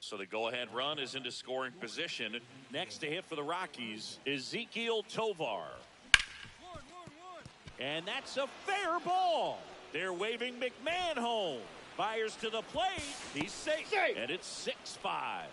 So the go-ahead run is into scoring position. Next to hit for the Rockies, Ezekiel Tovar. And that's a fair ball. They're waving McMahon home. Fires to the plate. He's safe. And it's 6-5.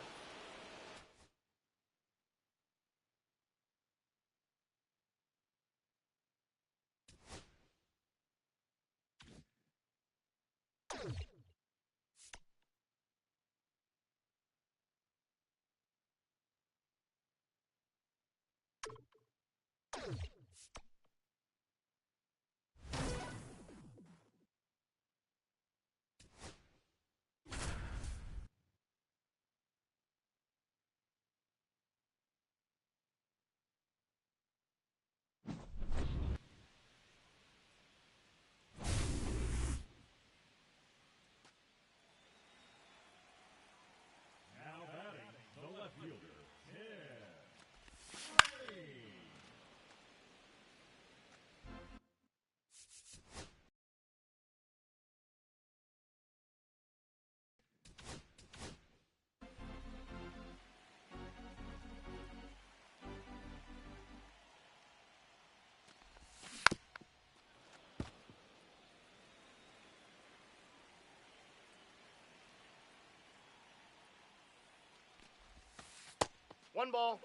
One ball,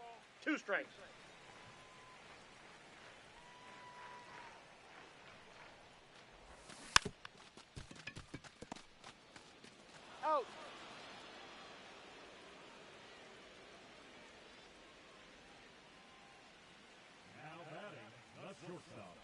two strikes. Out. Now batting, the shortstop.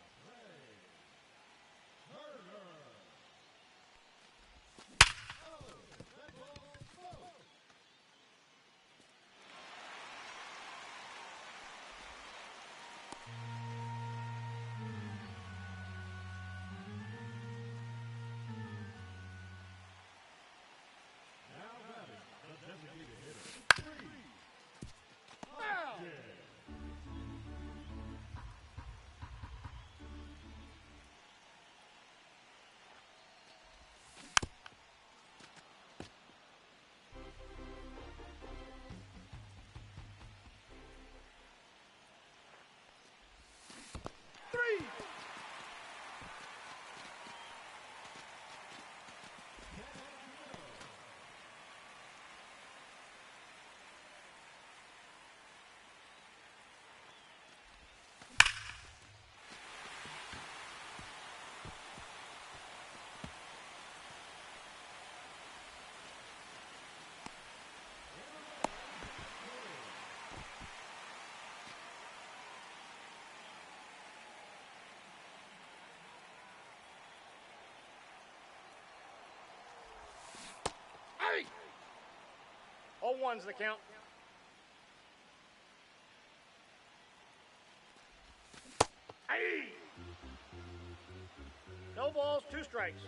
All one's the count. Hey! No balls, two strikes.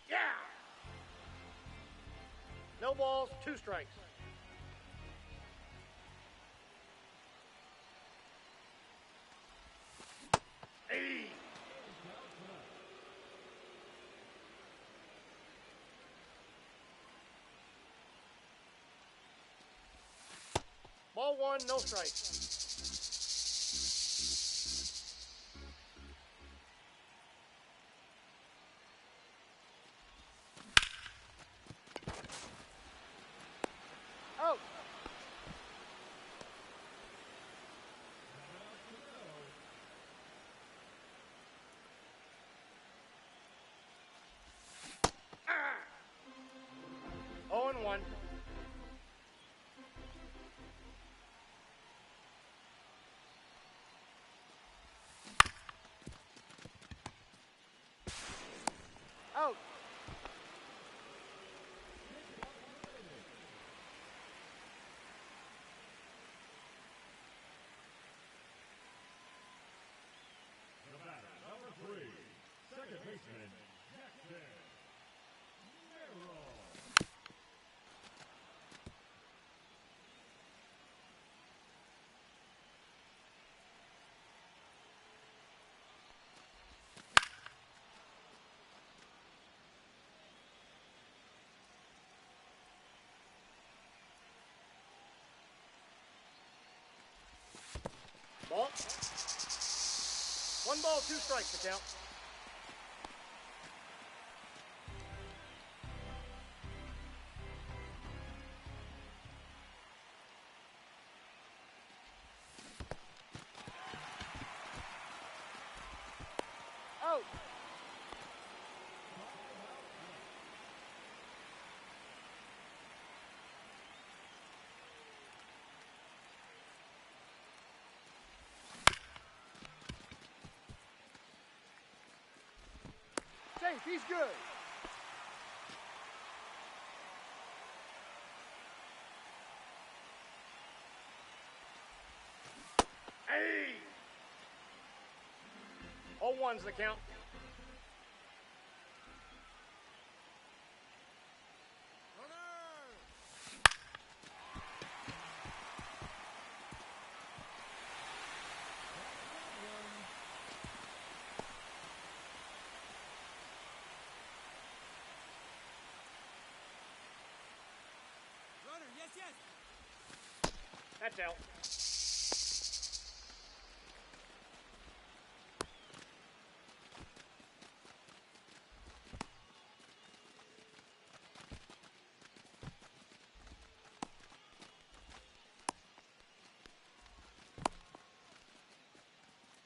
Yeah! No balls, two strikes. Hey! Ball one, no strikes. Out. Ah. 0-1. Out. second baseman, Jackson Merrill. Ball. 1 ball, 2 strikes to count. Out. Safe, he's good. Hey! All ones the count. Yes, yes. That's out.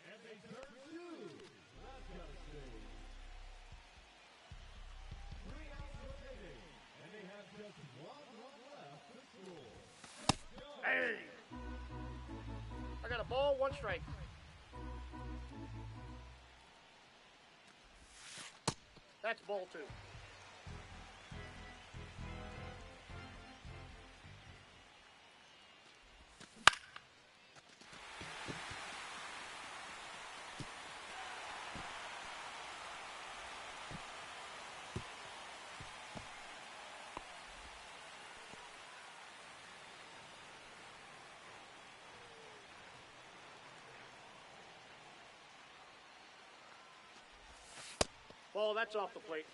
And they turn 2. That's gotta stay. 3 outs remaining, and they have just 1 run left to score. Let's go. Hey! I got a ball, 1 strike. That's ball 2. Ball, that's off the plate.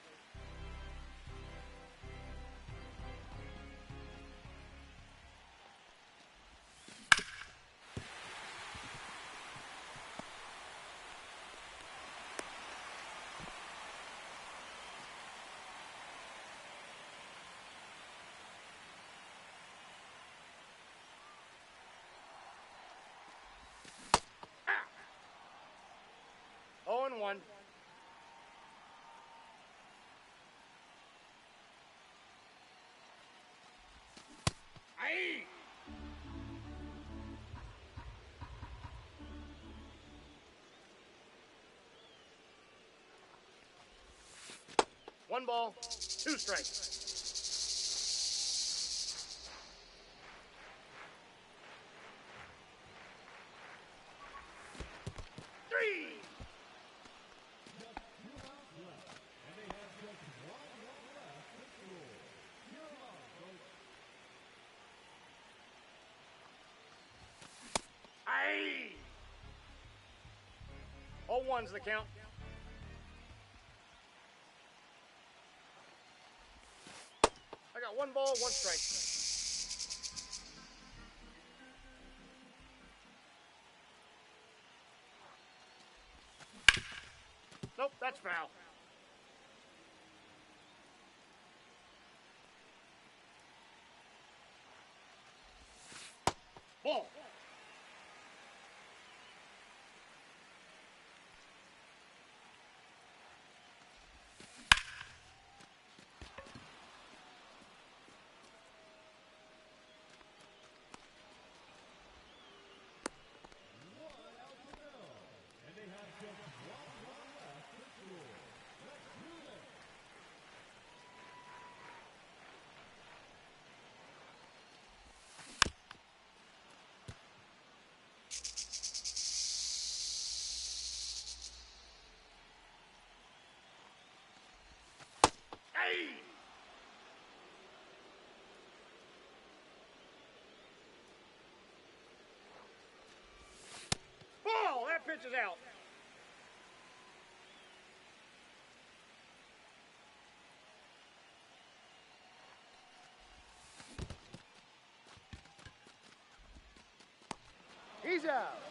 Ah! 0-1. Aye! 1 ball, 2 strikes. Three! Just 2 outs left, and they have just 1 run left to score. You're on, folks. Aye! All ones the count. I got 1 ball, 1 strike. Nope, that's foul. Ball. pitches out. He's out.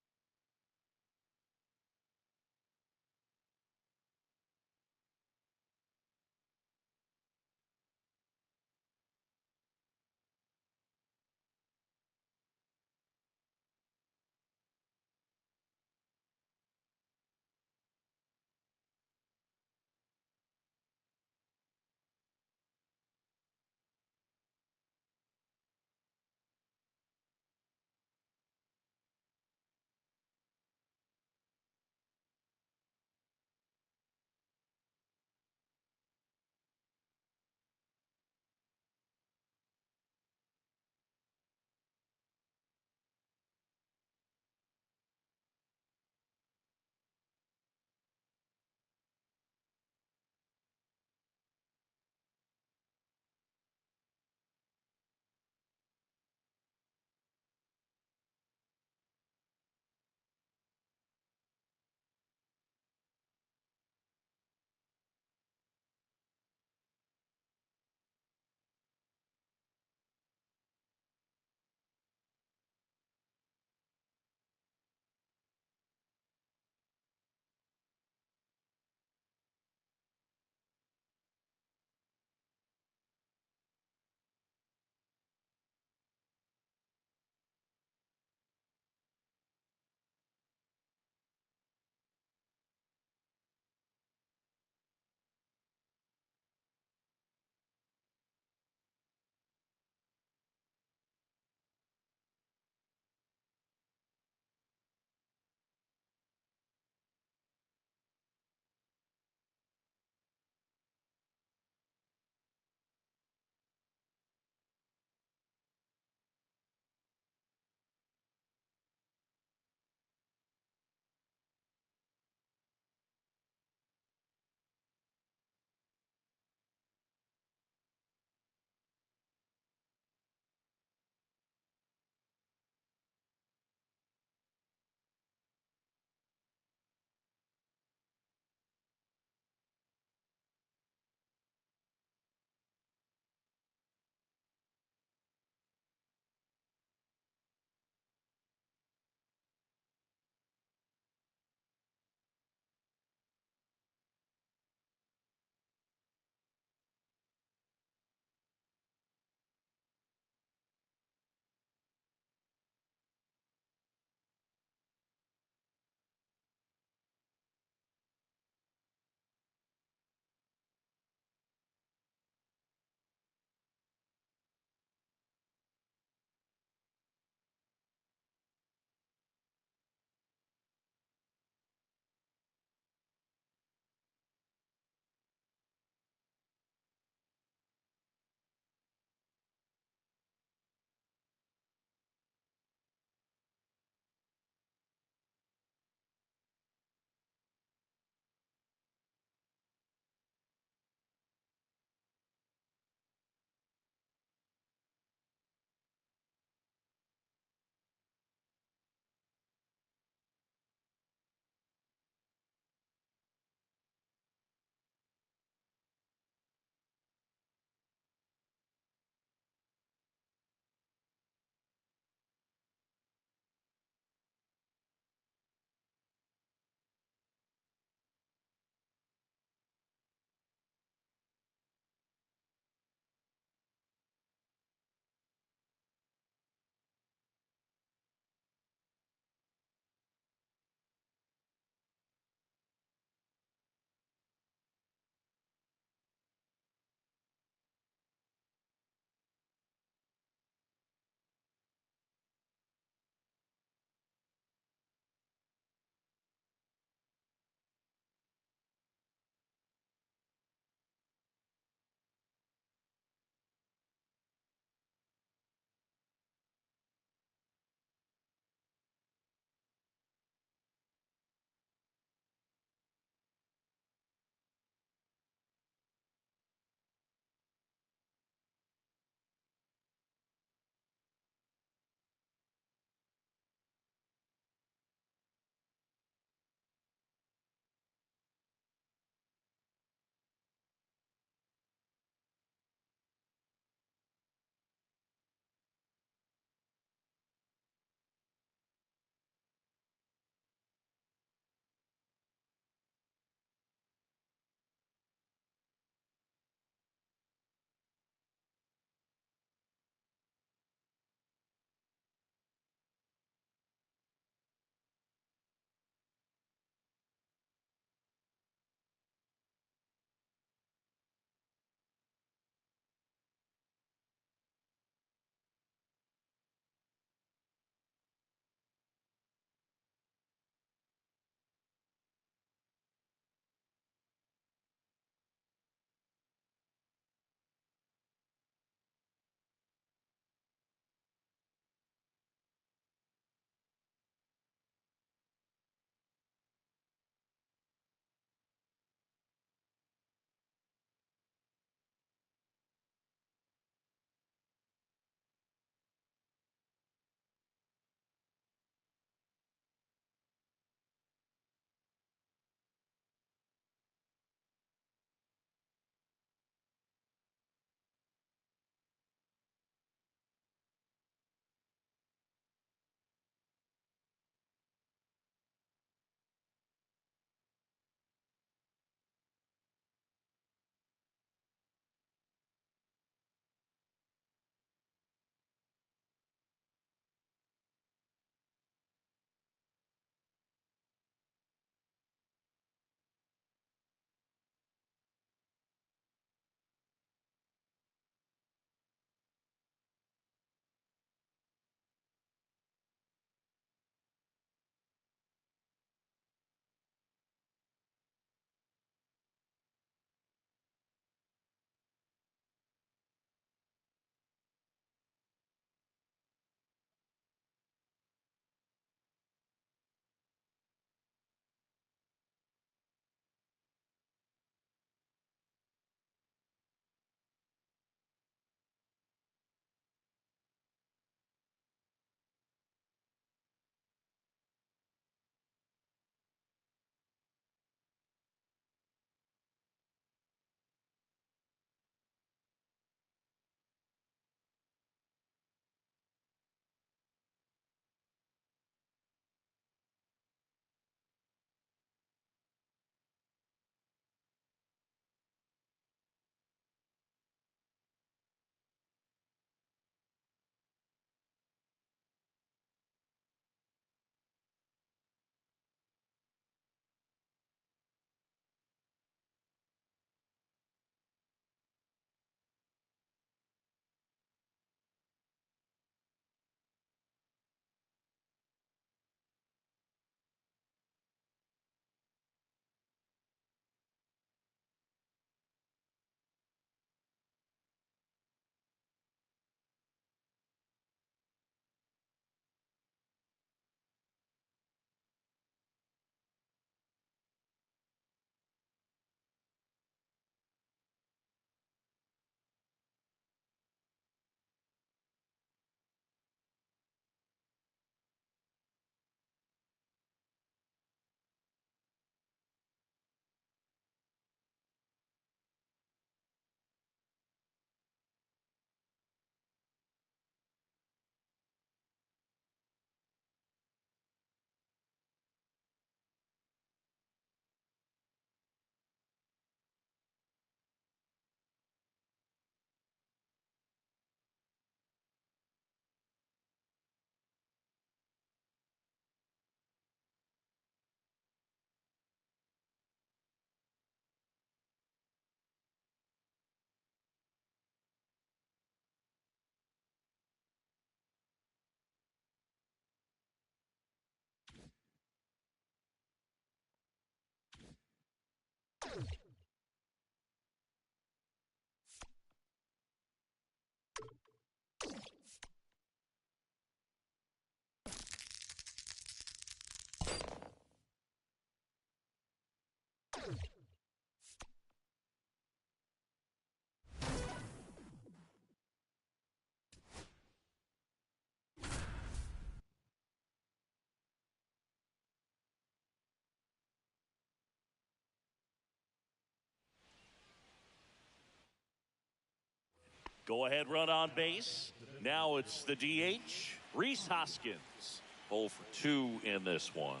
Go ahead run on base. Now it's the DH, Rhys Hoskins. 0 for 2 in this one.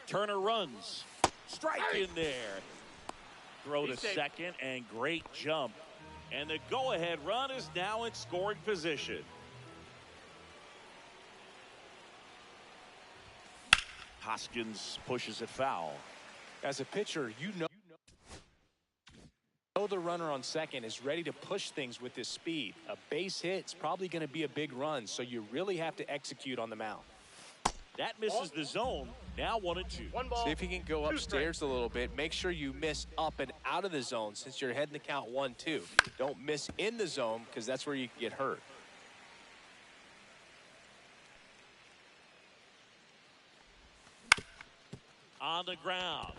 Turner runs. Strike in there. Throw to second and great jump. And the go-ahead run is now in scoring position. Hoskins pushes it foul. As a pitcher, you know the runner on second is ready to push things with his speed. A base hit's probably going to be a big run, so you really have to execute on the mound. That misses the zone. Now 1-2. One ball. See if you can go upstairs a little bit. Make sure you miss up and out of the zone since you're heading the count 1-2. Don't miss in the zone because that's where you can get hurt. On the ground.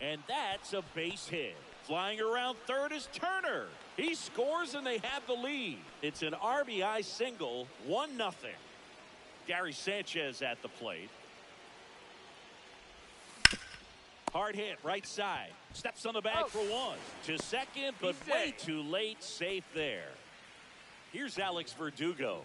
And that's a base hit. Flying around third is Turner. He scores and they have the lead. It's an RBI single, 1-0. Gary Sanchez at the plate. Hard hit right side. Steps on the bag for one. To second, but way too late. Safe there. Here's Alex Verdugo.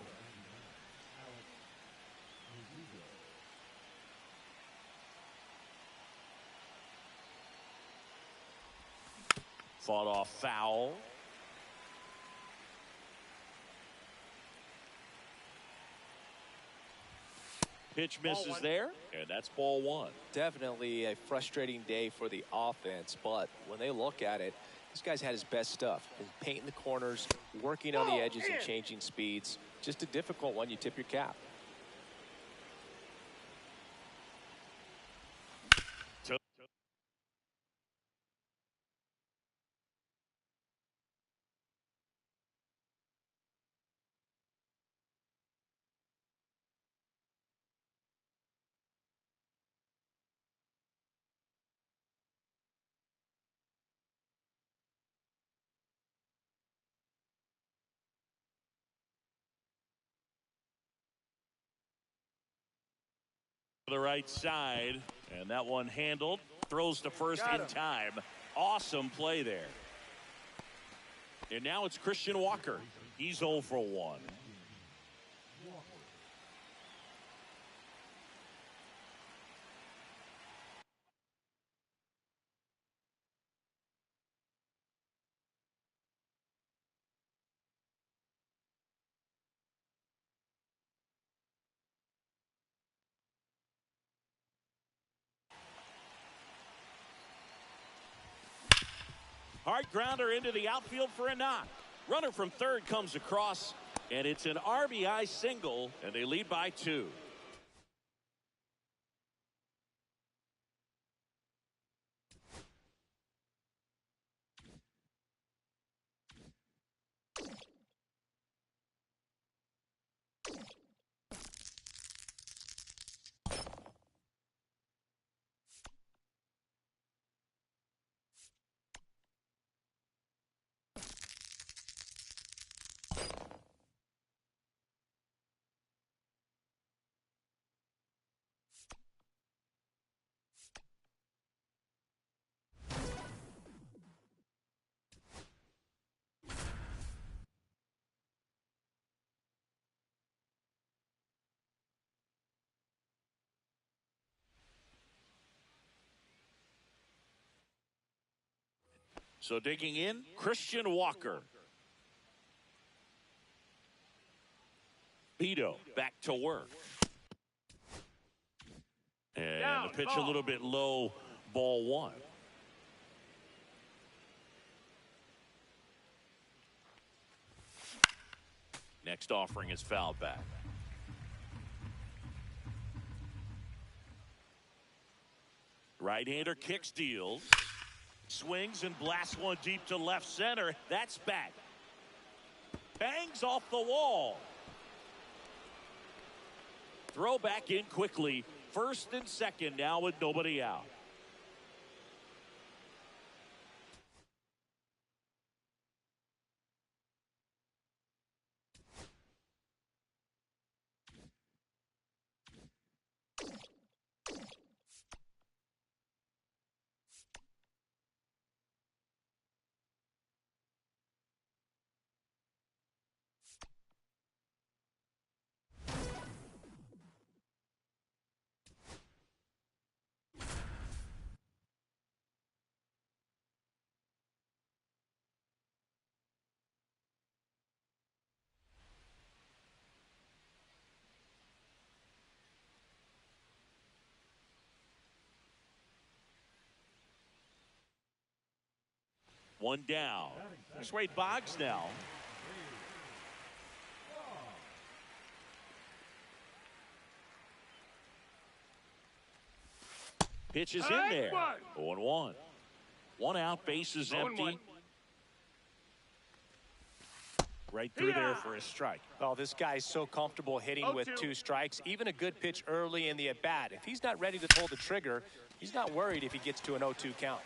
Fought off foul. Pitch misses there, and that's ball one. Definitely a frustrating day for the offense, but when they look at it, this guy's had his best stuff. He's painting the corners, working on the edges and changing speeds. Just a difficult one. You tip your cap. The right side, and that one handled. Throws to first in time. Awesome play there. And now it's Christian Walker. He's 0 for 1. Hard grounder into the outfield for a knock. Runner from third comes across, and it's an RBI single, and they lead by 2. So digging in, Christian Walker. Beto back to work. And the pitch a little bit low, ball one. Next offering is fouled back. Right-hander kick steals. Swings and blasts one deep to left center. That's back. Bangs off the wall. Throw back in quickly. First and second now with nobody out. One down. Here's Wade Boggs now. Pitch is in there. 0-1. One out, base is empty. Right through there for a strike. Oh, this guy's so comfortable hitting with 2 strikes. Even a good pitch early in the at-bat. If he's not ready to pull the trigger, he's not worried if he gets to an 0-2 count.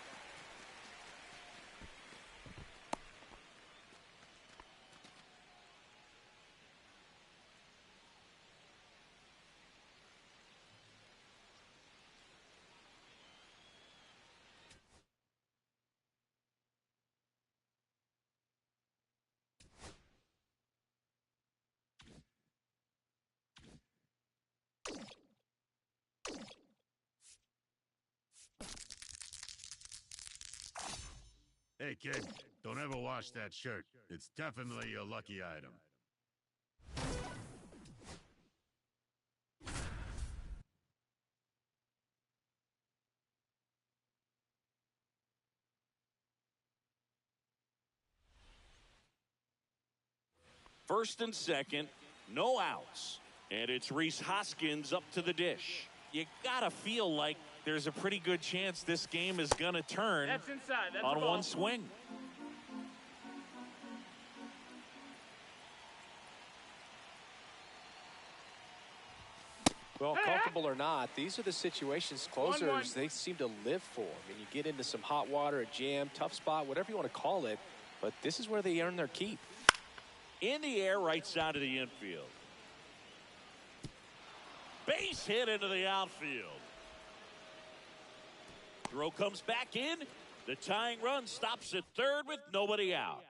Hey, kid, don't ever wash that shirt. It's definitely a lucky item. First and second, no outs. And it's Rhys Hoskins up to the dish. You gotta feel like there's a pretty good chance this game is gonna turn on one swing. Well, comfortable or not, these are the situations closers they seem to live for. I mean, you get into some hot water, a jam, tough spot, whatever you want to call it, but this is where they earn their keep. In the air, right side of the infield. Base hit into the outfield. Throw comes back in. The tying run stops at third with nobody out.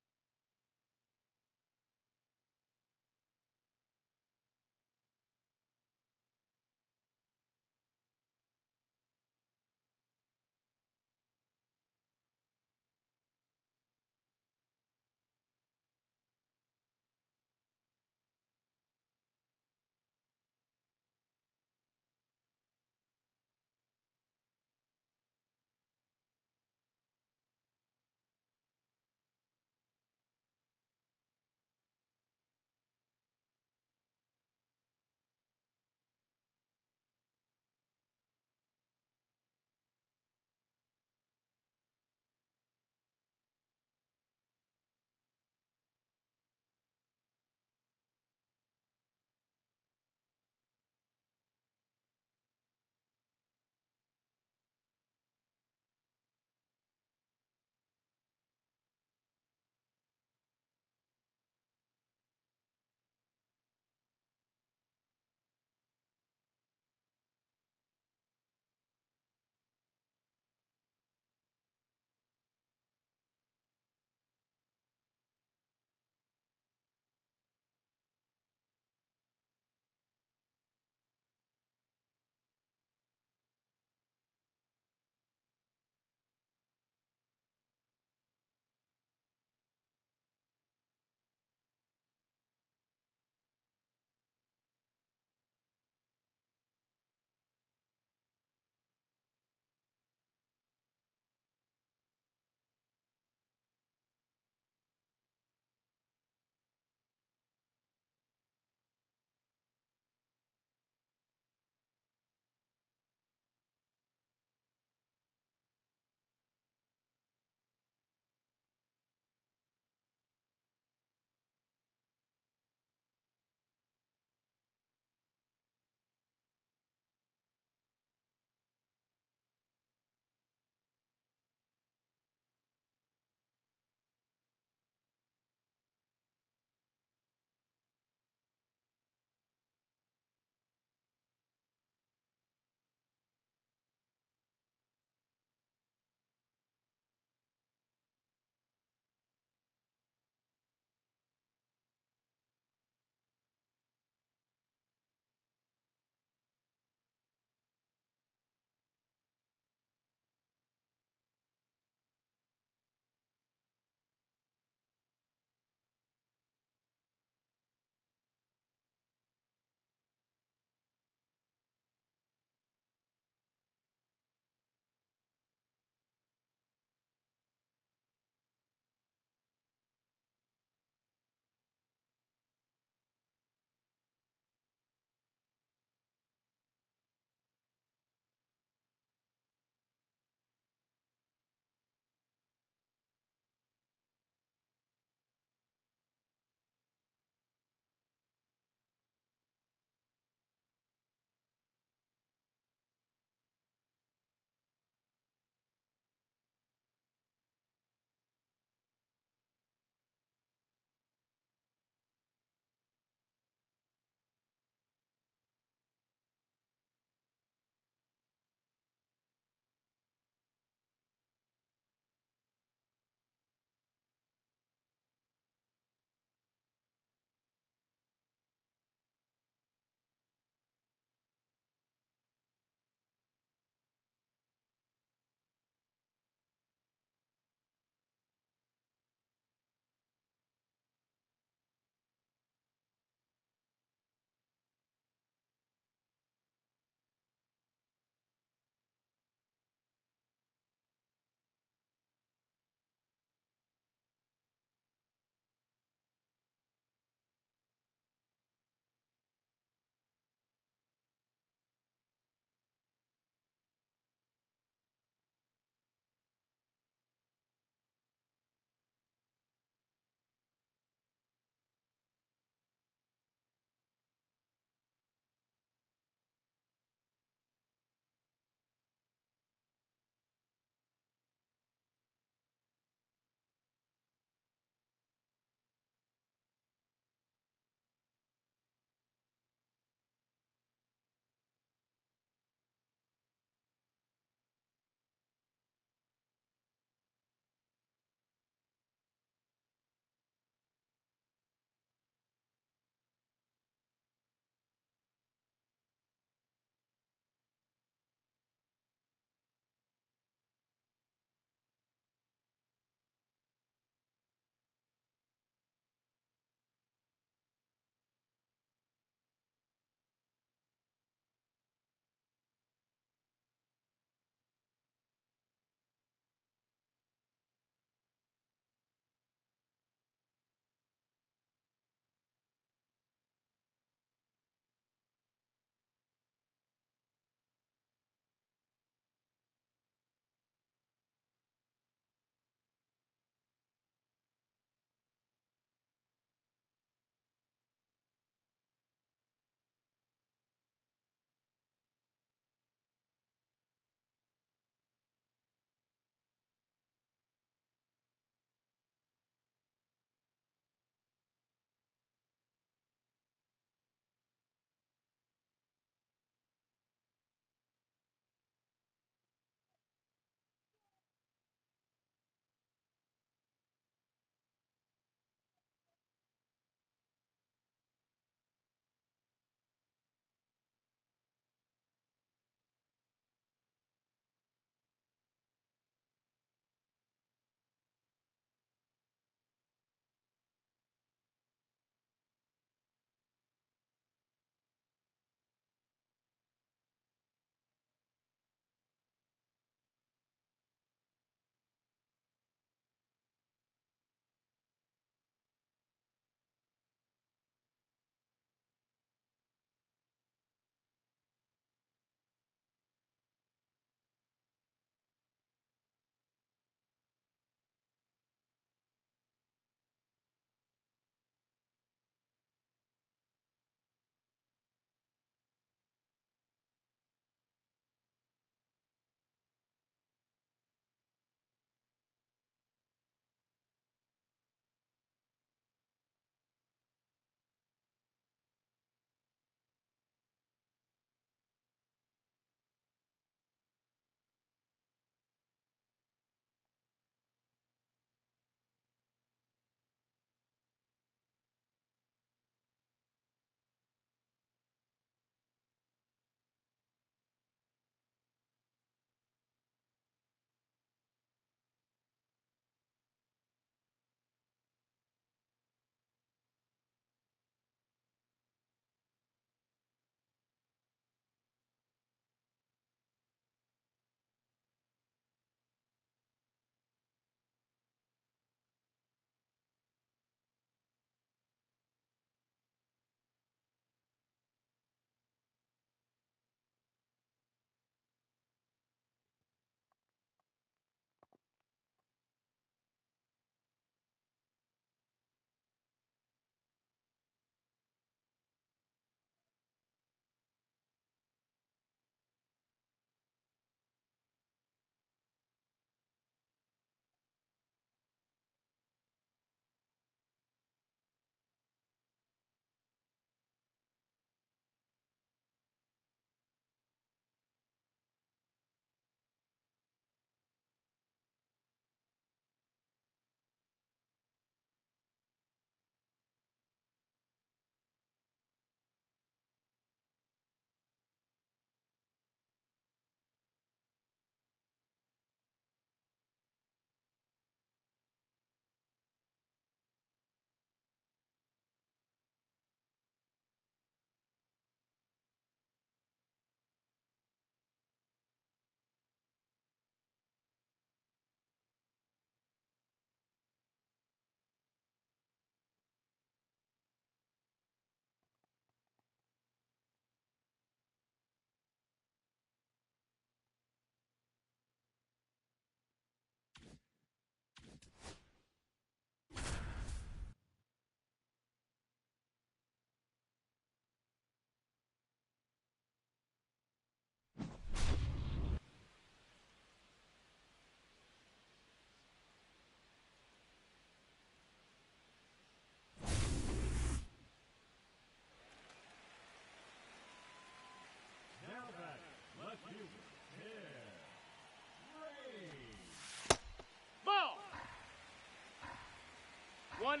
1-0.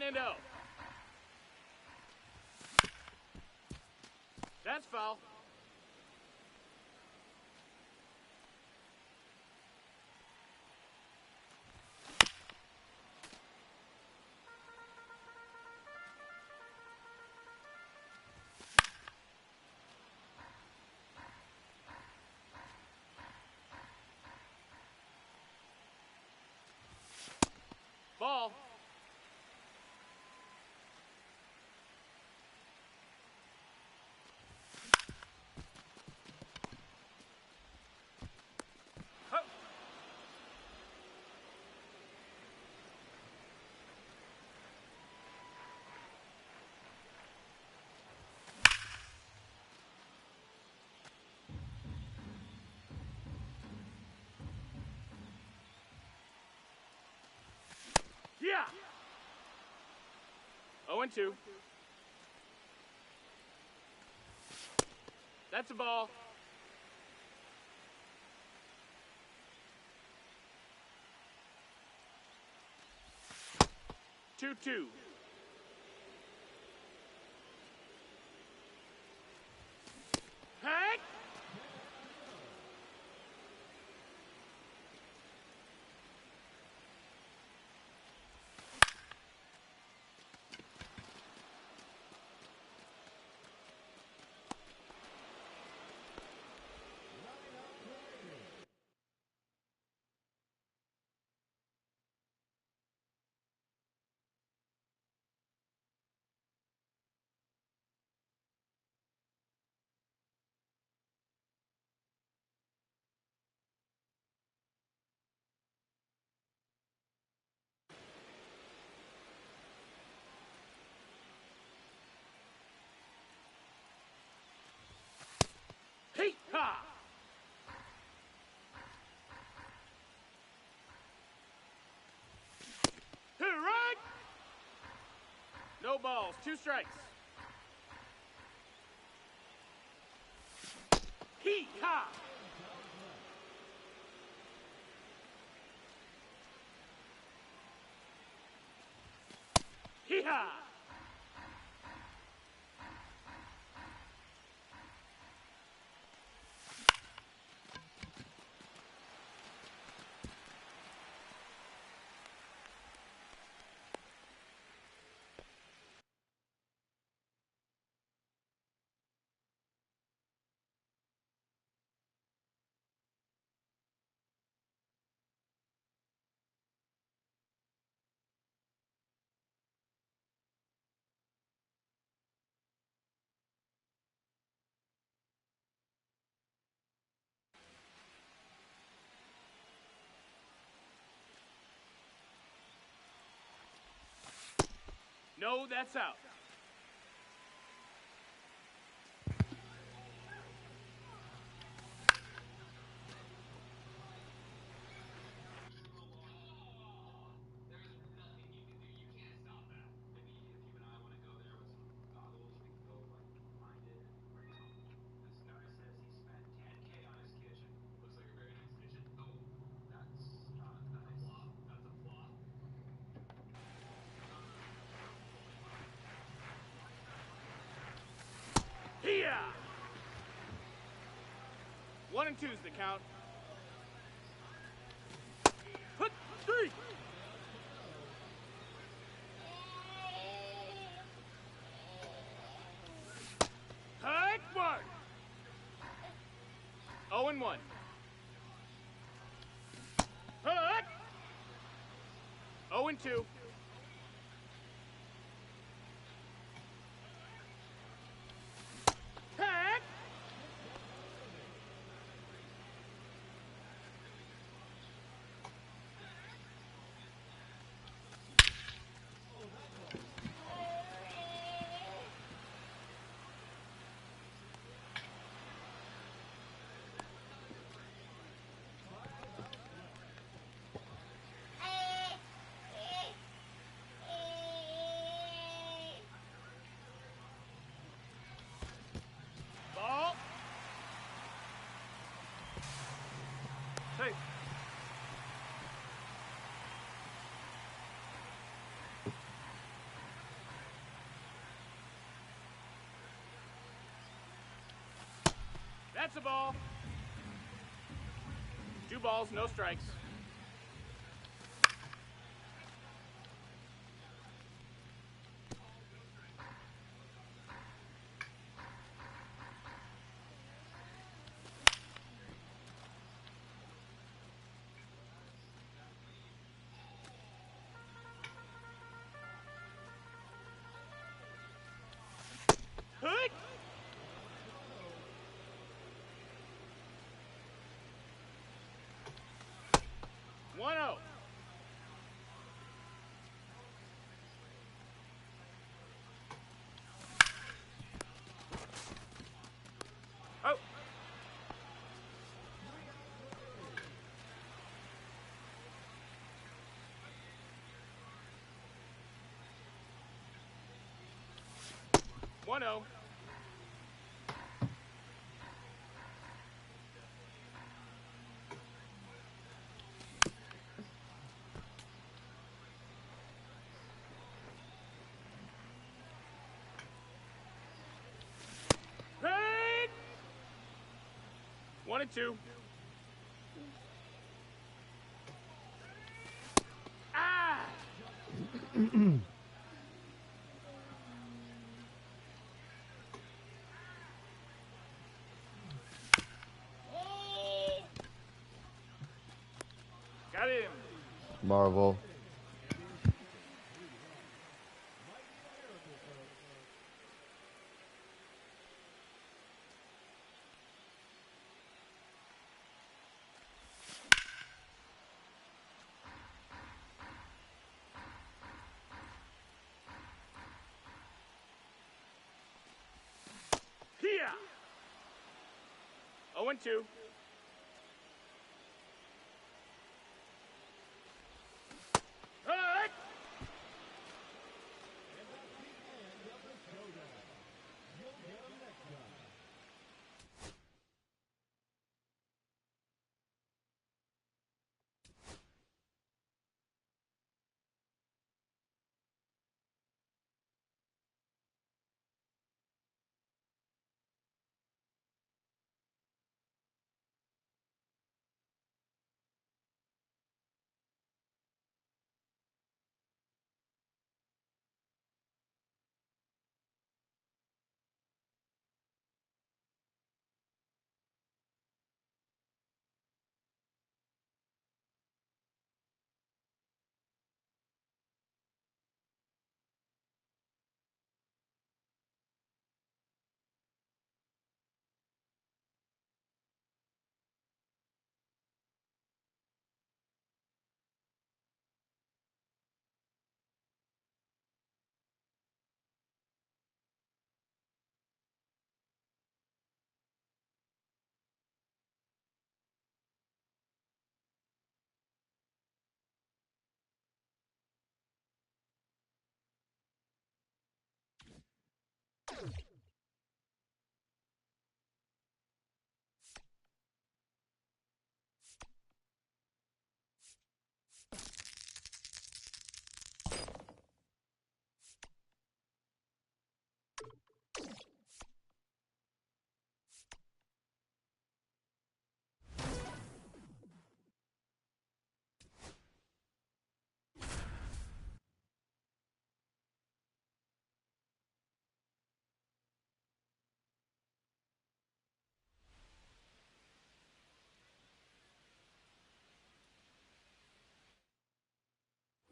That's foul. Ball. Huh. Yeah. 0-2. That's a ball. Two. Hank. Hee-ha! Right. No balls, 2 strikes. Hee-ha! Hee-ha! No, that's out. Here! 1 and 2's the count. Put 3. Hike 1. 0 and 1. Hike. 0 and 2. Hike. a ball. 2 balls, no strikes. Hood. One oh. Oh. One oh. Hey! 1 and 2. Ah! Got him. Marvel. Here. 0 and 2. Hood.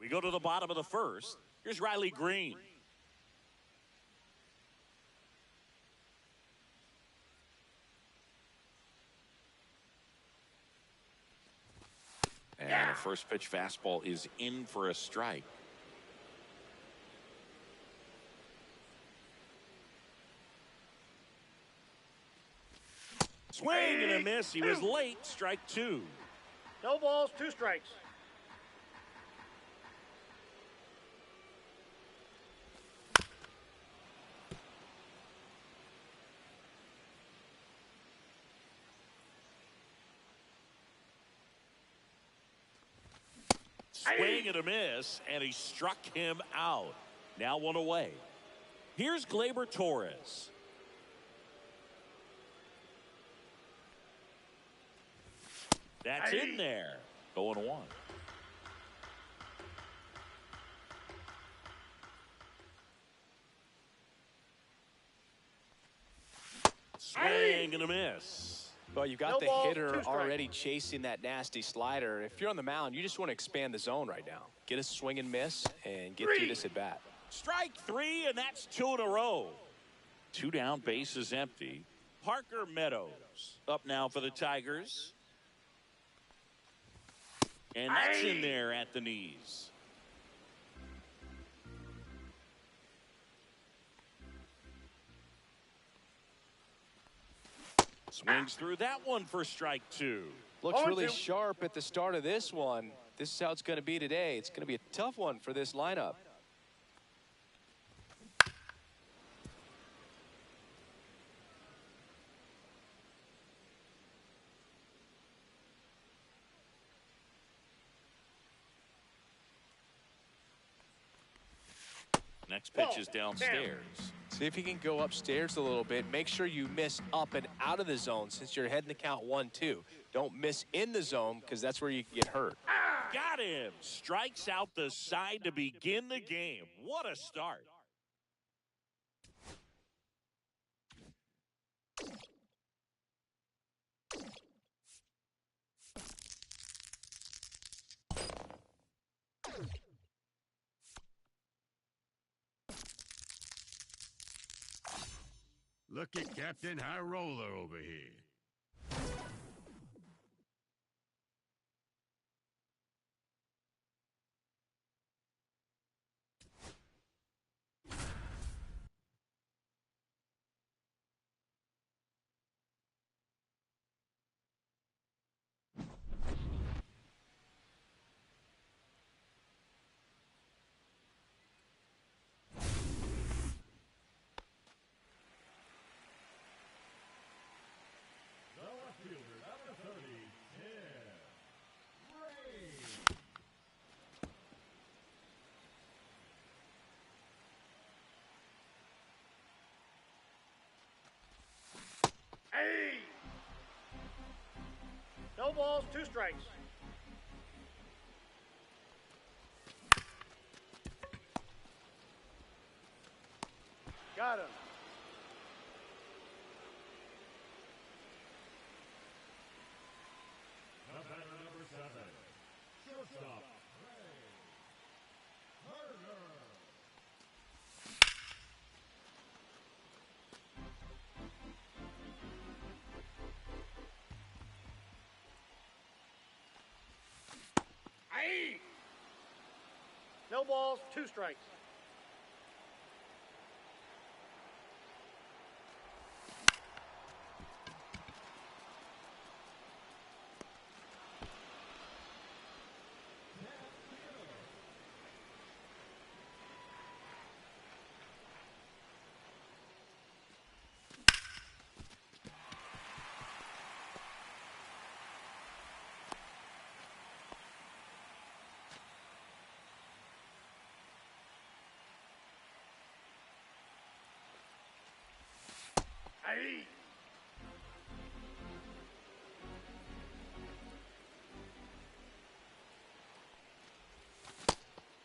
We go to the bottom of the first. Here's Riley Green. And a first pitch fastball is in for a strike. Swing and a miss. He was late. Strike 2. No balls, 2 strikes. Swing and a miss, and he struck him out. Now 1 away. Here's Gleyber Torres. That's in there. 0-1. Swing and a miss. Well, you got No the balls, 2 hitter strikes. already chasing that nasty slider. If you're on the mound, you just want to expand the zone right now. Get a swing and miss and get through this at bat. Strike 3, and that's 2 in a row. 2 down, bases empty. Parker Meadows up now for the Tigers. And that's in there at the knees. Swings through that one for strike 2. Looks 0-2. really sharp at the start of this one. This is how it's going to be today. It's going to be a tough one for this lineup. Next pitch is downstairs. See if you can go upstairs a little bit. Make sure you miss up and out of the zone since you're heading the count 1-2. Don't miss in the zone because that's where you can get hurt. Got him. Strikes out the side to begin the game. What a start. Look at Captain High Roller over here. The left fielder, number 30, Tim Ray. No balls, 2 strikes. Got him. The batter, number 7, shortstop, Ray Carter. No balls, 2 strikes.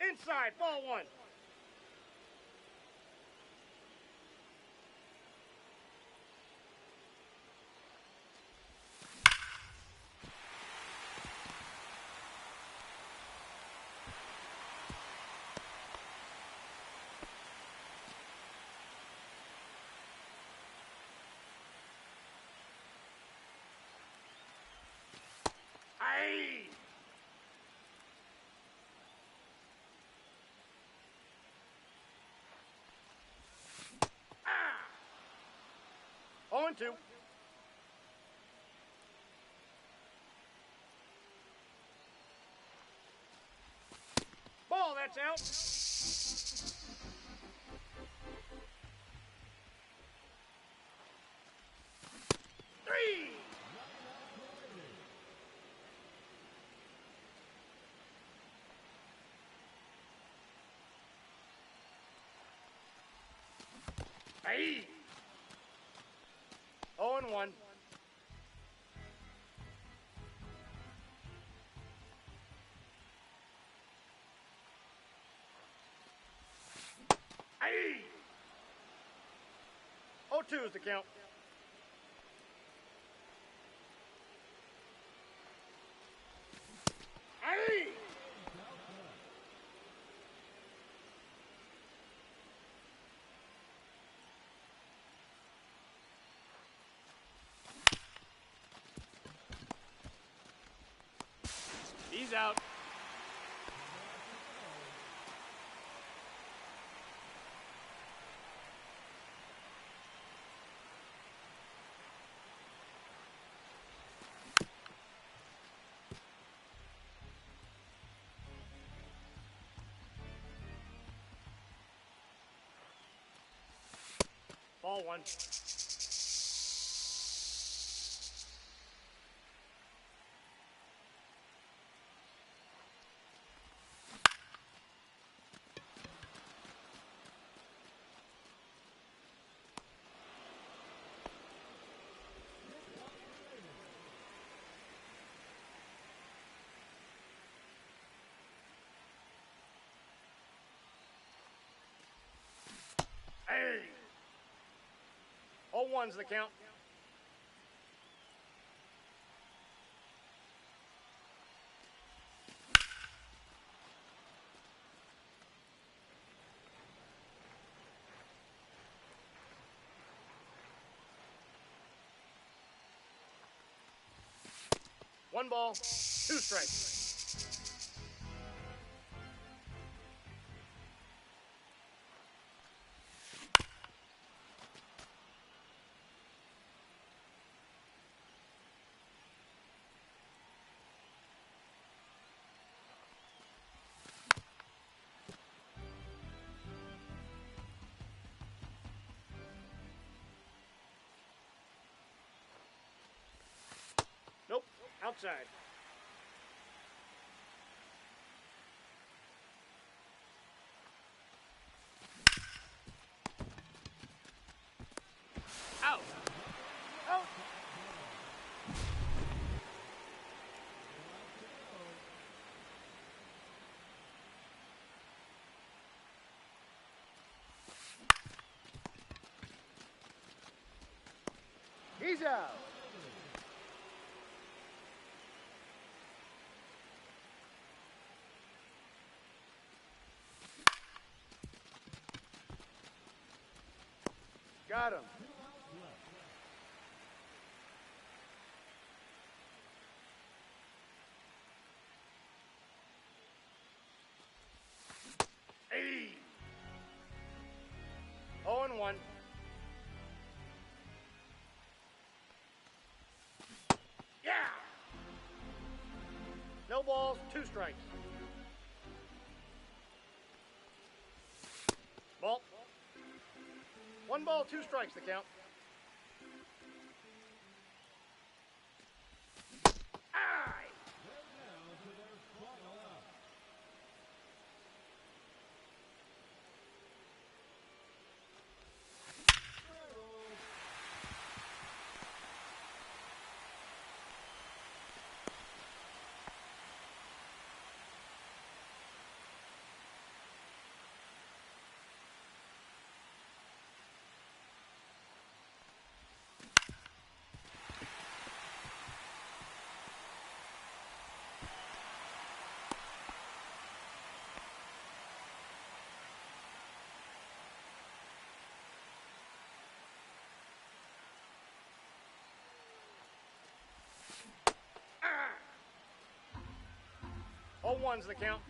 Inside, ball 1. On 2. Ball, that's out. Three. Hey. 0-1. 2 is the count. Aye! He's out. Ball 1. Hey! 0-1's the count. One ball, 2 strikes. Nope, outside. Out. Out. He's out. Got him. Hey. 0-1. Yeah. No balls, 2 strikes. Ball. 1 ball, 2 strikes, the count. Aye. Ah. 0-1's the count.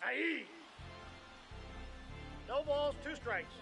Aye. No balls, 2 strikes.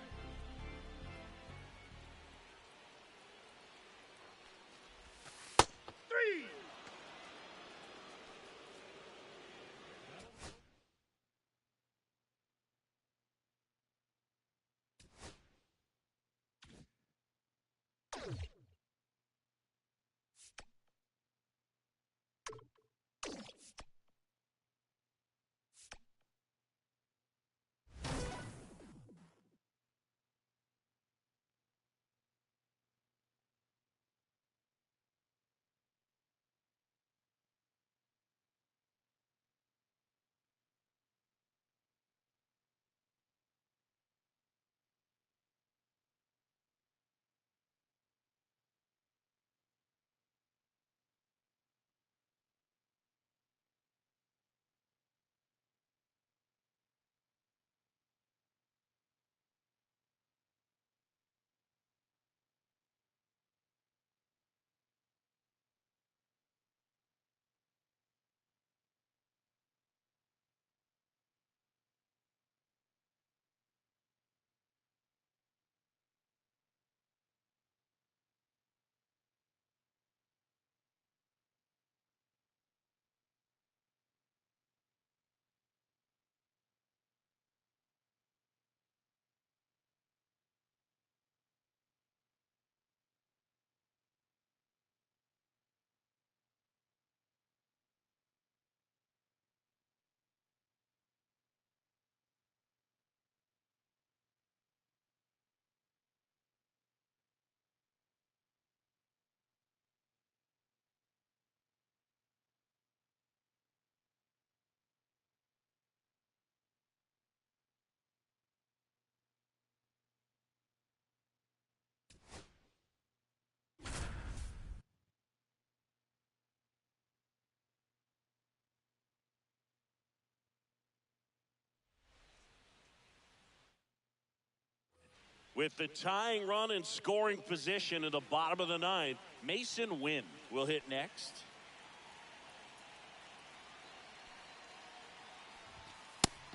With the tying run in scoring position in the bottom of the ninth, Mason Wynn will hit next.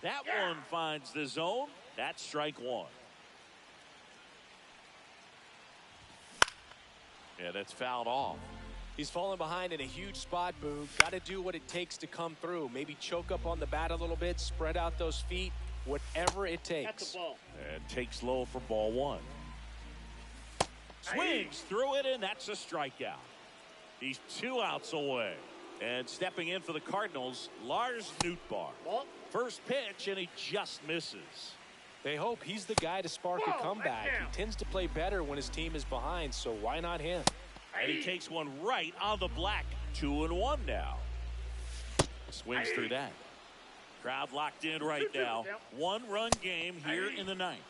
That one finds the zone. That's strike one. Yeah, that's fouled off. He's fallen behind in a huge spot, Boog. Got to do what it takes to come through. Maybe choke up on the bat a little bit, spread out those feet, whatever it takes. That's the ball. And takes low for ball one. Swings through it, and that's a strikeout. He's 2 outs away. And stepping in for the Cardinals, Lars Nootbaar. Ball. First pitch, and he just misses. They hope he's the guy to spark a comeback. He tends to play better when his team is behind, so why not him? And he takes one right on the black. 2-1 now. Swings through that. Crowd locked in right now. 1-run game here in the ninth.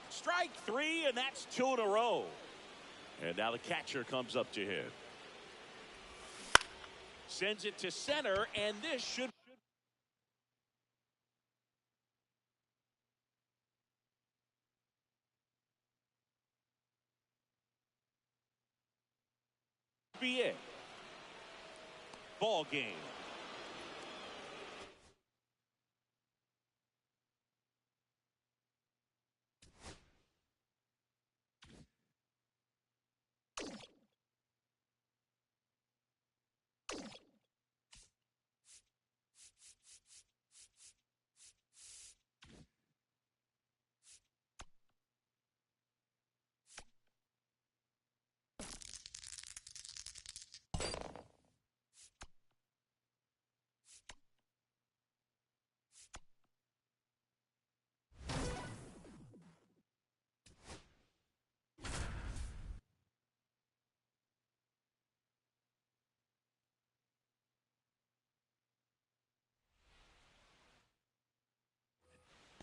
Strike 3, and that's 2 in a row. And now the catcher comes up to hit. Sends it to center, and this should be it. Ball game.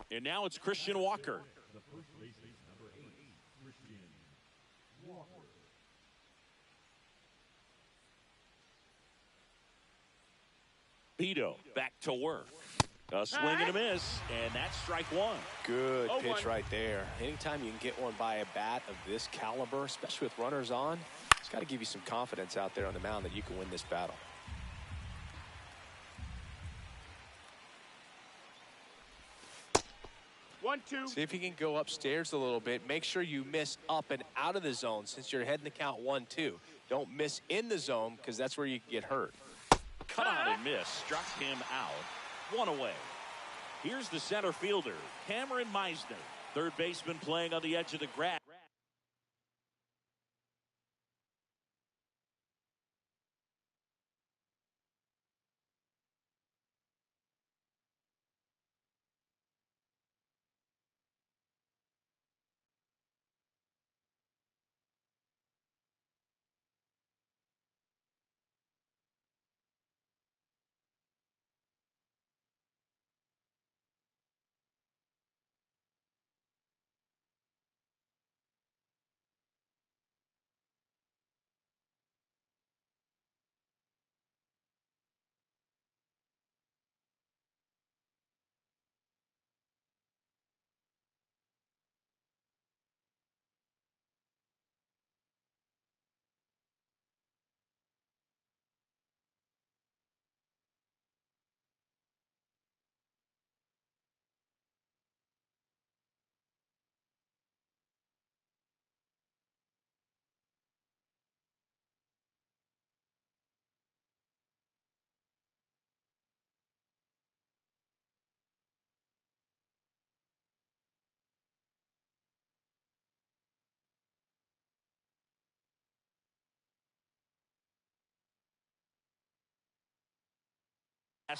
And now it's Christian Walker. The first baseman, number 8, Christian Walker. Beto back to work. A swing and a miss, and that's strike one. Good 0-1. pitch right there. Anytime you can get one by a bat of this caliber, especially with runners on, it's got to give you some confidence out there on the mound that you can win this battle. One, two. See if you can go upstairs a little bit. Make sure you miss up and out of the zone since you're heading the count 1-2. Don't miss in the zone because that's where you can get hurt. Cut on and miss. Struck him out. 1 away. Here's the center fielder, Cameron Meisner. Third baseman playing on the edge of the grass.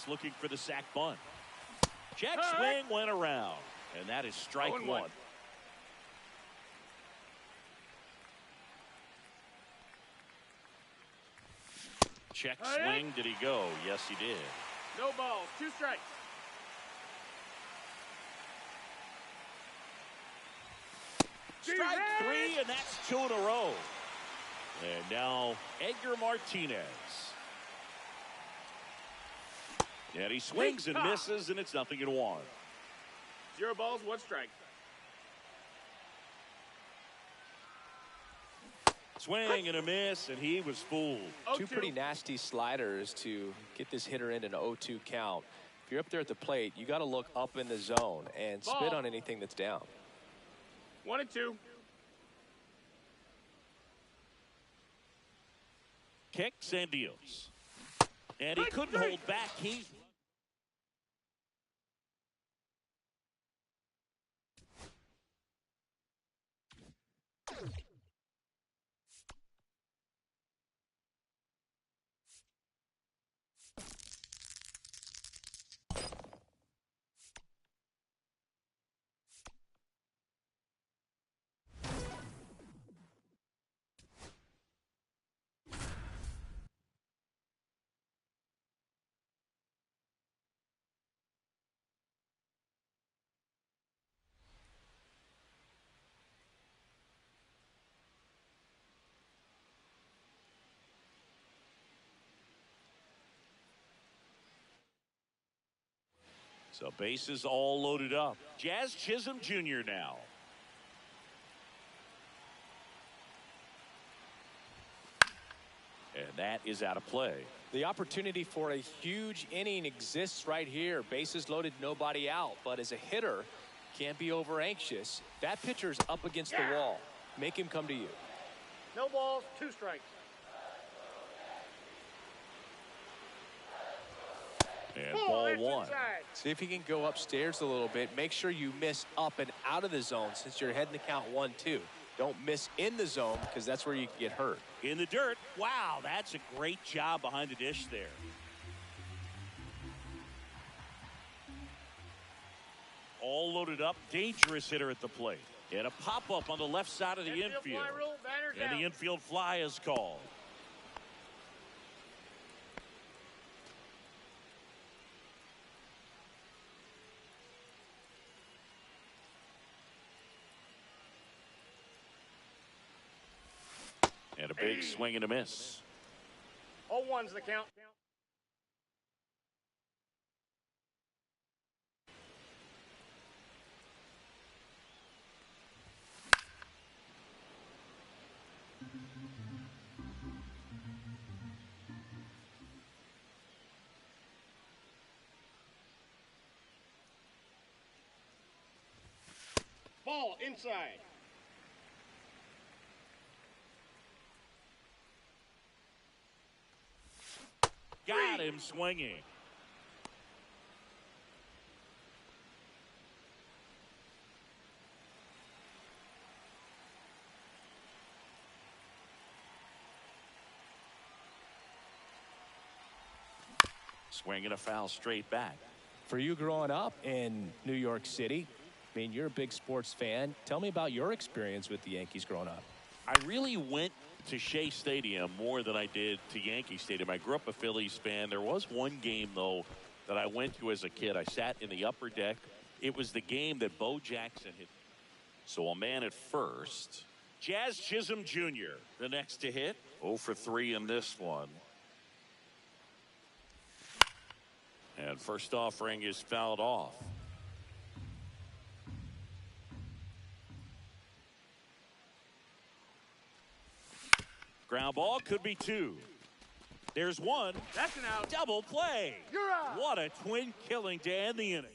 Looking for the sac bunt. Check swing went around, and that is strike 1. Check swing. Did he go? Yes, he did. No balls. 2 strikes. Strike 3, and that's 2 in a row. And now Edgar Martinez. And he swings and misses, and it's 0-1. 0 balls, 1 strike. Swing and a miss, and he was fooled. Two pretty nasty sliders to get this hitter in an 0-2 count. If you're up there at the plate, you got to look up in the zone and spit on anything that's down. 1-2. Kicks and deals. And he couldn't hold back. He's so bases all loaded up. Jazz Chisholm Jr. now. And that is out of play. The opportunity for a huge inning exists right here. Bases loaded, nobody out. But as a hitter, can't be over anxious. That pitcher's up against the wall. Make him come to you. No balls, 2 strikes. And ball That's 1. inside. See if he can go upstairs a little bit. Make sure you miss up and out of the zone since you're heading to count 1-2. Don't miss in the zone because that's where you can get hurt. In the dirt. Wow, that's a great job behind the dish there. All loaded up. Dangerous hitter at the plate. And a pop-up on the left side of the infield. Fly rule, batter's And out. the infield fly is called. And a big swing and a miss. 0-1's the count. Ball inside. Got him swinging. Swinging a foul straight back. For you growing up in New York City, I mean, you're a big sports fan. Tell me about your experience with the Yankees growing up. I really went to Shea Stadium more than I did to Yankee Stadium. I grew up a Phillies fan. There was one game, though, that I went to as a kid. I sat in the upper deck. It was the game that Bo Jackson hit. So a man at first. Jazz Chisholm Jr., the next to hit. 0 for 3 in this one. And first offering is fouled off. Ground ball could be 2. There's 1. That's an out. Double play. You're out. What a twin killing to end the inning.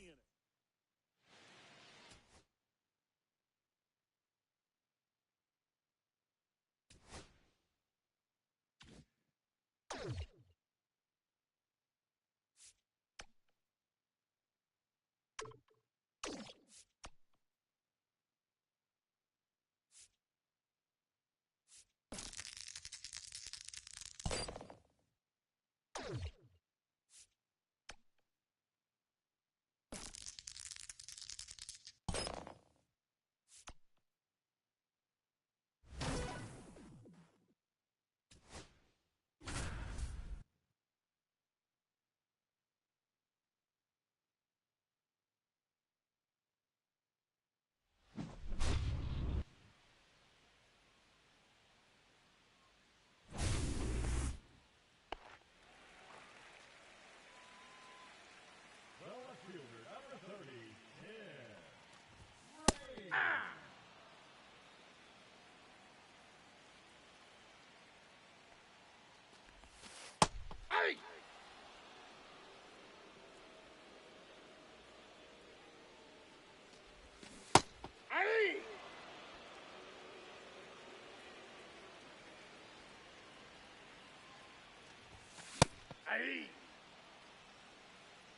Hey.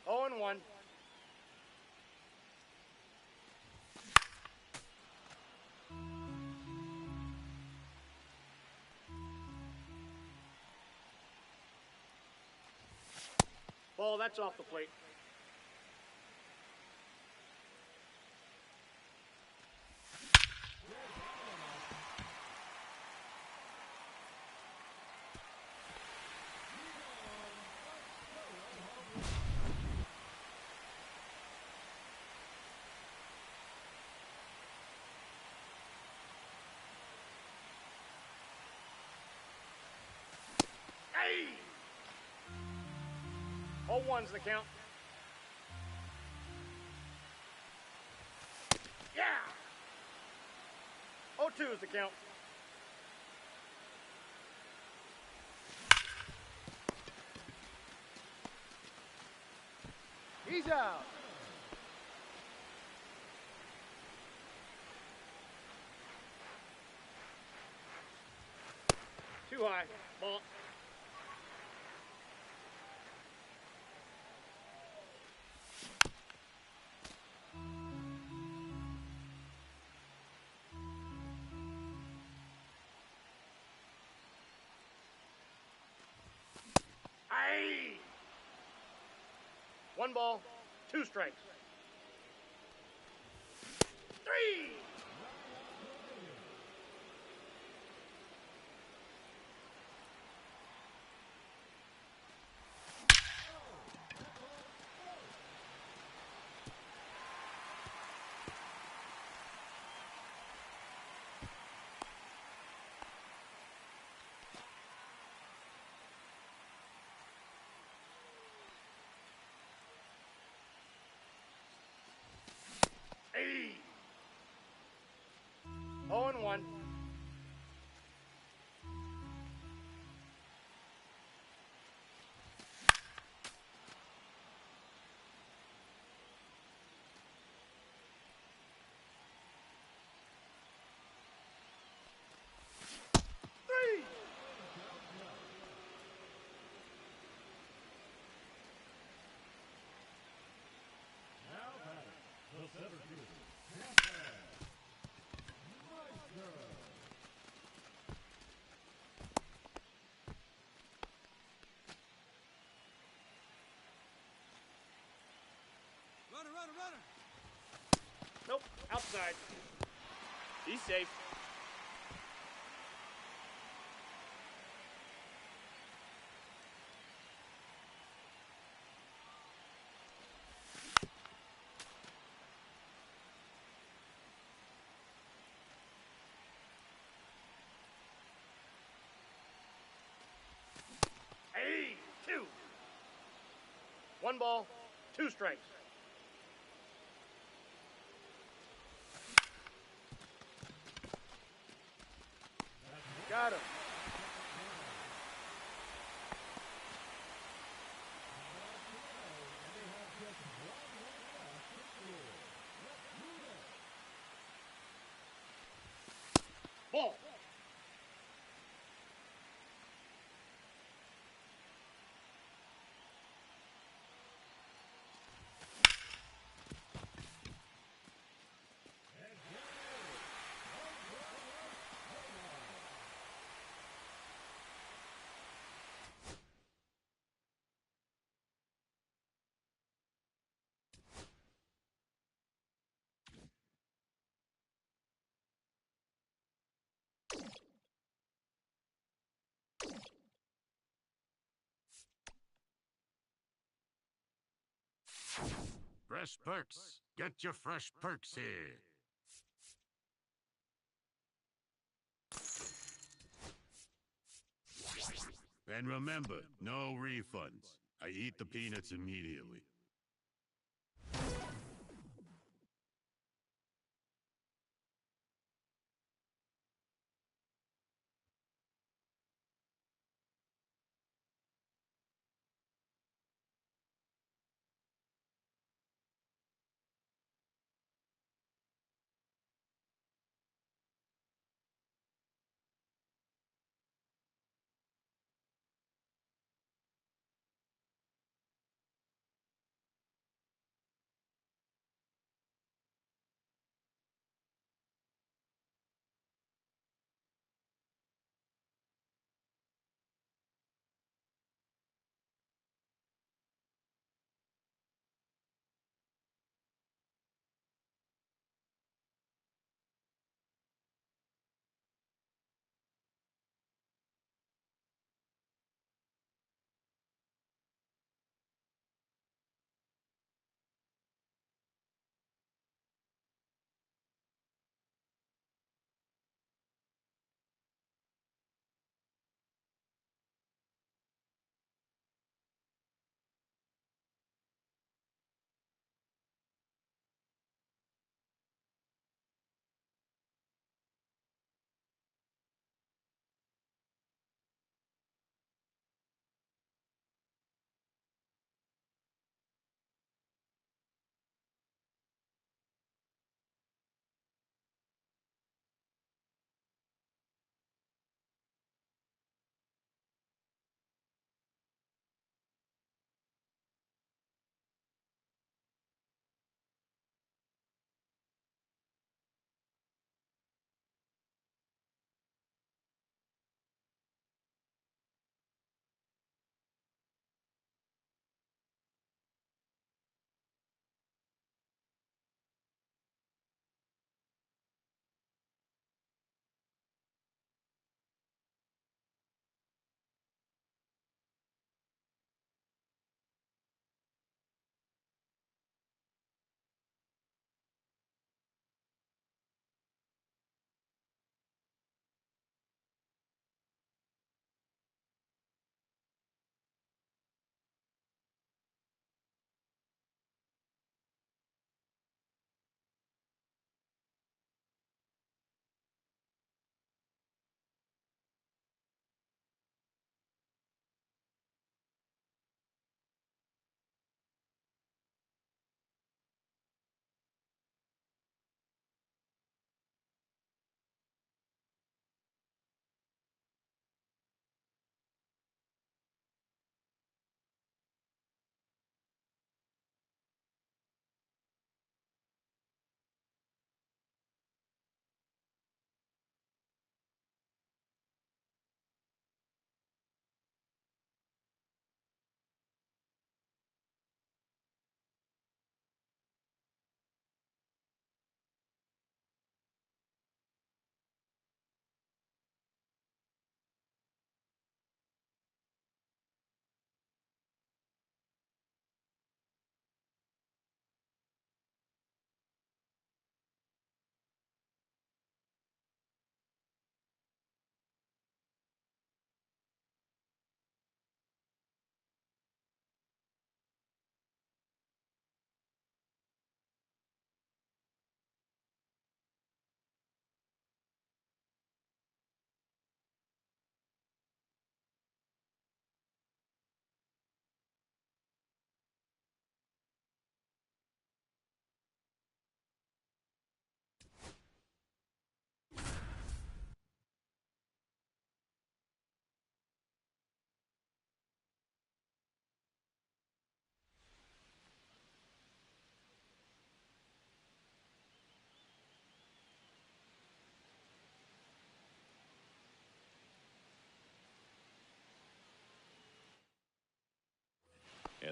0-1. Ball, that's off the plate. Hey! 0-1's the count. Yeah! 0-2 is the count. He's out. Too high. Ball. Aye. 1 ball, 2 strikes. 3. Hey. 0-1. Now batting, the center fielder, Meister. Runner. Nope, outside. He's safe. Hey, 2. 1 ball, 2 strikes. Got him. Ball. Fresh perks. Get your fresh perks here. And remember, no refunds. I eat the peanuts immediately.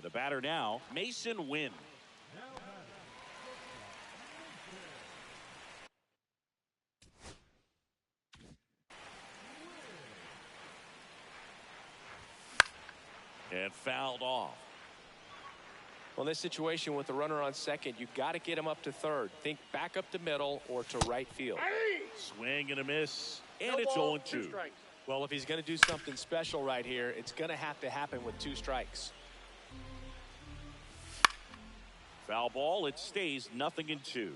And the batter now, Mason Wynn. And fouled off. Well, in this situation with the runner on second, you got to get him up to third. Think back up the middle or to right field. Swing and a miss. And No it's ball, 0-2. 2 strikes. Well, if he's going to do something special right here, it's going to have to happen with 2 strikes. Foul ball. It stays 0-2.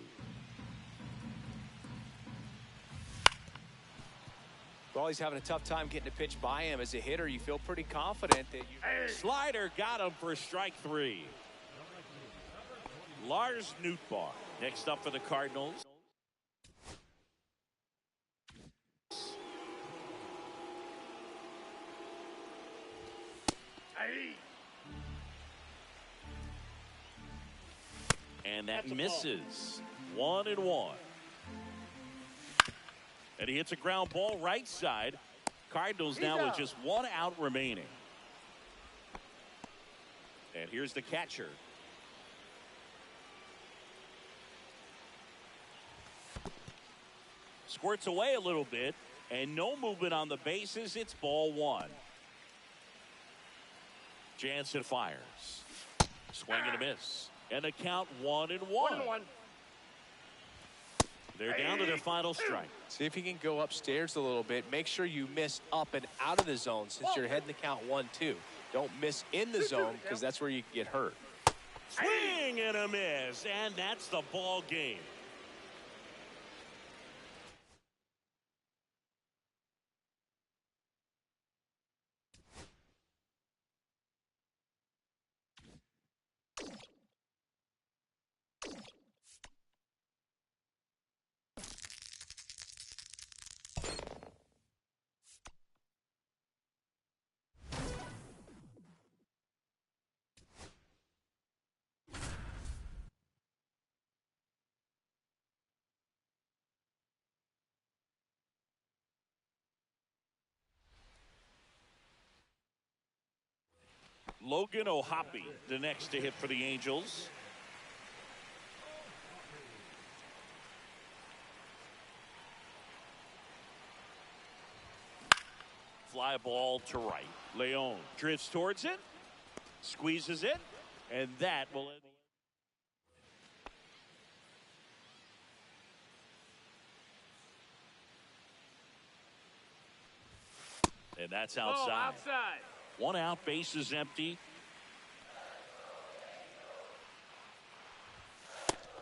Well, he's having a tough time getting a pitch by him. As a hitter, you feel pretty confident that you... Slider got him for strike 3. Lars Nootbaar next up for the Cardinals. And that misses. 1-1. And he hits a ground ball right side. Cardinals now with just 1 out remaining. And here's the catcher. Squirts away a little bit, and no movement on the bases. It's ball 1. Jansen fires. Swing and a miss. And the count 1-1. 1-1. They're down to their final strike. See if you can go upstairs a little bit. Make sure you miss up and out of the zone since you're heading the count 1-2. Don't miss in the zone because that's where you get hurt. Swing and a miss, and that's the ball game. Logan O'Hoppe, the next to hit for the Angels. Fly ball to right. Leon drifts towards it, squeezes it, and that will end. And that's outside. Oh, outside. 1 out, base is empty.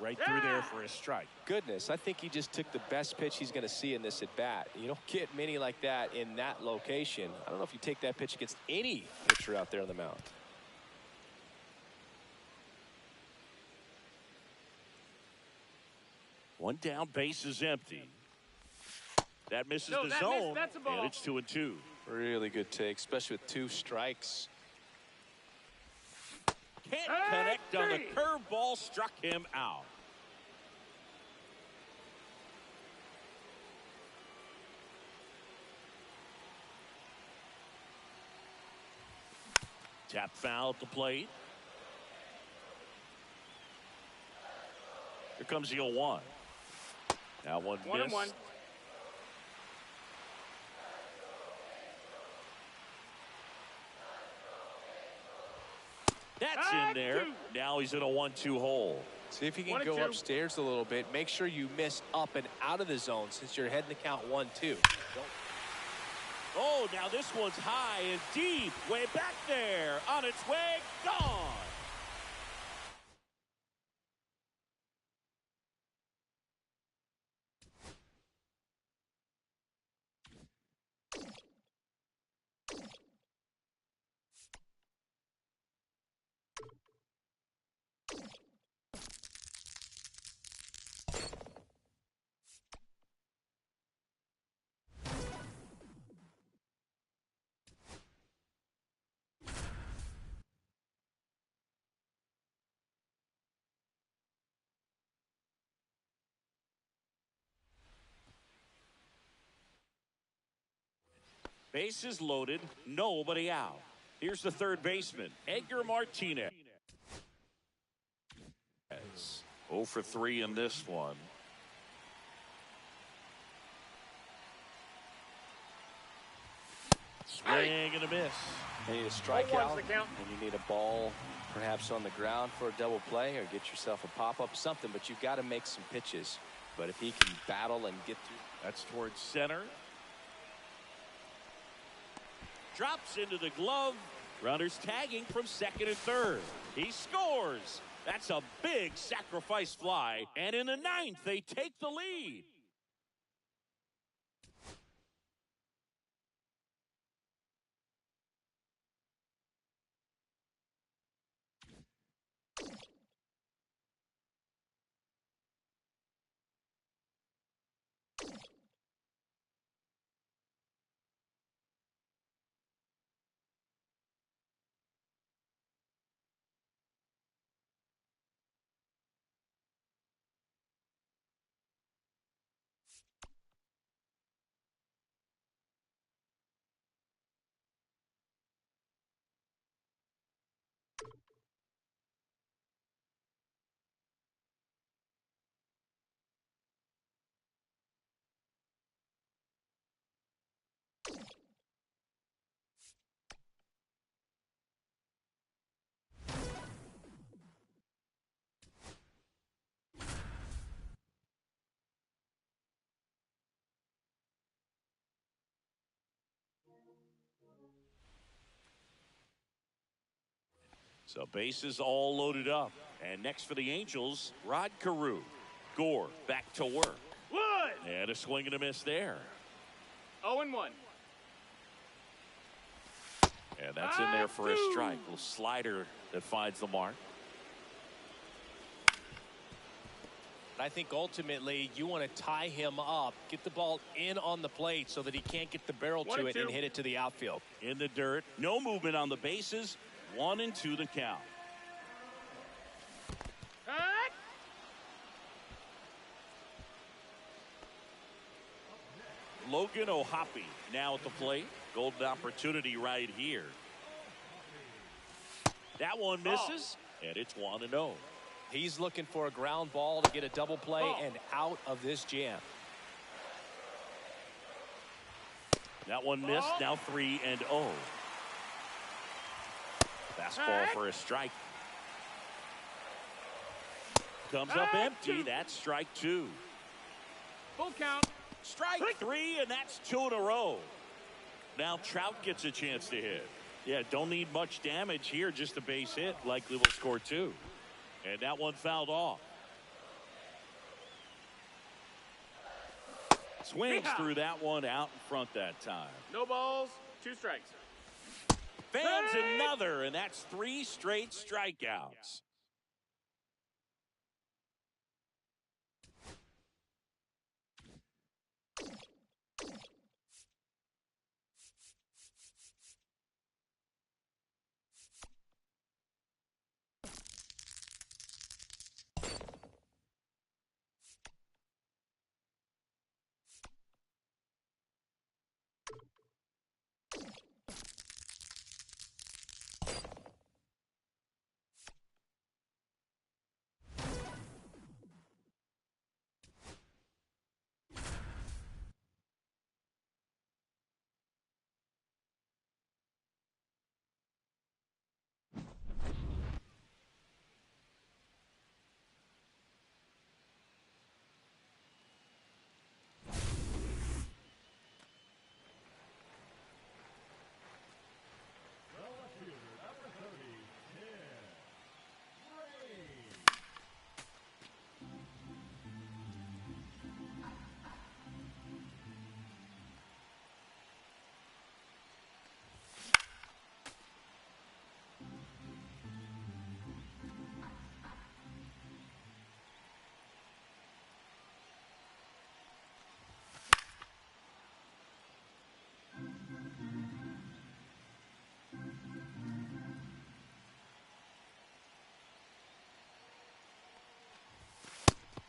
Right through there for a strike. Goodness, I think he just took the best pitch he's going to see in this at bat. You don't get many like that in that location. I don't know if you take that pitch against any pitcher out there on the mound. One down, base is empty. That misses No, the that zone. that's a ball. And it's 2-2. Really good take, especially with 2 strikes. Can't connect on the curveball, struck him out. Tap foul at the plate. Here comes the 0-1. Now 1-1. That's in there. Now he's in a 1-2 hole. See if you can go upstairs a little bit. Make sure you miss up and out of the zone since you're heading the count 1-2. Oh, now this one's high and deep. Way back there. On its way. Gone. Bases loaded, nobody out. Here's the third baseman, Edgar Martinez. 0 for 3 in this one. Swing and a miss. You need a 0-1's strikeout, the count. and you need a ball perhaps on the ground for a double play or get yourself a pop-up, something, but you've got to make some pitches. But if he can battle and get through. That's towards center. Drops into the glove. Runners tagging from second and third. He scores. That's a big sacrifice fly. And in the ninth, they take the lead. So bases all loaded up. And next for the Angels, Rod Carew. Gore back to work. Wood! And a swing and a miss there. 0-1. And that's in there for a strike. Little slider that finds the mark. I think ultimately you want to tie him up, get the ball in on the plate so that he can't get the barrel to it and hit it to the outfield. In the dirt, no movement on the bases. 1-2 the count. Logan O'Hoppe now at the plate. Golden opportunity right here. That one misses, and it's 1-0. He's looking for a ground ball to get a double play and out of this jam. That one missed. Now 3-0. Fastball for a strike. Comes up empty. That's strike 2. Full count. Strike 3, and that's 2 in a row. Now Trout gets a chance to hit. Yeah, don't need much damage here, just a base hit. Likely will score 2. And that one fouled off. Swings through that one out in front that time. No balls, 2 strikes. Fans another, and that's 3 straight strikeouts.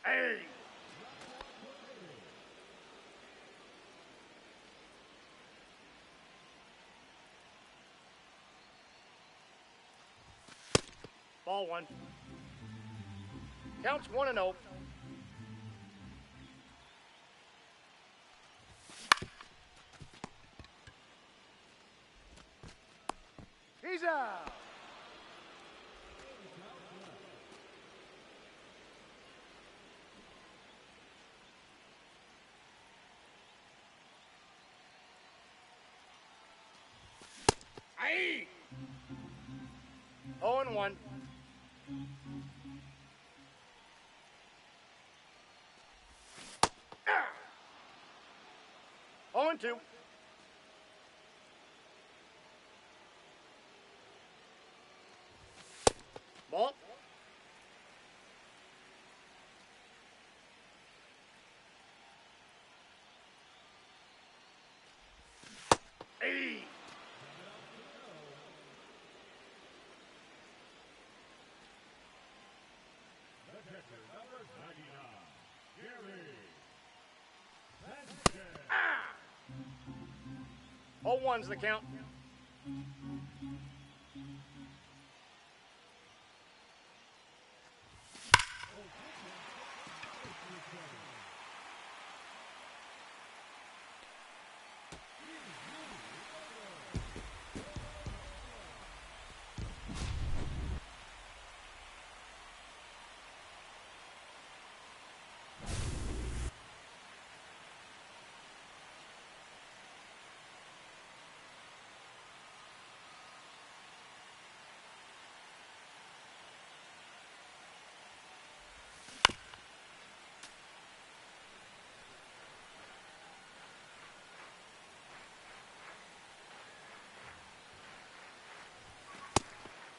Hey! Ball 1. Counts 1-0. He's out. Aye. 0-1. Ah. 0-2. Ball. Hey. The pitcher, number 99, Gary. Sanchez. Ah. 0-1's the count.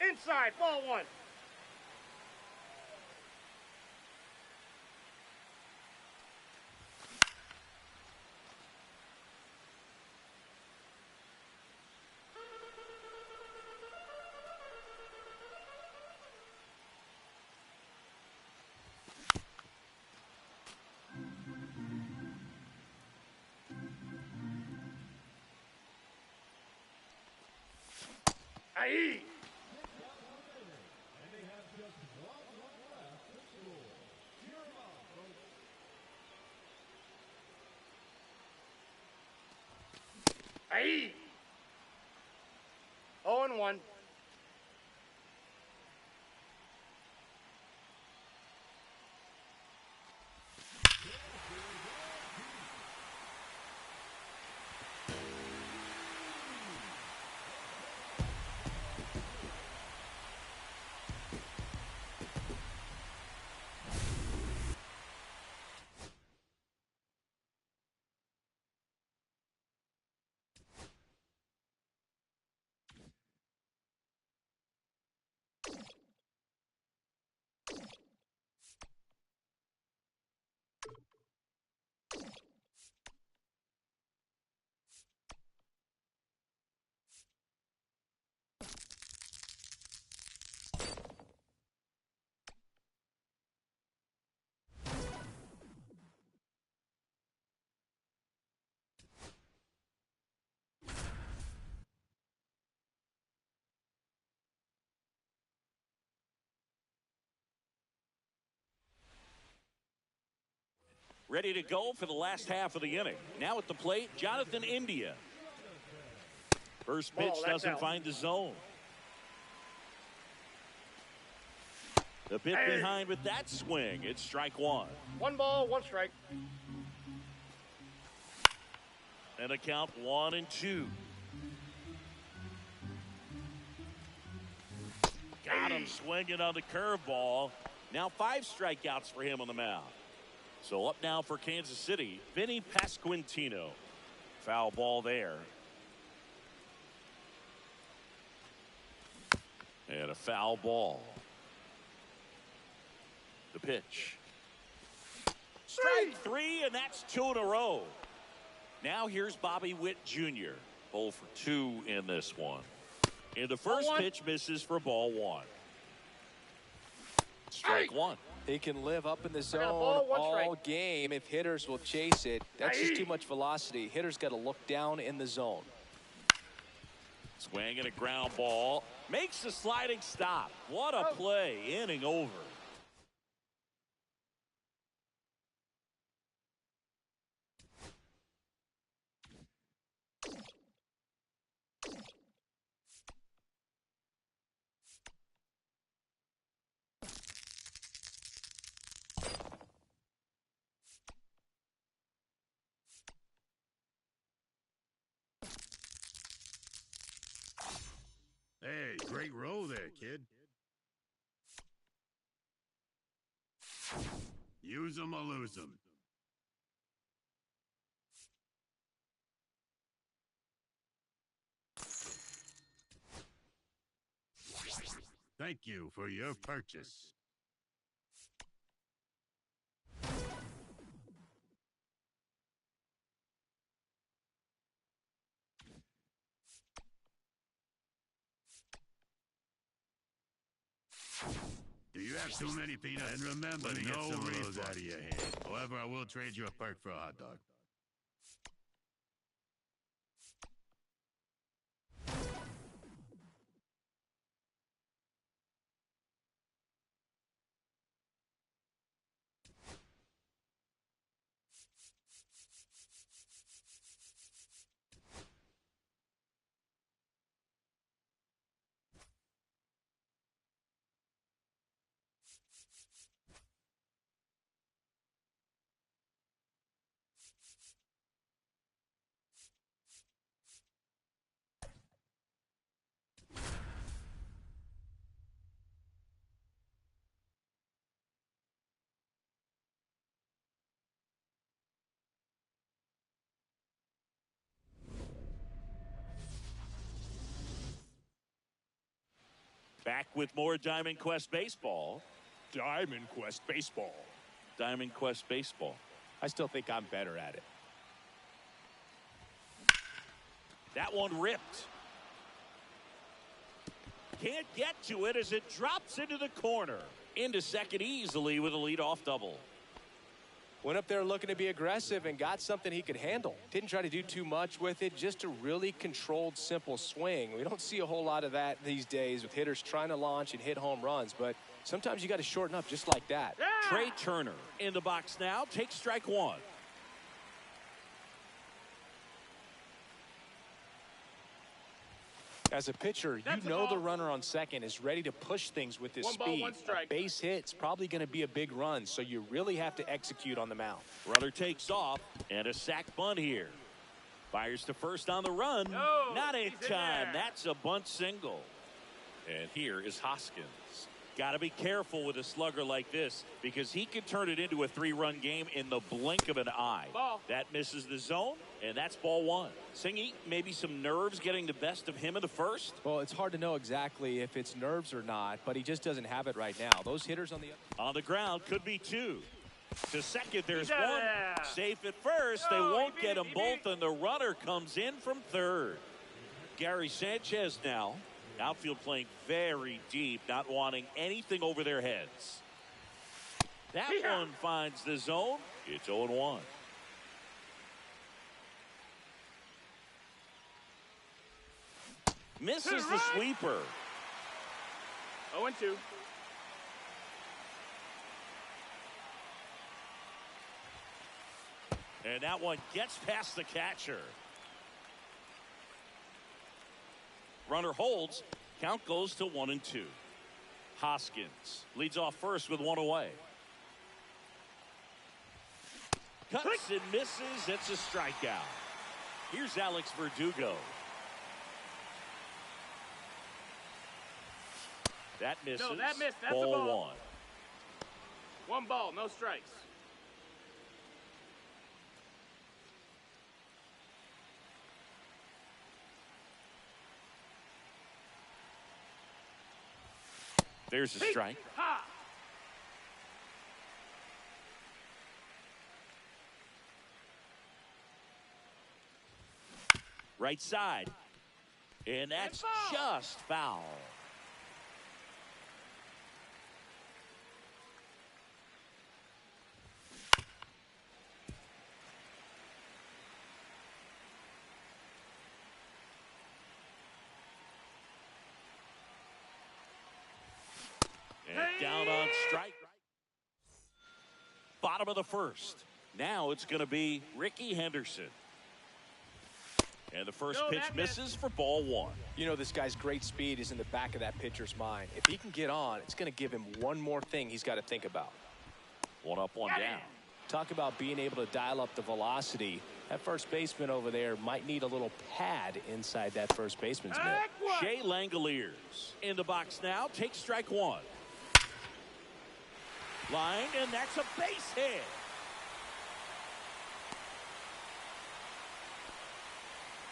Inside, ball 1. Aye. And they have just one run left to score. Cheer 'em on, folks. Aye. 0-1. Ready to go for the last half of the inning. Now at the plate, Jonathan India. First pitch Ball, that's doesn't out. find the zone. The bit Hey. behind with that swing. It's strike 1. 1 ball, 1 strike. And a count 1-2. Got him swinging on the curveball. Now 5 strikeouts for him on the mound. So up now for Kansas City, Vinny Pasquantino. Foul ball there. And a foul ball. The pitch. Strike 3, and that's 2 in a row. Now here's Bobby Witt Jr. 0 for 2 in this one. And the first Ball 1. pitch misses for ball 1. Strike 1. He can live up in the got a zone ball, 1 all strike. game if hitters will chase it. That's just Aye. too much velocity. Hitters got to look down in the zone. Swing and a ground ball. Makes the sliding stop. What a play. Inning over. Hey, great roll there, kid. Use 'em or lose 'em. Thank you for your purchase. Do you have too many peanuts? And remember to get some of those out of your hand. However, I will trade you a perk for a hot dog. Back with more Diamond Quest Baseball. Diamond Quest Baseball. Diamond Quest Baseball. I still think I'm better at it. That one ripped. Can't get to it as it drops into the corner. Into second easily with a leadoff double. Went up there looking to be aggressive and got something he could handle. Didn't try to do too much with it, just a really controlled, simple swing. We don't see a whole lot of that these days with hitters trying to launch and hit home runs, but sometimes you got to shorten up just like that. Yeah! Trey Turner in the box now, takes strike one. As a pitcher, you know the runner on second is ready to push things with his speed. A base hit's probably going to be a big run, so you really have to execute on the mound. Runner takes off, and a sac bunt here. Fires to first on the run. No, not in time. There. That's a bunt single. And here is Hoskins. Got to be careful with a slugger like this because he could turn it into a three-run game in the blink of an eye. Ball. That misses the zone, and that's ball one. Singy, maybe some nerves getting the best of him in the first? Well, it's hard to know exactly if it's nerves or not, but he just doesn't have it right now. Those hitters on the ground could be two. To second, there's one. Yeah. Safe at first. They won't get them both, and the runner comes in from third. Gary Sanchez now. Outfield playing very deep, not wanting anything over their heads. That one finds the zone. It's 0-1. Misses the sweeper. 0-2. And that one gets past the catcher. Runner holds. Count goes to 1-2. Hoskins leads off first with one away. Cuts and misses. It's a strikeout. Here's Alex Verdugo. That misses. No, that missed. That's ball a ball. one. One ball, no strikes. There's a strike. Ha! Right side. And that's just foul. And down on strike. Bottom of the first. Now it's going to be Ricky Henderson. And the first pitch misses for ball one. You know, this guy's great speed is in the back of that pitcher's mind. If he can get on, it's going to give him one more thing he's got to think about. One up, one down. Talk about being able to dial up the velocity. That first baseman over there might need a little pad inside that first baseman's mitt. Shea Langoliers in the box now. Takes strike one. Line, and that's a base hit.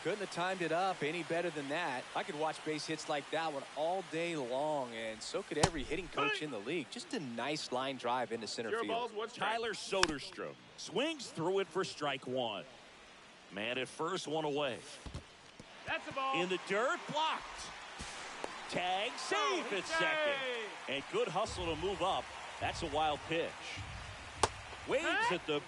Couldn't have timed it up any better than that. I could watch base hits like that one all day long, and so could every hitting coach in the league. Just a nice line drive into center field. Tyler Soderstrom swings through it for strike one. Man at first, one away. That's a ball. In the dirt, blocked. Tag, safe at second. And good hustle to move up. That's a wild pitch. Waves at the...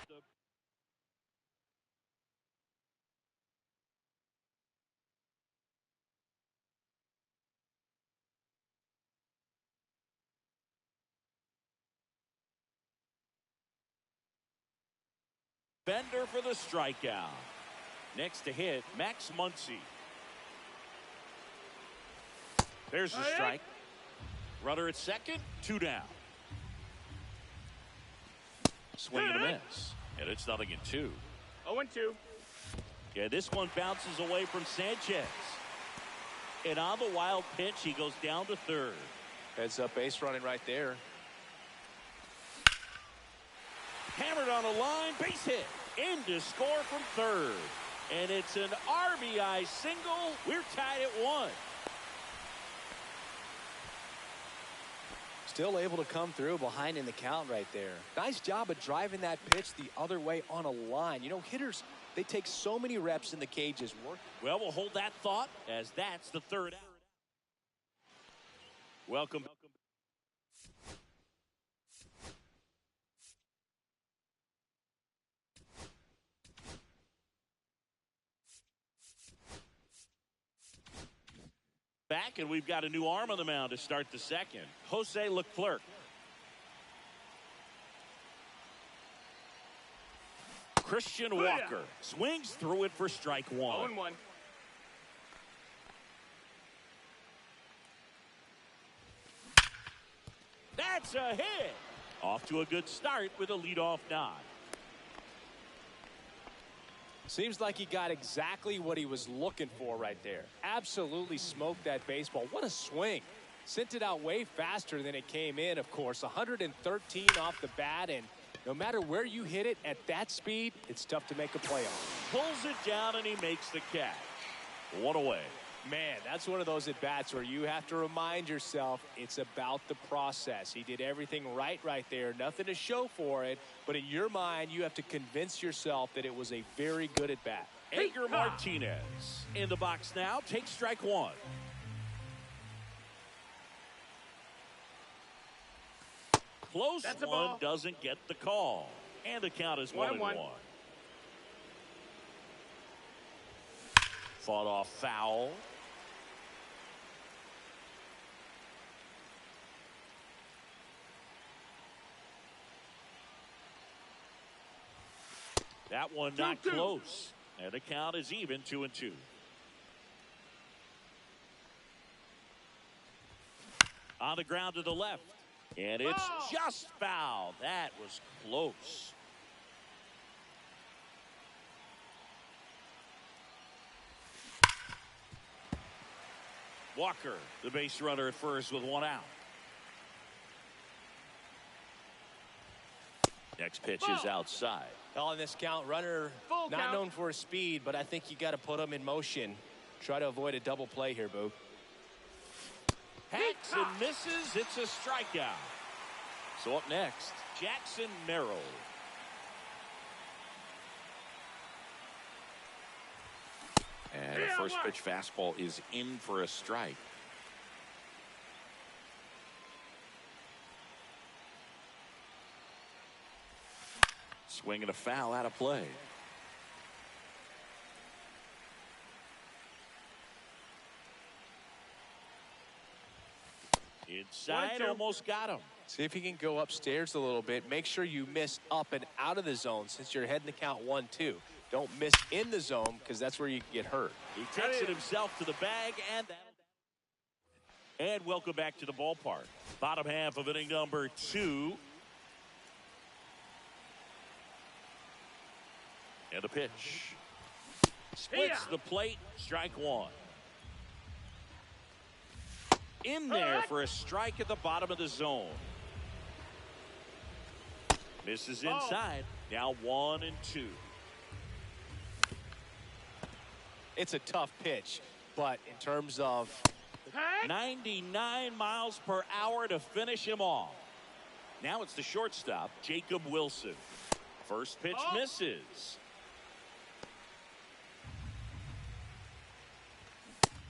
Bender for the strikeout. Next to hit, Max Muncy. There's the strike. Runner at second, two down. Swing and a miss. And it's 0-2. 0-2. Yeah, this one bounces away from Sanchez. And on the wild pitch, he goes down to third. Heads up base running right there. Hammered on a line, base hit. In to score from third. And it's an RBI single. We're tied at 1. Still able to come through behind in the count right there. Nice job of driving that pitch the other way on a line. You know, hitters, they take so many reps in the cages. Well, we'll hold that thought as that's the third out. Welcome. Back, and we've got a new arm on the mound to start the second. Jose Leclerc. Christian Walker swings through it for strike one. 0-1. That's a hit. Off to a good start with a leadoff nod. Seems like he got exactly what he was looking for right there. Absolutely smoked that baseball. What a swing. Sent it out way faster than it came in, of course. 113 off the bat, and no matter where you hit it at that speed, it's tough to make a play on. Pulls it down, and he makes the catch. One away. Man, that's one of those at-bats where you have to remind yourself it's about the process. He did everything right there. Nothing to show for it. But in your mind, you have to convince yourself that it was a very good at-bat. Edgar Martinez in the box now. Takes strike one. Close one, doesn't get the call. And the count is 1-1. Fought off foul. That one not close. And the count is even 2-2. On the ground to the left. And it's just foul. That was close. Walker, the base runner at first with one out. Next pitch is outside. On this count, runner not known for his speed, but I think you got to put him in motion. Try to avoid a double play here, Boo. Hacks and misses. It's a strikeout. So up next, Jackson Merrill. And a first pitch fastball is in for a strike. Swing and a foul out of play. In Inside, almost got him. See if he can go upstairs a little bit. Make sure you miss up and out of the zone since you're heading to count 1-2. Don't miss in the zone because that's where you can get hurt. He takes it himself to the bag, and welcome back to the ballpark. Bottom half of inning number 2. And a pitch. Splits the plate, strike 1. In there for a strike at the bottom of the zone. Misses inside. Now 1-2. It's a tough pitch, but in terms of 99 miles per hour to finish him off. Now it's the shortstop, Jacob Wilson. First pitch misses.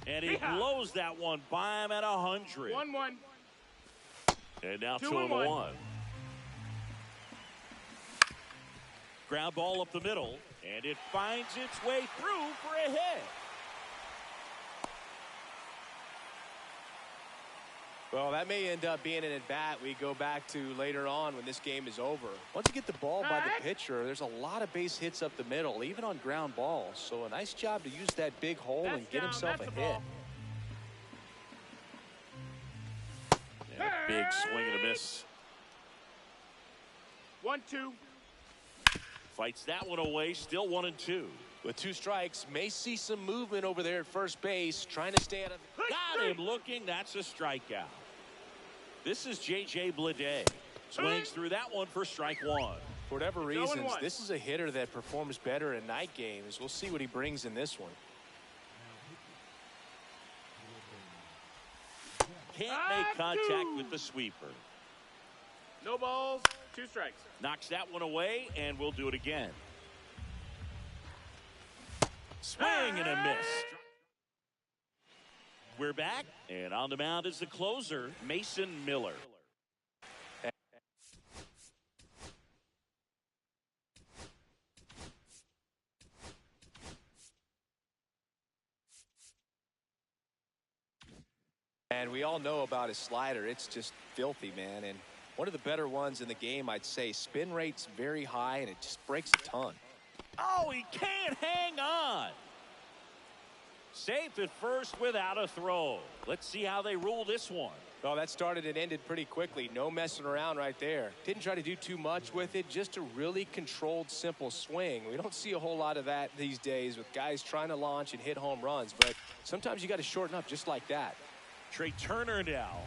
And he blows that one by him at 100. 1-1. And now 2-1. Ground ball up the middle, and it finds its way through for a hit. Well, that may end up being an at-bat we go back to later on when this game is over. Once you get the ball by the pitcher, there's a lot of base hits up the middle, even on ground balls. So a nice job to use that big hole and get himself a hit. And a big swing and a miss. 1-2. Fights that one away, still 1-2. With 2 strikes, may see some movement over there at first base, trying to stay out of. Got him looking. That's a strikeout. This is J.J. Bleday. Swings through that one for strike 1. For whatever reasons, this is a hitter that performs better in night games. We'll see what he brings in this one. Can't make contact with the sweeper. No balls, 2 strikes. Knocks that one away, and we'll do it again. Swing and a miss. We're back, and on the mound is the closer, Mason Miller. And we all know about his slider. It's just filthy, man. And one of the better ones in the game, I'd say. Spin rate's very high, and it just breaks a ton. Oh, he can't hang on. Safe at first without a throw. Let's see how they rule this one. Well, that started and ended pretty quickly. No messing around right there. Didn't try to do too much with it. Just a really controlled, simple swing. We don't see a whole lot of that these days with guys trying to launch and hit home runs. But sometimes you got to shorten up just like that. Trey Turner now.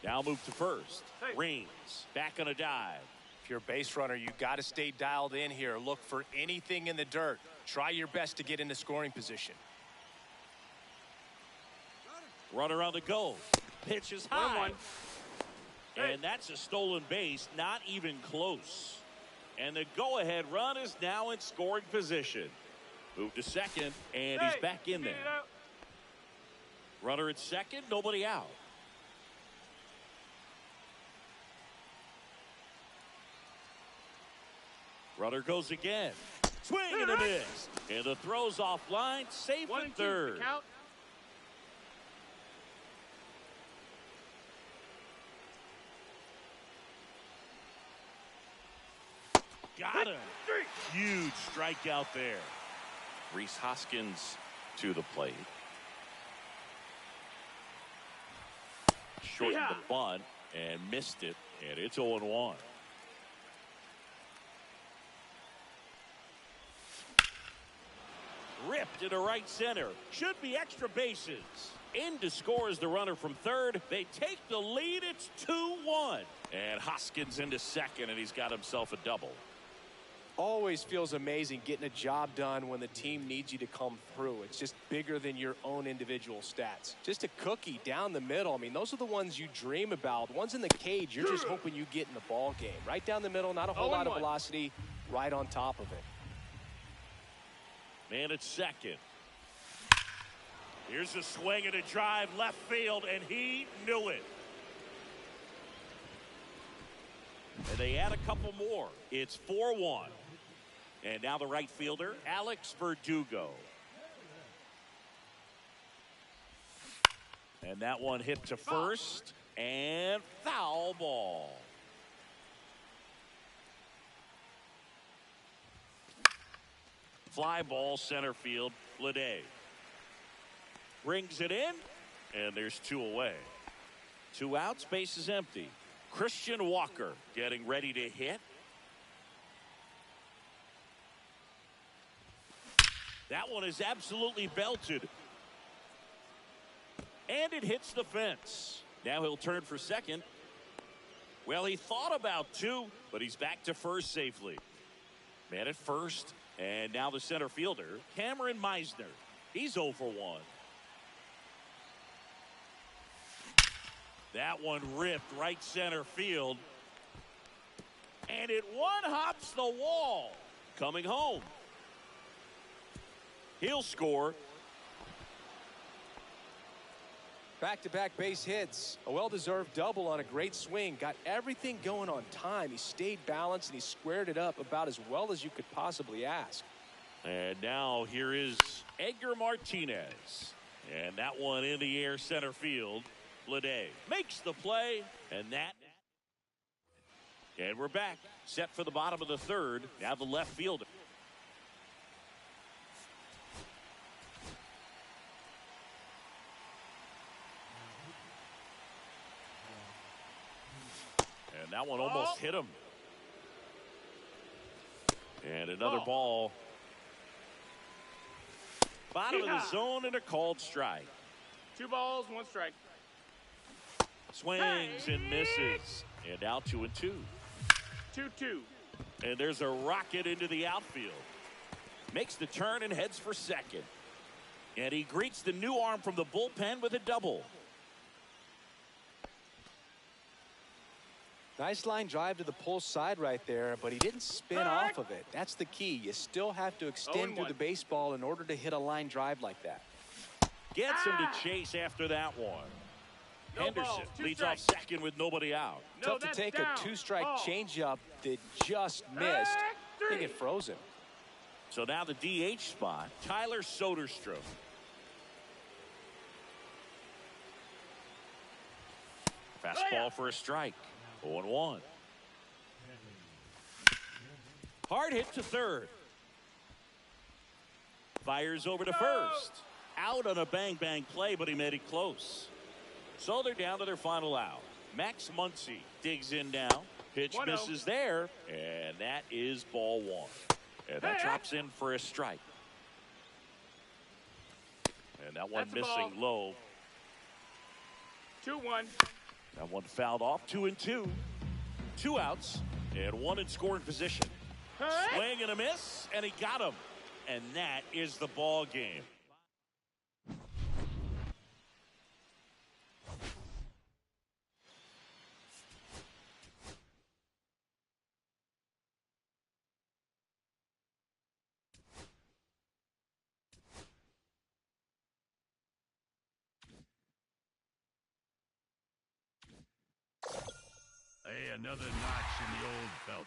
Now move to first. Reigns back on a dive. If you're a base runner, you got to stay dialed in here. Look for anything in the dirt. Try your best to get into scoring position. Runner on the go. Pitch is high. And that's a stolen base, not even close. And the go-ahead run is now in scoring position. Move to second, and he's back in there. Runner at second, nobody out. Runner goes again. Swing and a miss. And the throw's offline, safe at third. Got him. Huge strikeout there. Rhys Hoskins to the plate. Shortened the bunt and missed it, and it's 0-1. Ripped into right center. Should be extra bases. In to score is the runner from third. They take the lead. It's 2-1. And Hoskins into second, and he's got himself a double. Always feels amazing getting a job done when the team needs you to come through. It's just bigger than your own individual stats. Just a cookie down the middle. I mean, those are the ones you dream about. The ones in the cage, you're just hoping you get in the ball game. Right down the middle, not a whole lot of velocity, right on top of it. Man at second. Here's a swing and a drive left field, and he knew it. And they add a couple more. It's 4-1. And now the right fielder, Alex Verdugo. And that one hit to first. And foul ball. Fly ball center field. Bleday brings it in. And there's 2 away. 2 outs, base is empty. Christian Walker getting ready to hit. That one is absolutely belted. And it hits the fence. Now he'll turn for second. Well, he thought about 2, but he's back to first safely. Man at first. And now the center fielder, Cameron Meisner. He's 0 for 1. That one ripped right center field. And it one-hops the wall. Coming home. He'll score. Back-to-back base hits. A well-deserved double on a great swing. Got everything going on time. He stayed balanced and he squared it up about as well as you could possibly ask. And now here is Edgar Martinez. And that one in the air center field. Bleday makes the play. And we're back. Set for the bottom of the 3rd. Now the left fielder. And that one almost hit him. And another ball. Bottom of the zone and a called strike. 2 balls, 1 strike. Swings and misses. And out 2-2. 2-2. And there's a rocket into the outfield. Makes the turn and heads for second. And he greets the new arm from the bullpen with a double. Nice line drive to the pull side right there, but he didn't spin off of it. That's the key. You still have to extend through the baseball in order to hit a line drive like that. Gets him to chase after that one. Henderson leads off second with nobody out. Tough to take a 2-strike changeup that just missed. I think it froze him. So now the DH spot, Tyler Soderstrom. Fastball for a strike. 0-1. Hard hit to third. Fires over to first. Out on a bang-bang play, but he made it close. So they're down to their final out. Max Muncy digs in now. Pitch misses there, and that is ball 1. And that drops in for a strike. And that one missing low. 2-1. That one fouled off. 2-2. 2 outs and 1 in scoring position. Swing and a miss, and he got him. And that is the ball game. Hey, another notch in the old belt.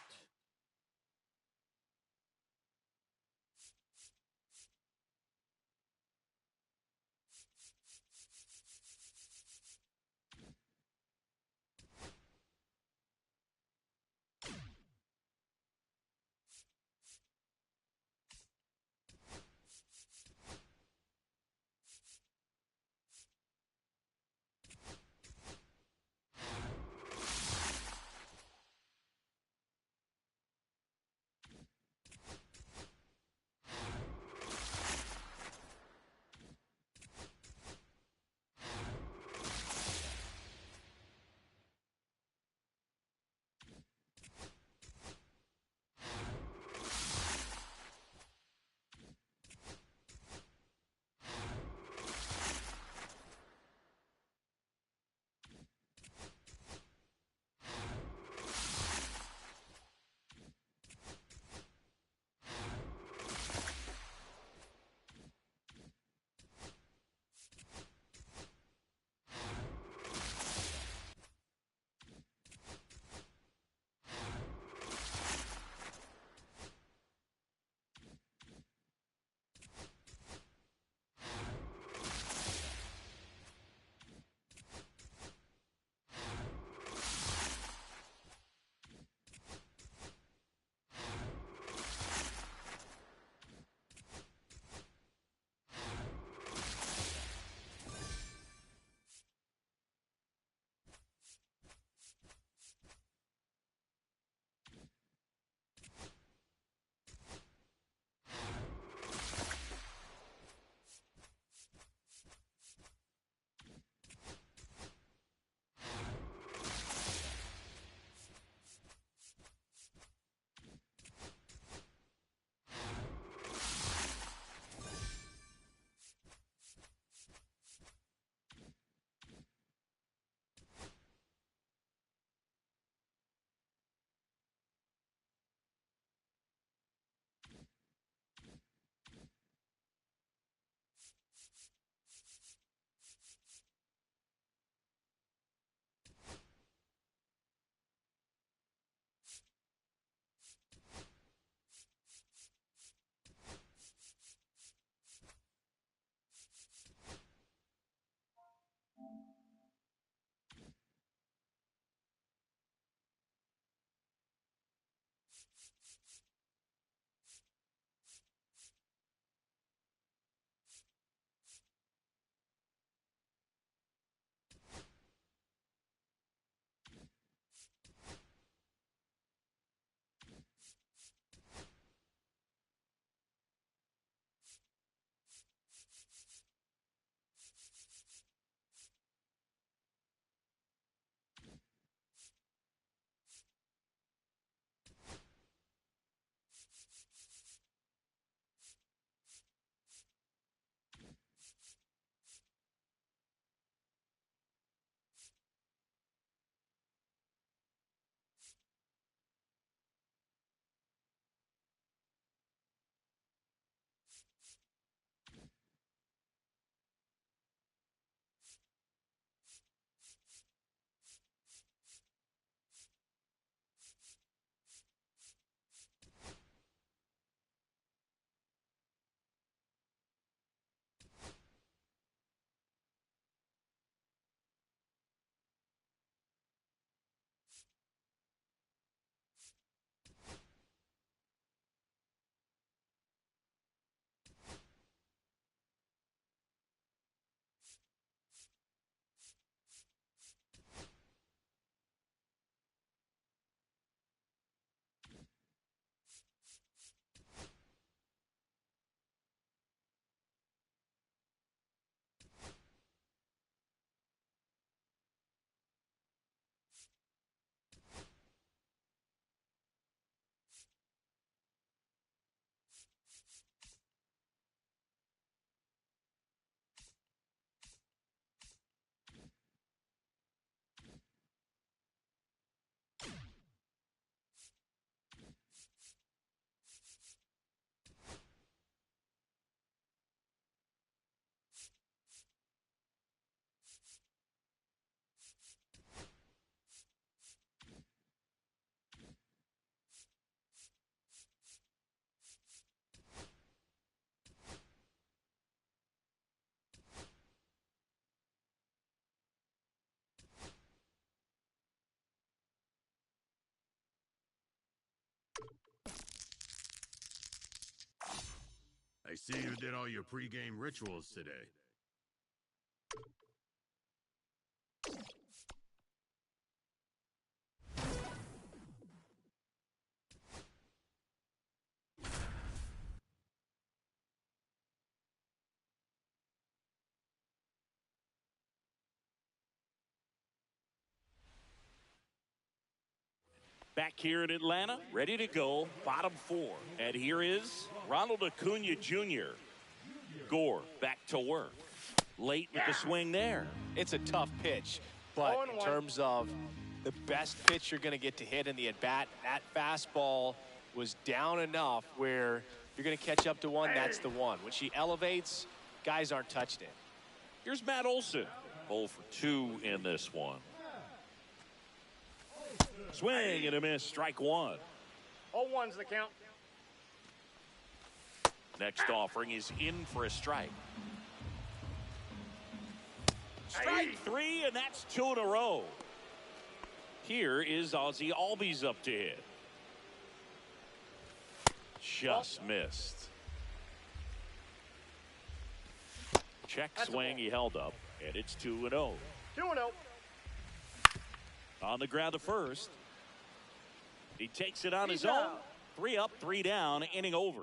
I see you did all your pregame rituals today. Back here in Atlanta, ready to go, bottom 4. And here is Ronald Acuna Jr. Gore back to work. Late with the swing there. It's a tough pitch, but in terms of the best pitch you're going to get to hit in the at-bat, that fastball was down enough where you're going to catch up to one, that's the one. When she elevates, guys aren't touching it. Here's Matt Olson. 0 for 2 in this one. Swing and a miss, strike 1. 0-1's the count. Next offering is in for a strike. Strike 3, and that's 2 in a row. Here is Ozzie Albies up to hit. Just missed. Check swing, he held up, and it's 2-0. 2-0. On the ground to first. He takes it on his own. 3 up, 3 down, inning over.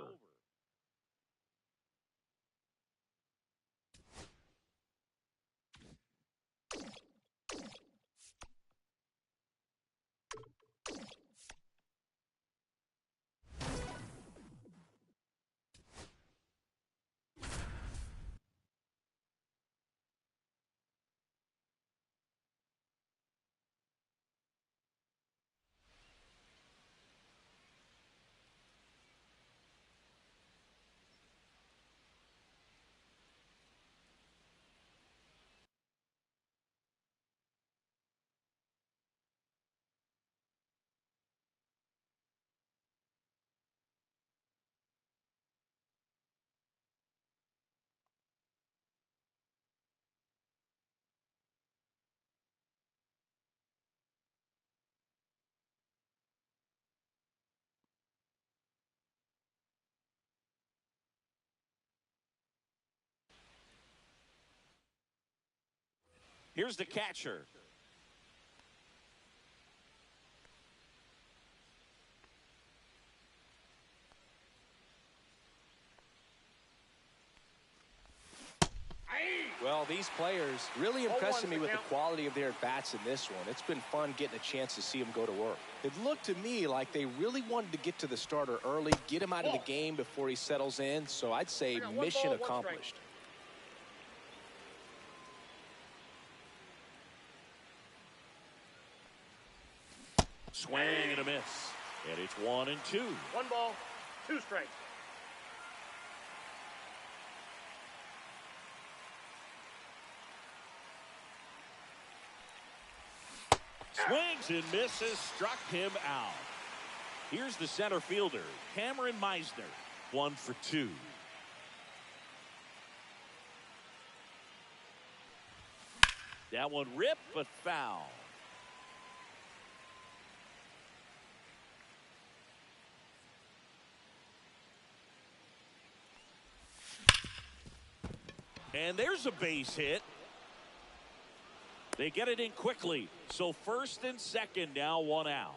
Here's the catcher. Well, these players really impressing me with the quality of their at-bats in this one. It's been fun getting a chance to see them go to work. It looked to me like they really wanted to get to the starter early, get him out of the game before he settles in. So I'd say mission accomplished. Swing and a miss. And it's 1-2. 1 ball, 2 strikes. Swings and misses, struck him out. Here's the center fielder, Cameron Meisner. 1 for 2. That one ripped but foul. And there's a base hit. They get it in quickly. So first and second now, 1 out.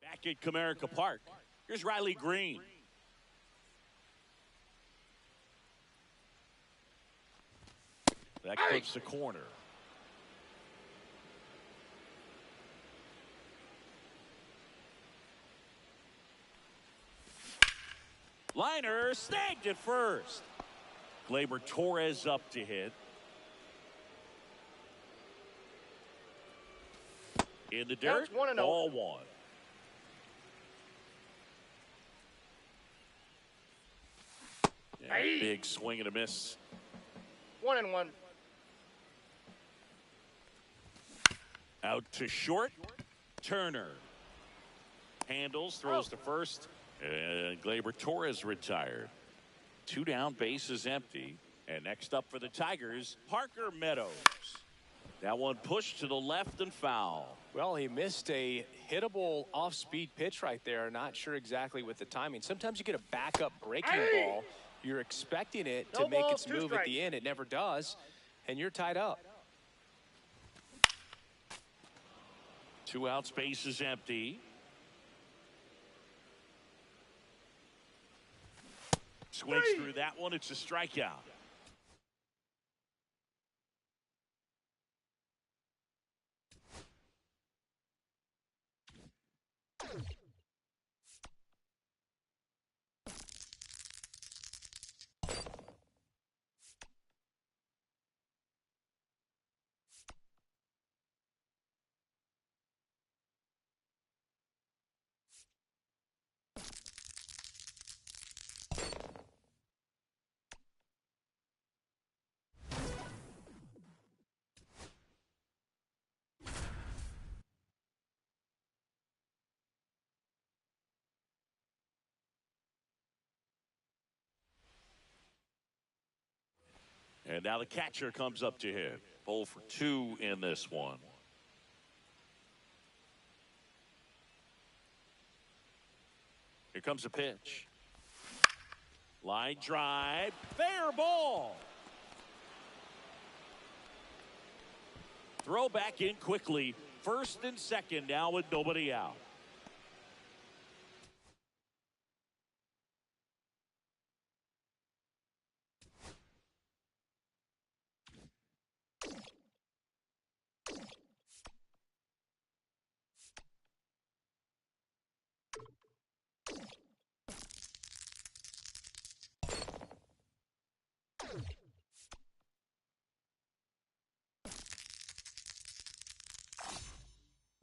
Back at Comerica Park, here's Riley Green. That clips the corner. Liner snagged at first. Gleyber Torres up to hit. In the Now dirt, it's 1-0. ball one. Yeah, big swing and a miss. 1-1. Out to short. Turner handles, throws to first, and Gleyber Torres retired. 2 down, bases empty. And next up for the Tigers, Parker Meadows. That one pushed to the left and foul. Well, he missed a hittable off-speed pitch right there. Not sure exactly with the timing. Sometimes you get a backup breaking ball. You're expecting it to No make balls, its 2 move at strikes. the end. It never does, and you're tied up. 2 outs, bases empty. Swings through that one. It's a strikeout. And now the catcher comes up to hit. 0 for 2 in this one. Here comes a pitch. Line drive. Fair ball. Throw back in quickly. First and second now with nobody out.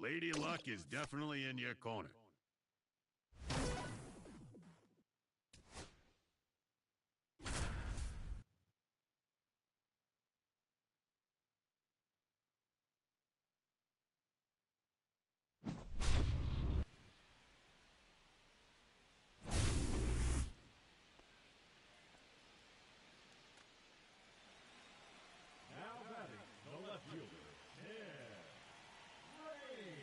Lady Luck is definitely in your corner. Now batting the left fielder, Ted Ray.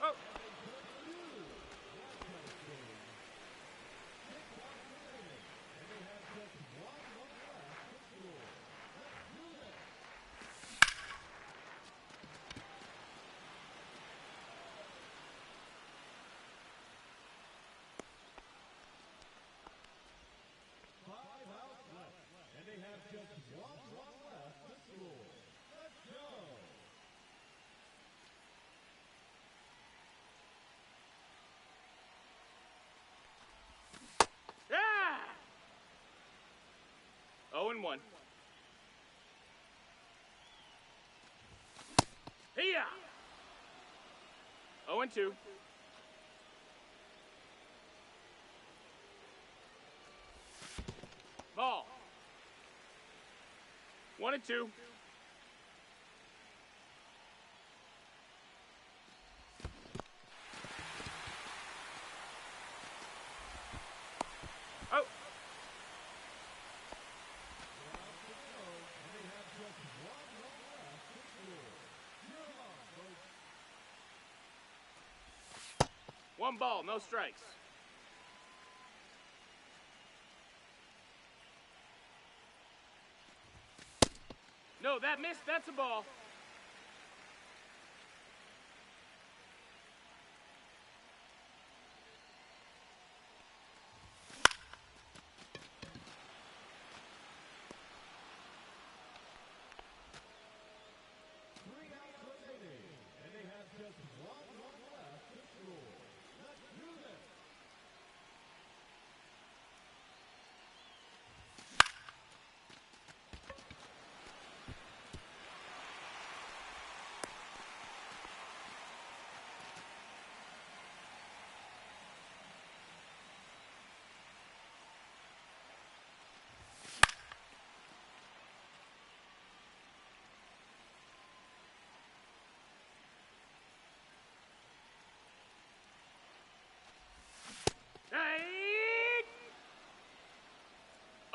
Oh, And they have just one run left to score. Let's go. Yeah! 0-1. Hiya! 0-2. Ball. 1-2. Oh. One ball, no strikes. No, that missed. That's a ball.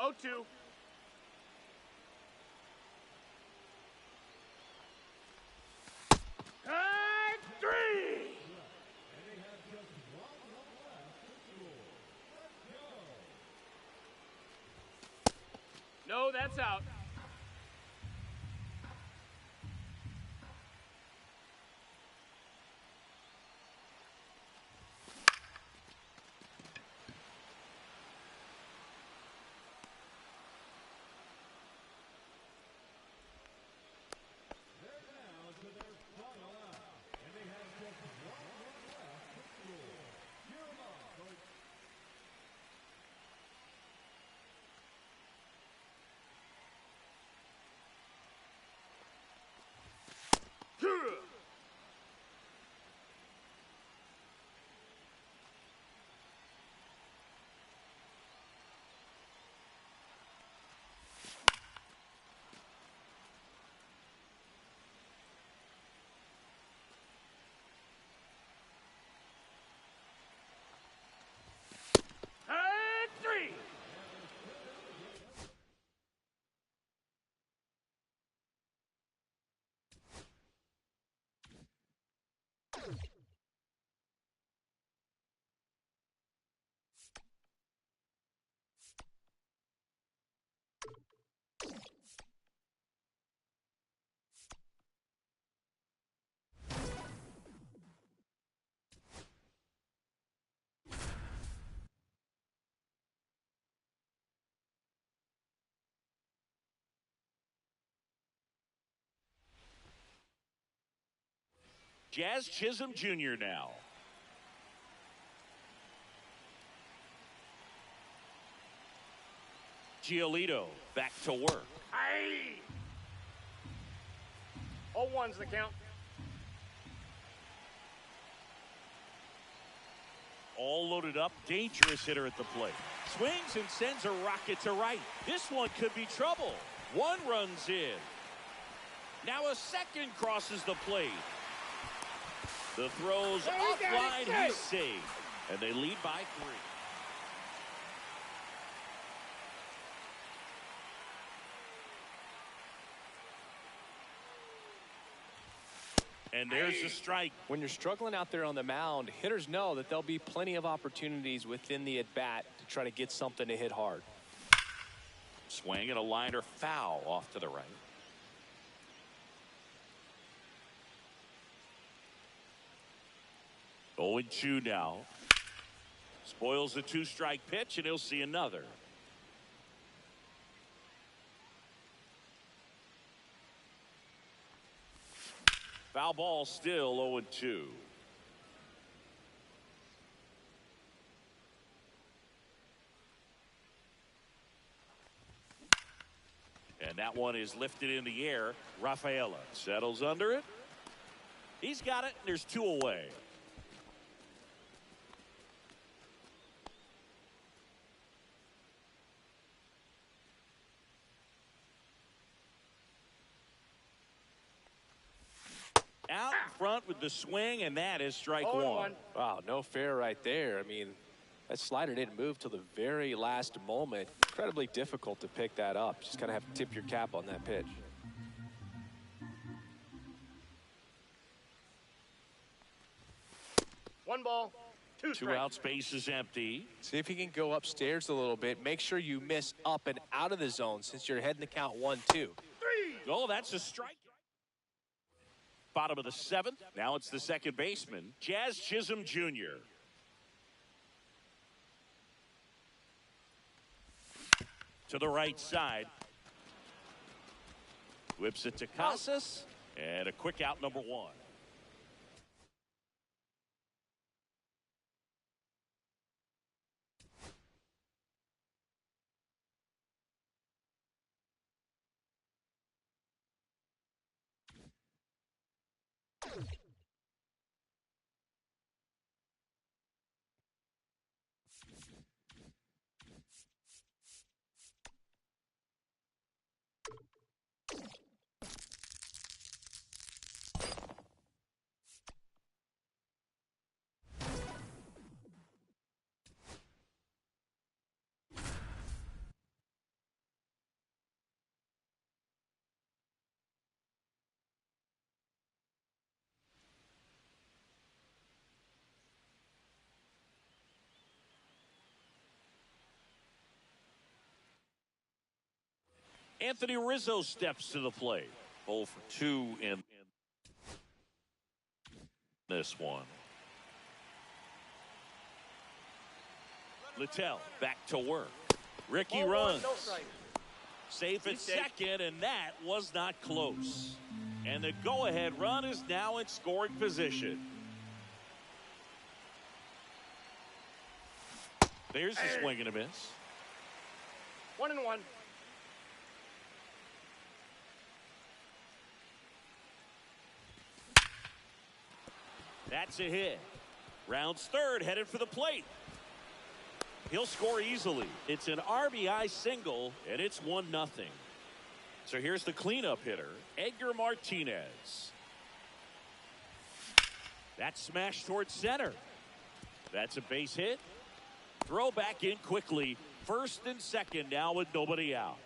0-2. High 3. And they have just one run left to score. Let's go. No, that's out. They're down to their final out. And they have just one run left to score. You're on, coach. High 3. Jazz Chisholm Jr. now. Giolito back to work. Aye. 0-1's the count. All loaded up, dangerous hitter at the plate. Swings and sends a rocket to right. This one could be trouble. One runs in. Now a second crosses the plate. The throw's offline, he's safe. And they lead by 3. And there's the strike. When you're struggling out there on the mound, hitters know that there'll be plenty of opportunities within the at-bat to try to get something to hit hard. Swing and a liner foul off to the right. Oh, and 2 now. Spoils the 2-strike pitch, and he'll see another. Foul ball, still 0-2. And that one is lifted in the air. Rafaela settles under it. He's got it, and there's 2 away. Out in front with the swing, and that is strike 1. Wow, no fair right there. I mean, that slider didn't move till the very last moment. Incredibly difficult to pick that up. Just kind of have to tip your cap on that pitch. One ball, 2 2 strikes. outs, base is empty. See if you can go upstairs a little bit. Make sure you miss up and out of the zone since you're heading the count 1-2. Oh, that's a strike. Bottom of the 7th. Now it's the second baseman, Jazz Chisholm Jr. To the right side. Whips it to Casas. And a quick out, number 1. Anthony Rizzo steps to the plate. 0 for 2 in this one. Littell back to work. Ricky Ball one, runs. no strike. Safe at He's safe. second, and that was not close. And the go-ahead run is now in scoring position. There's the swing and a miss. 1-1. That's a hit. Rounds third, headed for the plate. He'll score easily. It's an RBI single, and it's 1-0. So here's the cleanup hitter, Edgar Martinez. That's smashed towards center. That's a base hit. Throw back in quickly. First and second now with nobody out.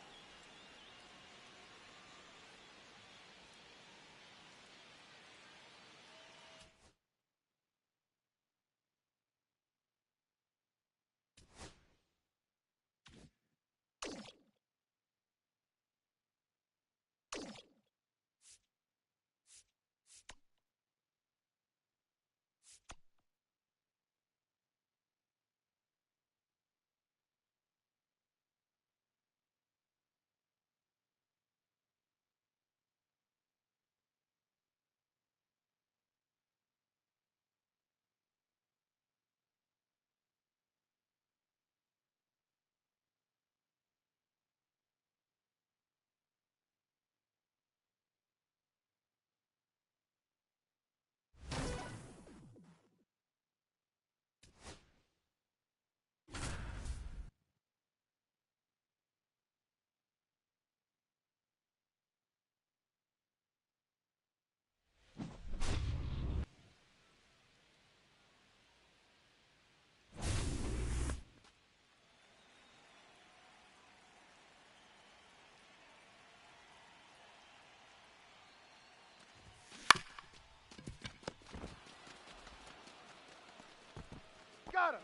Got him.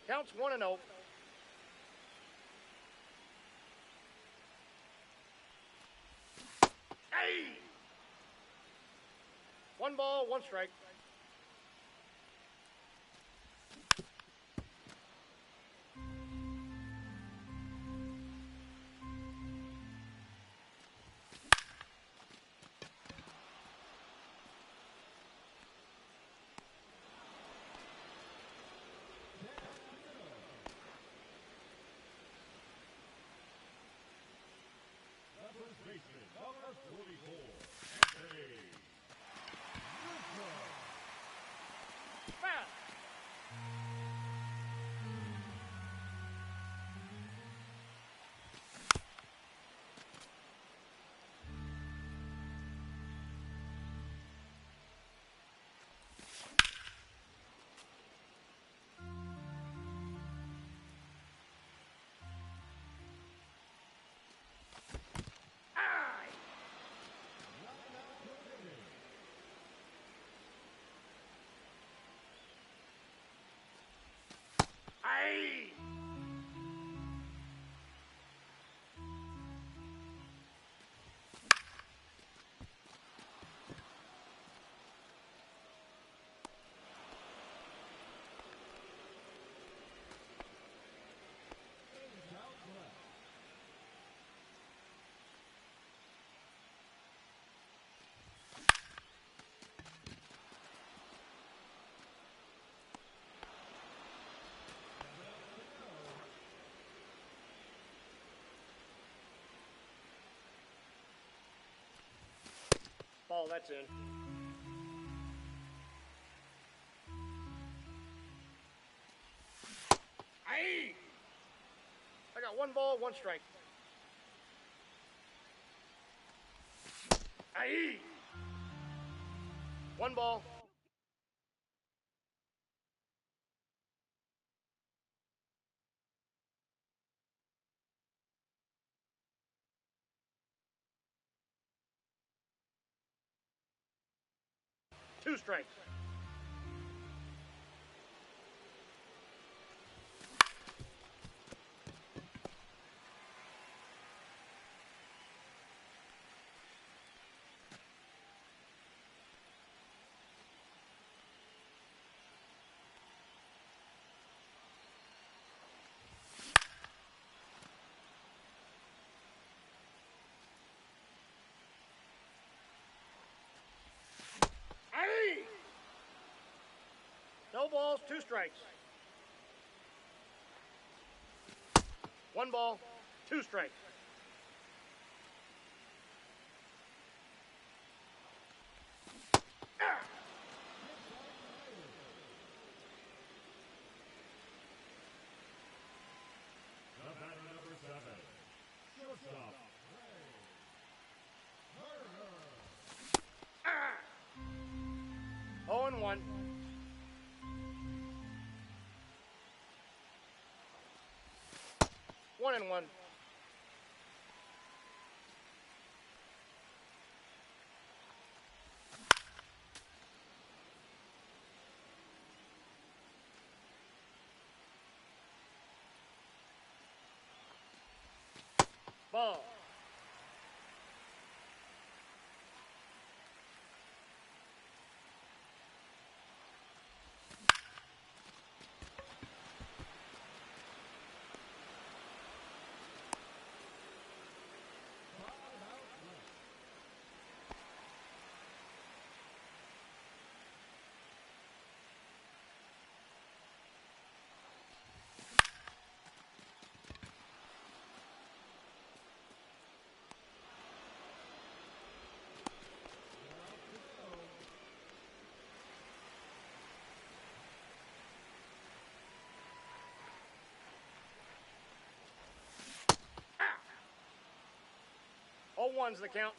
Counts 1-0. Hey! 1 ball, 1 strike. The first baseman, number 44, Anthony Rizzo. Foul. Aye. Aye. Ball, that's in. Aye. I got 1 ball, 1 strike. Aye. 1 ball. Two strikes. No balls, 2 strikes. 1 ball, 2 strikes. The batter number 7. Shortstop. 0-1. One and one. Ball. Oh, one's the count.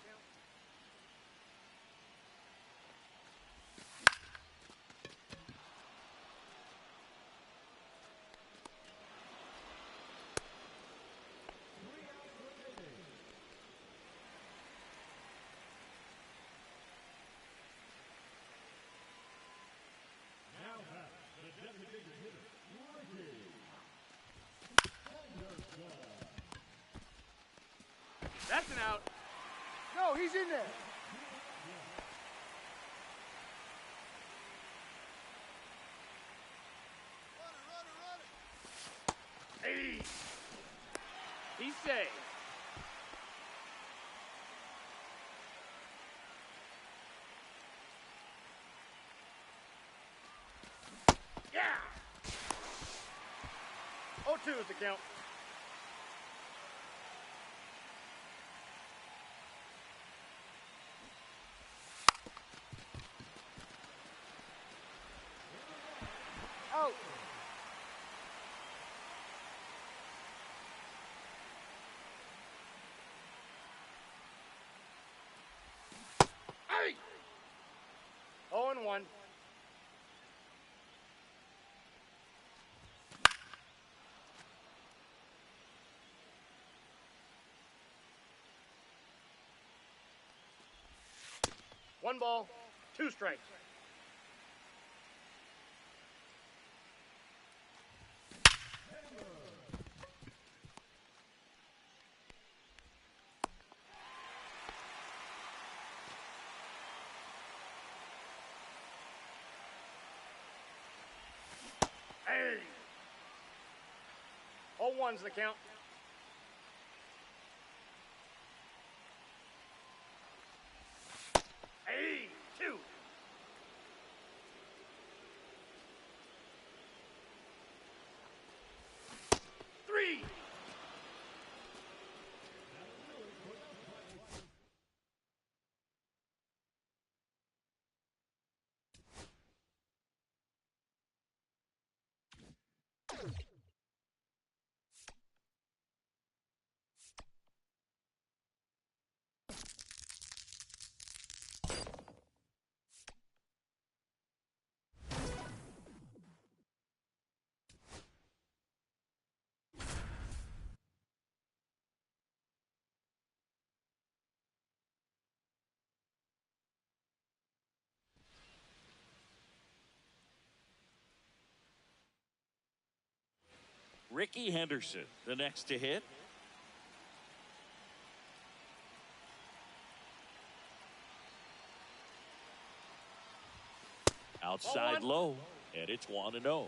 Now back, the designated hitter, Ricky. That's an out. No, he's in there. Hey. He's safe. Yeah. 0-2 is the count. Out. Hey. 0-1. One ball, 2 strikes. Hey. 0-1's the count. Hey, 2. Three. Ricky Henderson, the next to hit. Outside low, and it's 1-0.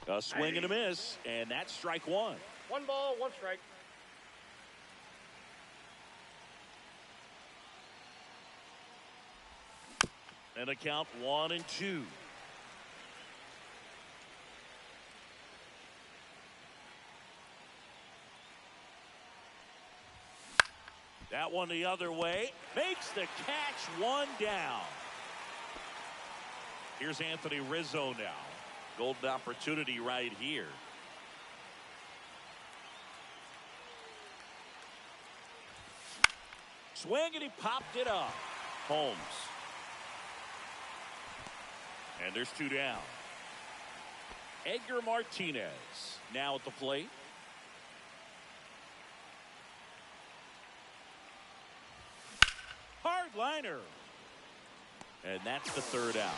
A swing and a miss, and that's strike 1. 1 ball, 1 strike. And a count 1-2. That one the other way. Makes the catch, one down. Here's Anthony Rizzo now. Golden opportunity right here. Swing, and he popped it up. Holmes. And there's two down. Edgar Martinez now at the plate. Hard liner. And that's the third out.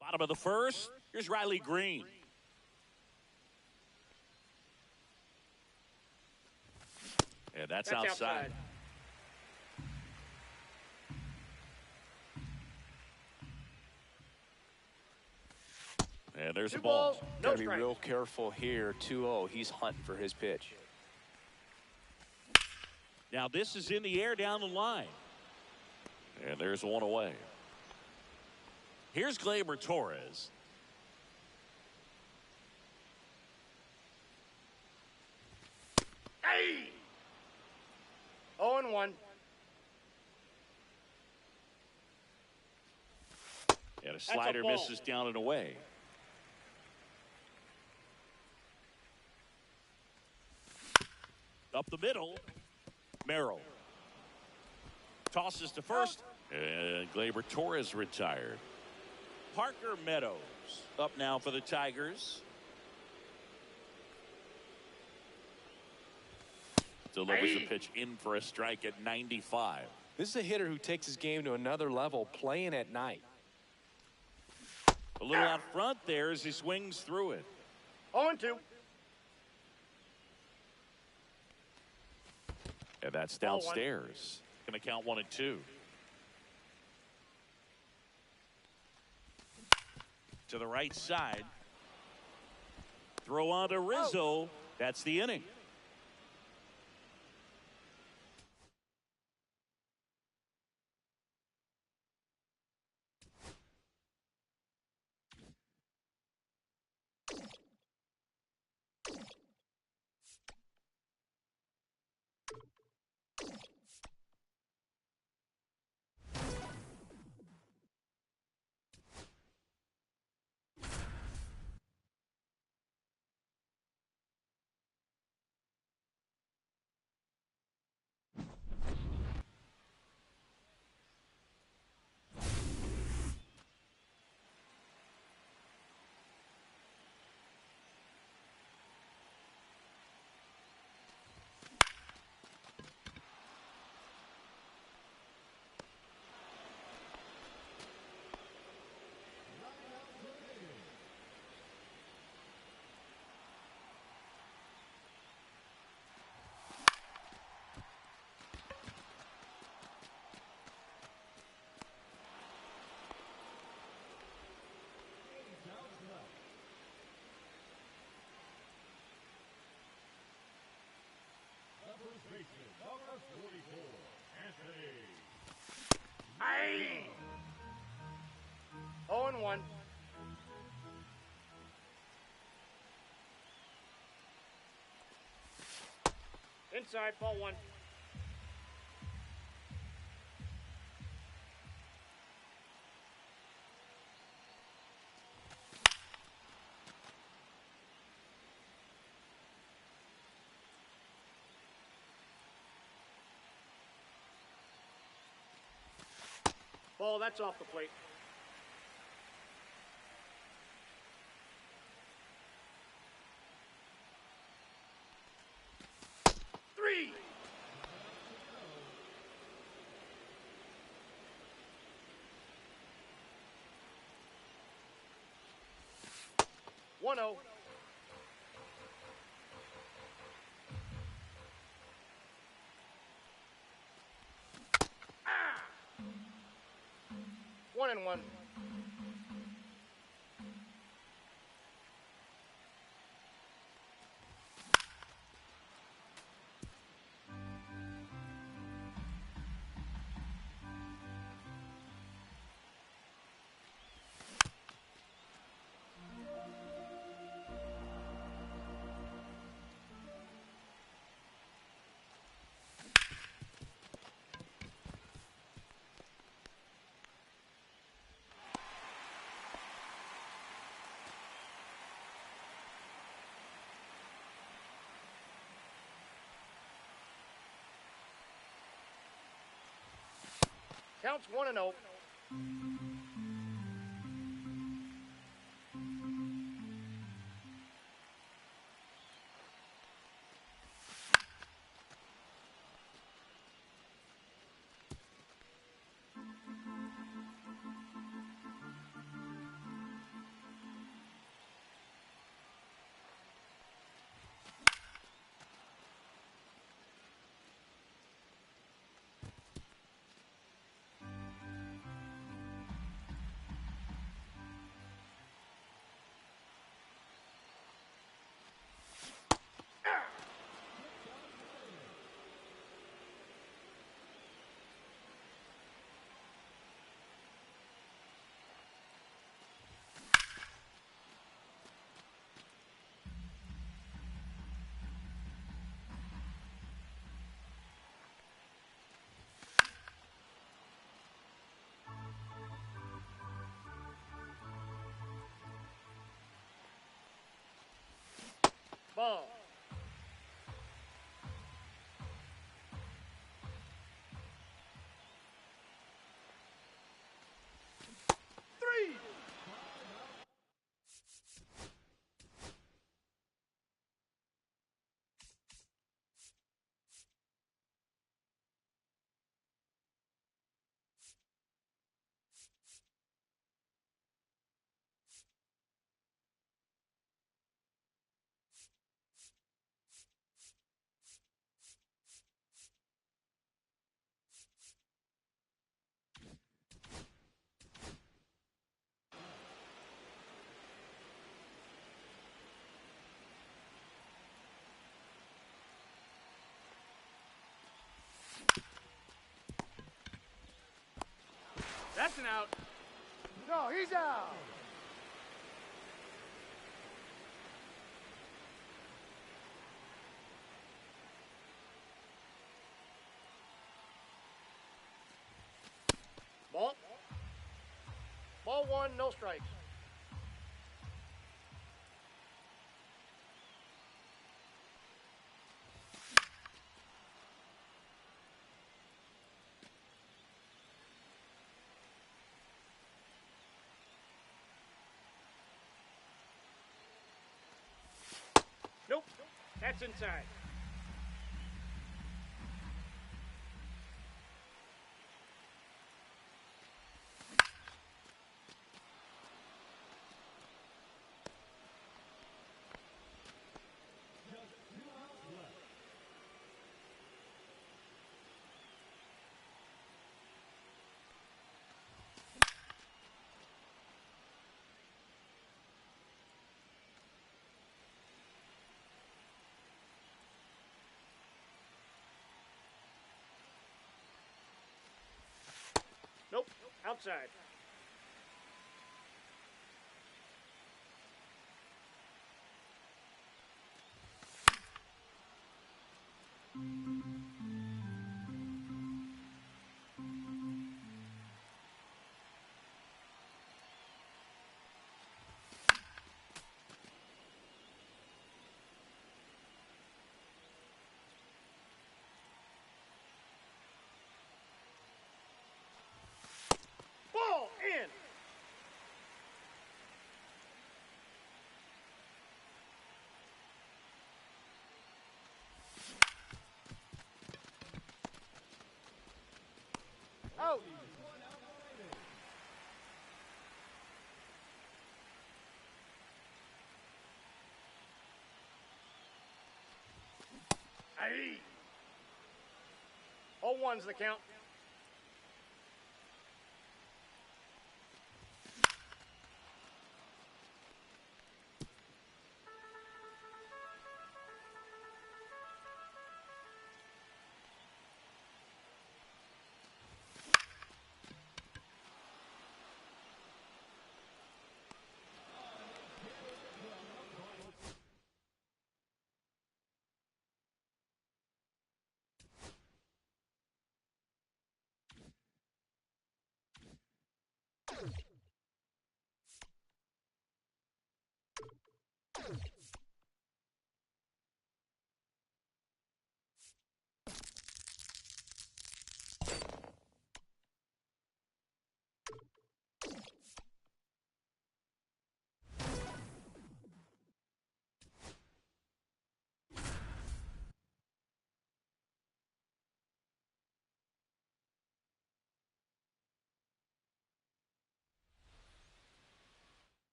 Bottom of the first. Here's Riley Green. And that's outside. And there's the ball. Got to be real careful here. 2-0. He's hunting for his pitch. Now this is in the air down the line. And there's one away. Here's Gleyber Torres. Hey! 0-1. And a slider misses down and away. Up the middle. Merrill. Tosses to first. And Gleyber Torres retired. Parker Meadows up now for the Tigers. Delivers a pitch in for a strike at 95. This is a hitter who takes his game to another level, playing at night. A little out front there as he swings through it. 0-2. And that's downstairs. Going to count 1 and 2. To the right side. Throw on to Rizzo. That's the inning. Number 44, Anthony. Hey! 0-1. Inside, ball 1. Ball, that's off the plate. 1-0. Ah! 1-1. Counts 1-0. Ball. Three. That's an out. No, he's out. Ball. Ball 1, no strikes. Nope, that's inside. Nope, outside. Ball. Hey. 0-1's the count.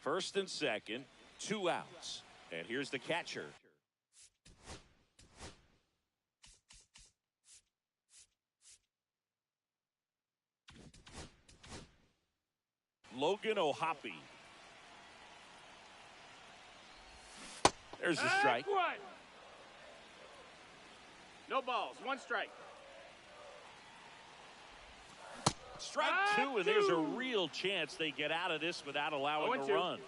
First and second, 2 outs. And here's the catcher. Logan O'Hoppe. There's the strike. One. No balls. 1 strike. Strike 2, and there's a real chance they get out of this without allowing a 0-2. run.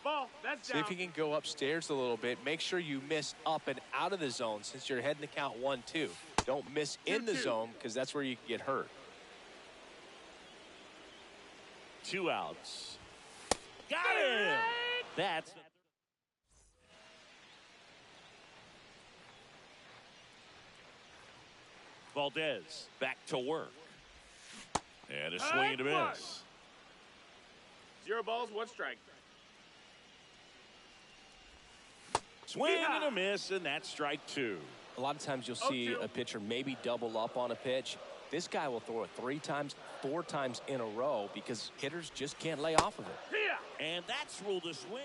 Ball. That's See down. if you can go upstairs a little bit. Make sure you miss up and out of the zone since you're heading the count 1-2. Don't miss in the 2-2. zone because that's where you can get hurt. 2 outs. Got him! That's Valdez back to work. And a swing and a miss. 0 balls, 1 strike. Swing and a miss, and that's strike 2. A lot of times you'll see 0-2. a pitcher maybe double up on a pitch. This guy will throw it 3 times, 4 times in a row because hitters just can't lay off of it. And that's ruled a swing.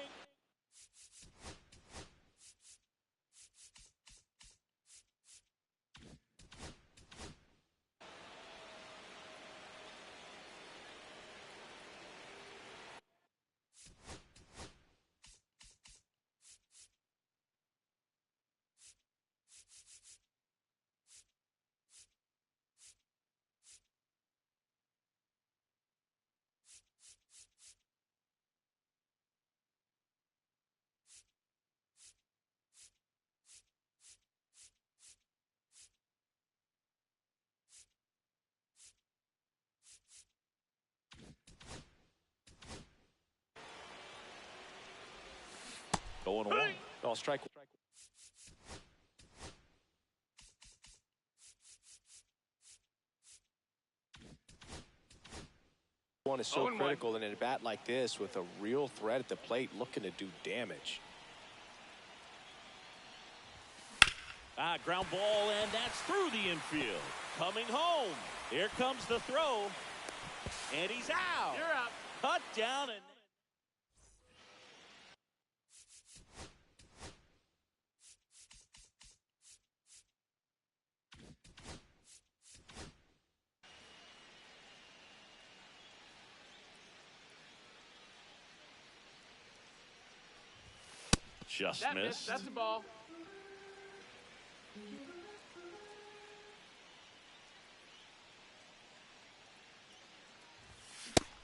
Going away. Oh, strike. One is so 0-1. critical in a bat like this with a real threat at the plate looking to do damage. Ground ball, and that's through the infield. Coming home. Here comes the throw. And he's out. You're out. Cut down and... Just That missed. missed. That's a ball.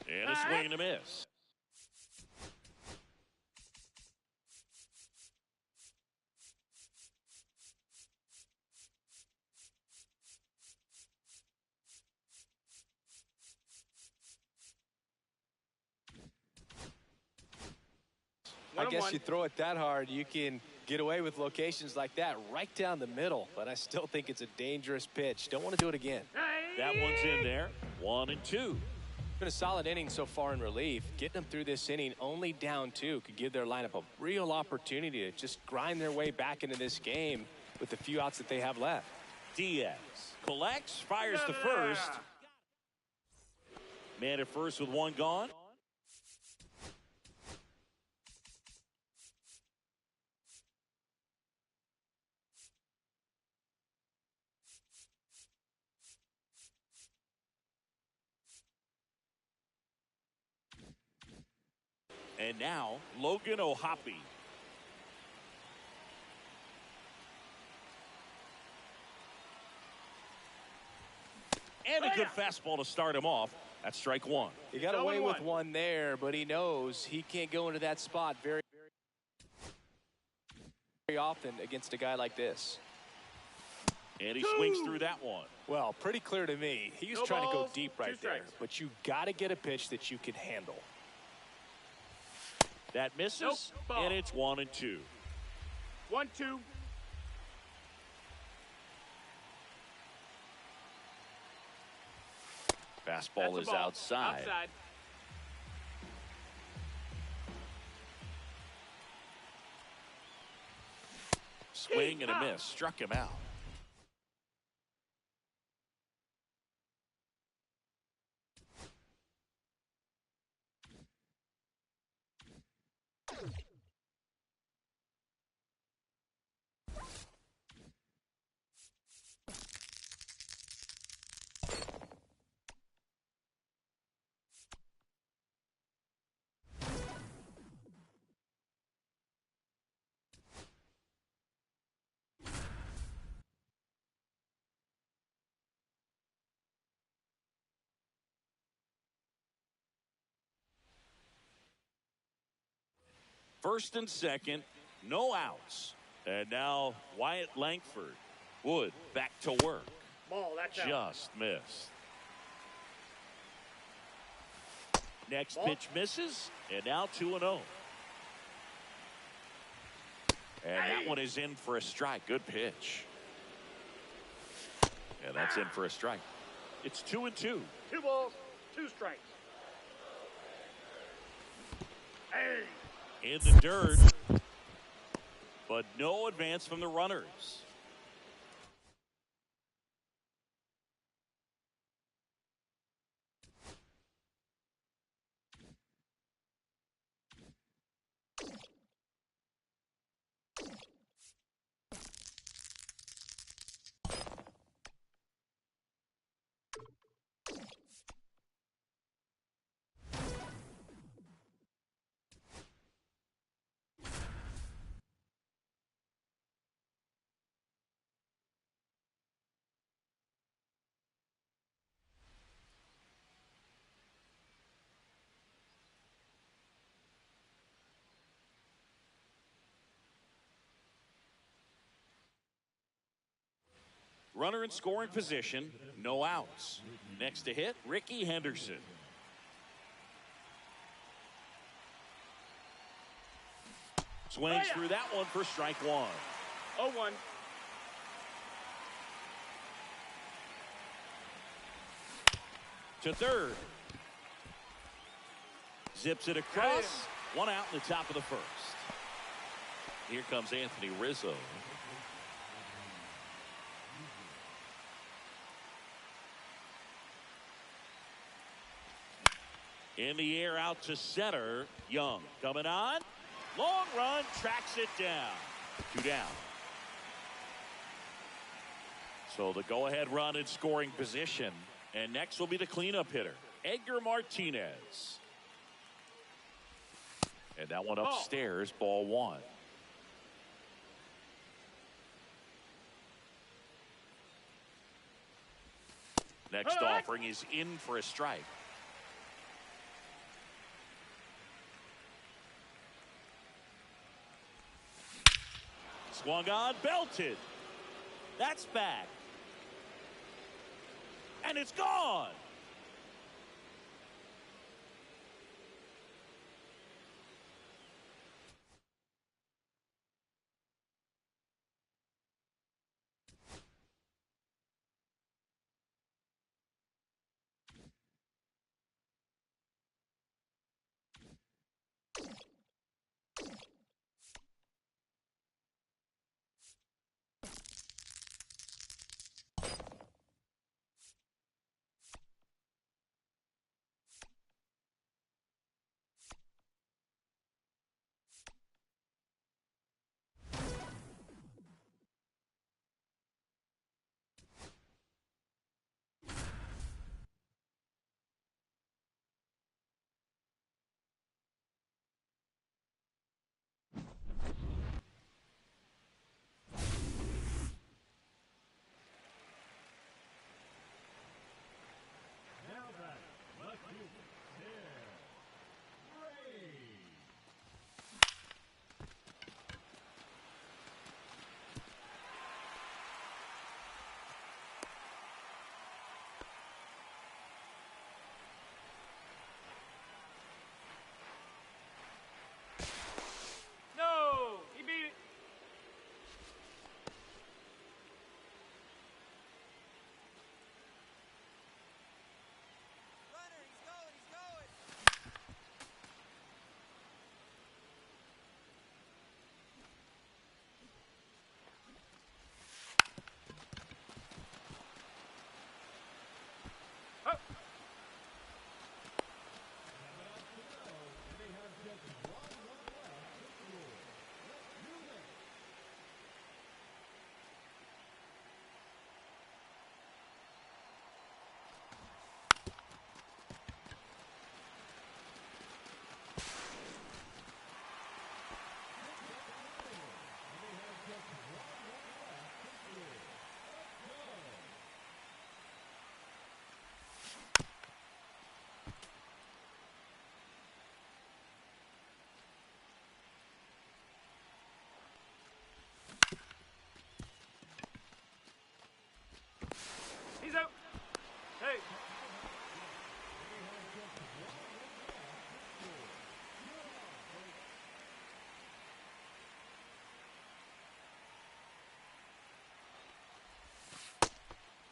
And a swing and a miss. I guess 1-1. you throw it that hard, you can get away with locations like that right down the middle. But I still think it's a dangerous pitch. Don't want to do it again. That one's in there. 1 and 2. Been a solid inning so far in relief. Getting them through this inning only down 2 could give their lineup a real opportunity to just grind their way back into this game with the few outs that they have left. Diaz collects, fires to first. Man at first with 1 gone. And now, Logan O'Hoppe. And a good fastball to start him off. That's strike one. He got away with one there, but he knows he can't go into that spot very often against a guy like this. And he swings through that one. Well, pretty clear to me. He was trying to go deep right there, but you got to get a pitch that you can handle. That misses, and it's 1-2. 1-2. Fastball is outside. Swing and a miss. Struck him out. First and second, no outs. And now Wyatt Langford. Wood back to work. Ball, that's just missed. Next pitch misses, and now 2-0. And that one is in for a strike. Good pitch. And that's in for a strike. It's 2-2. 2 balls, 2 strikes. In the dirt, but no advance from the runners. Runner in scoring position, no outs. Next to hit, Ricky Henderson. Swings through that one for strike one. 0-1. To third. Zips it across. One out in the top of the first. Here comes Anthony Rizzo. In the air out to center. Young coming on. Long run, tracks it down. 2 down. So the go-ahead run in scoring position. And next will be the cleanup hitter, Edgar Martinez. And that one upstairs, ball 1. Next offering is in for a strike. Swung on, belted. That's back. And it's gone.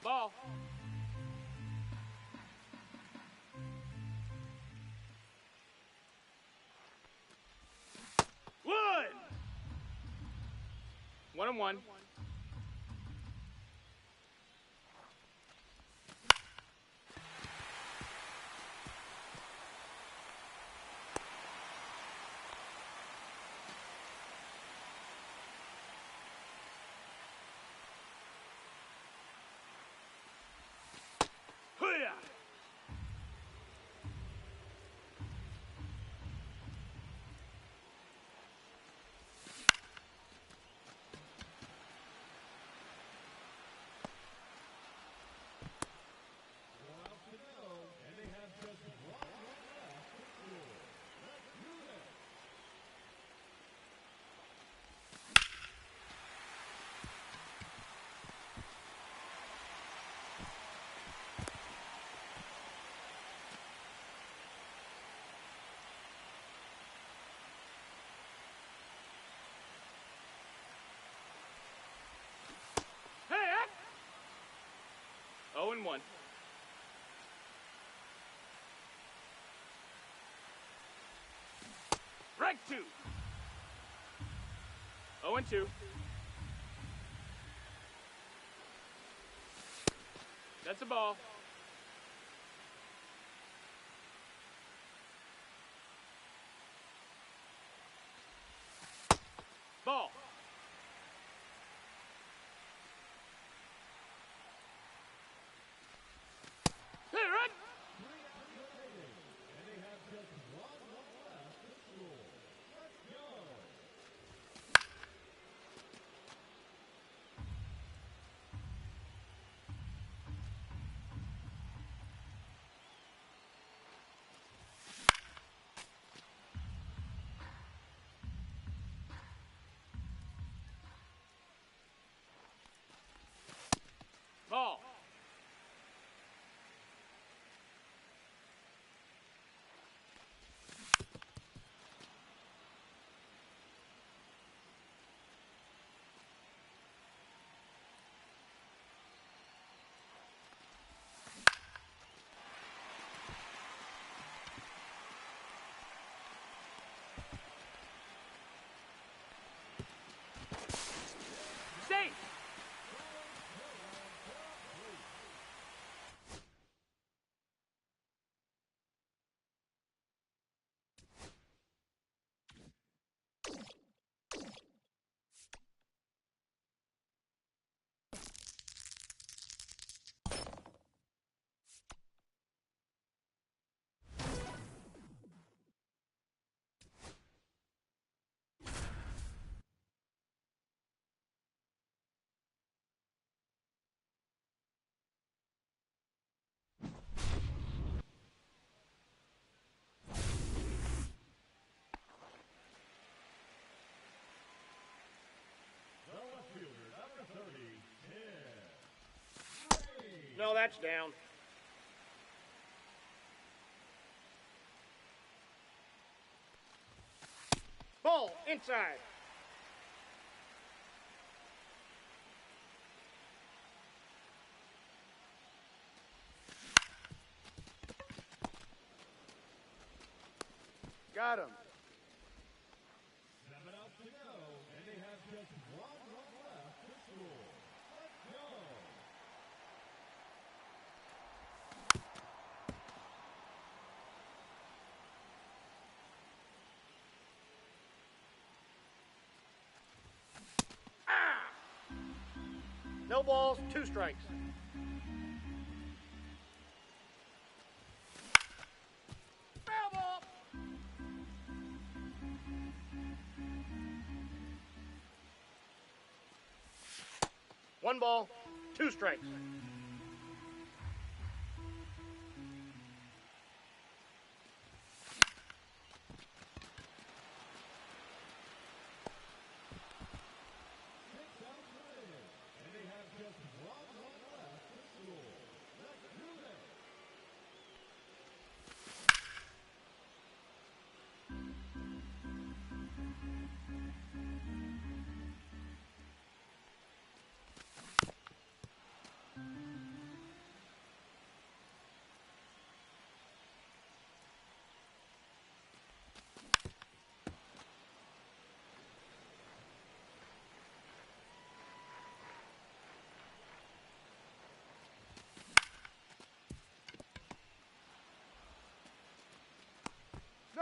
Ball. One. 1-1. Hoo-yah. And they have just one run left to score. Let's do it. Hey, 0-1. Strike 2. 0-2. That's a ball. Ball. Hey, right. And they have just one run left to score. Let's go. Ball. Safe. The left fielder, number 30, Tim. No, that's down. Ball inside. Got him. 7 outs to go, and they have just one run left to score. Let's go. No balls, 2 strikes. Foul ball. One ball, 2 strikes. And they have just one run left to score. Let's do this.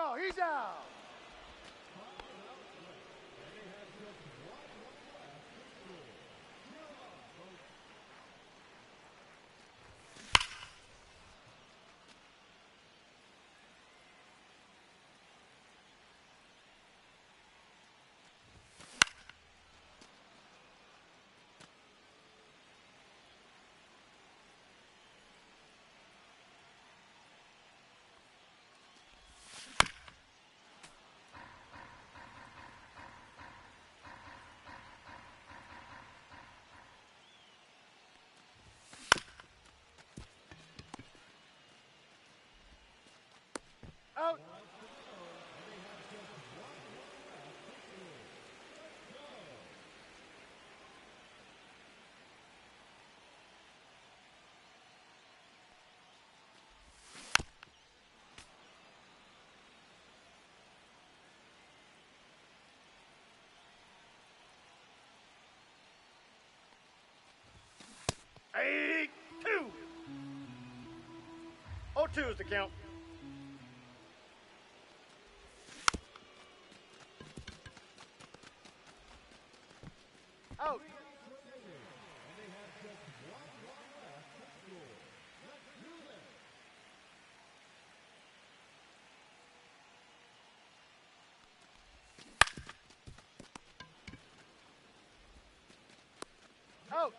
Oh, he's out. Out. Eight, 2. 0-2 is the count. Out. Out.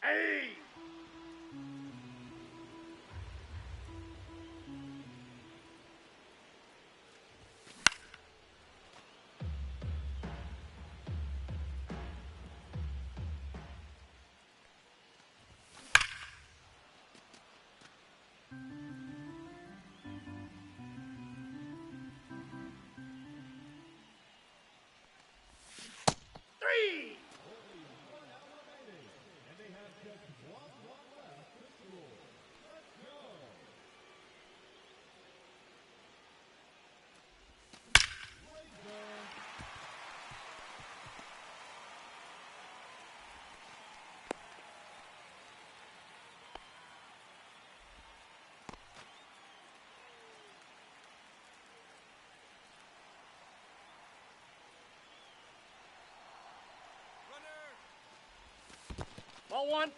Hey! Three! Ball 1.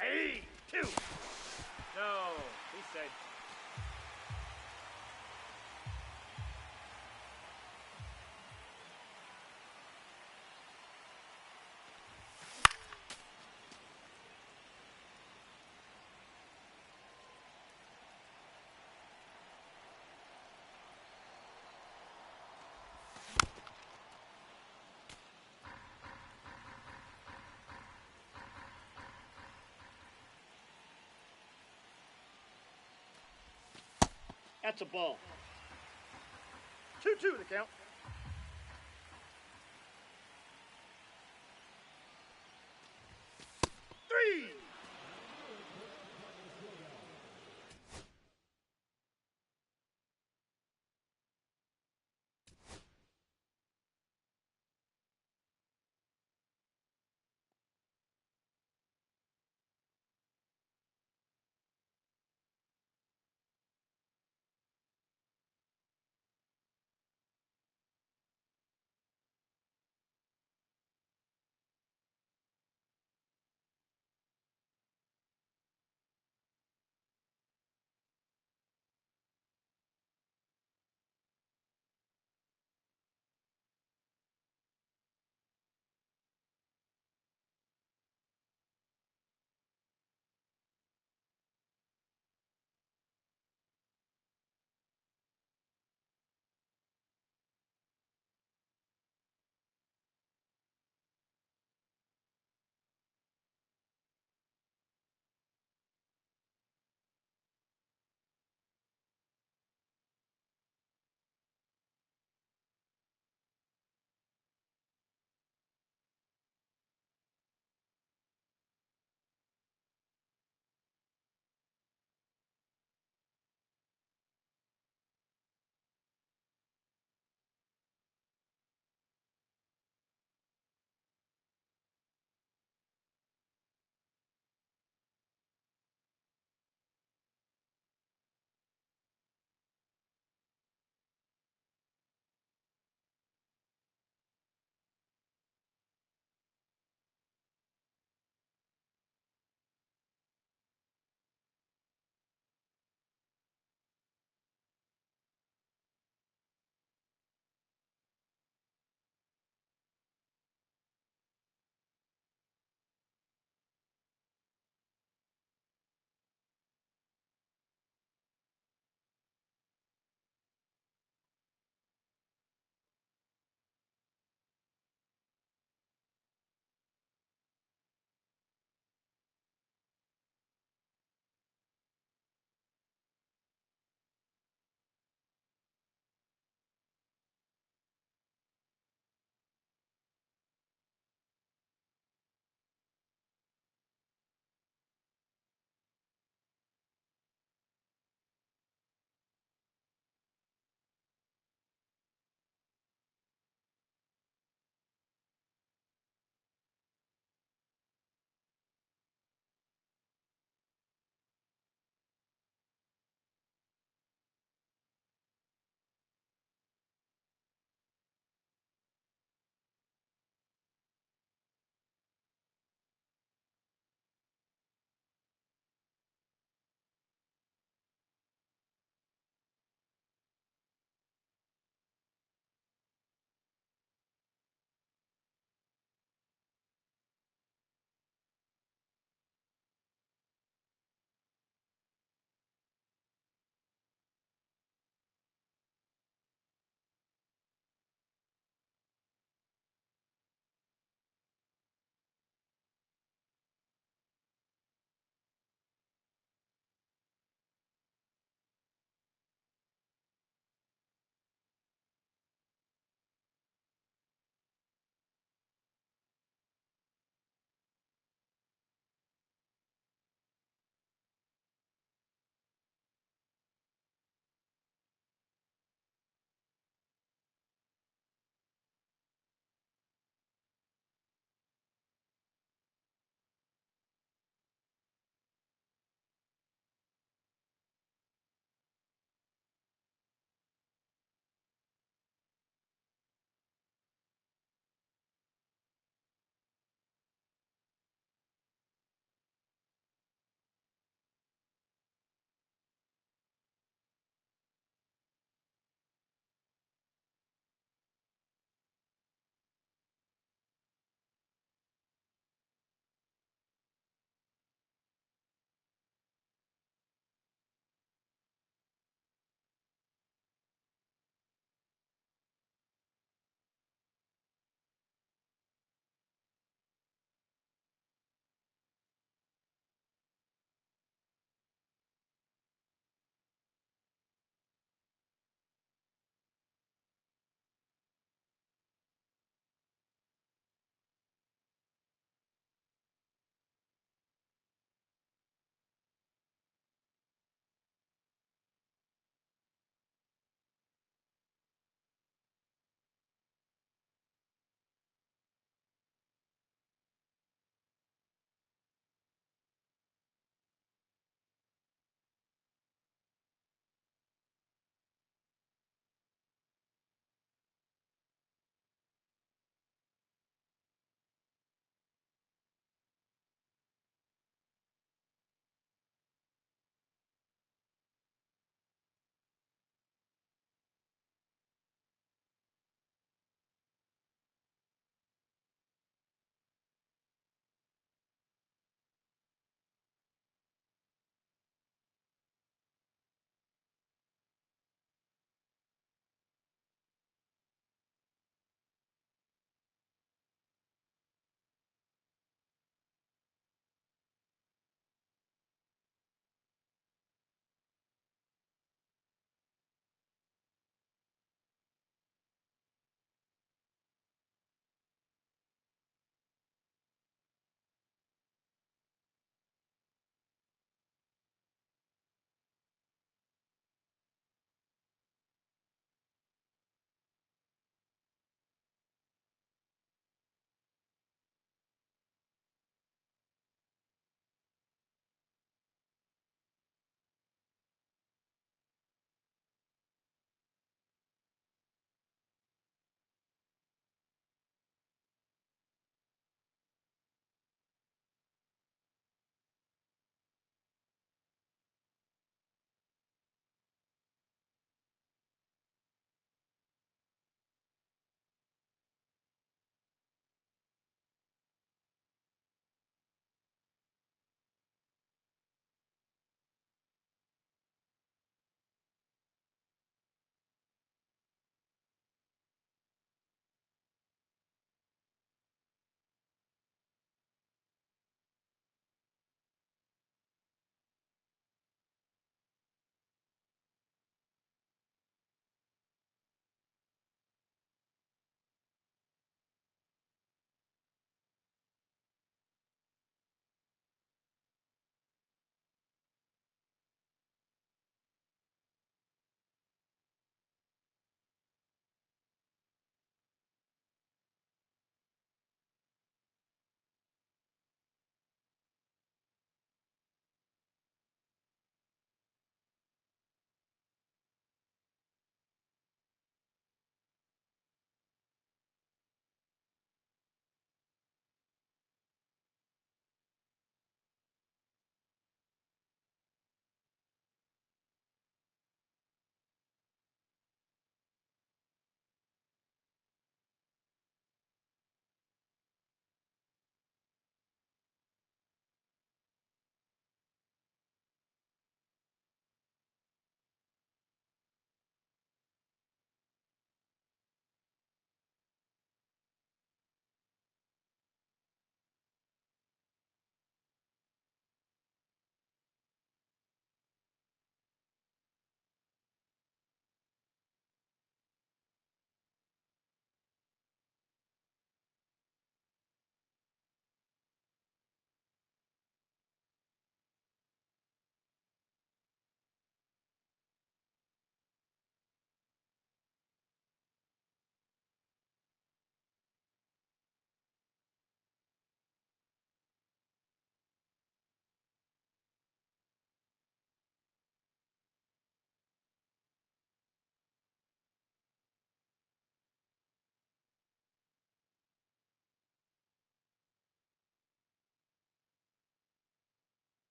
Hey, 2. No, he's safe. That's a ball. 2-2 the count. Three!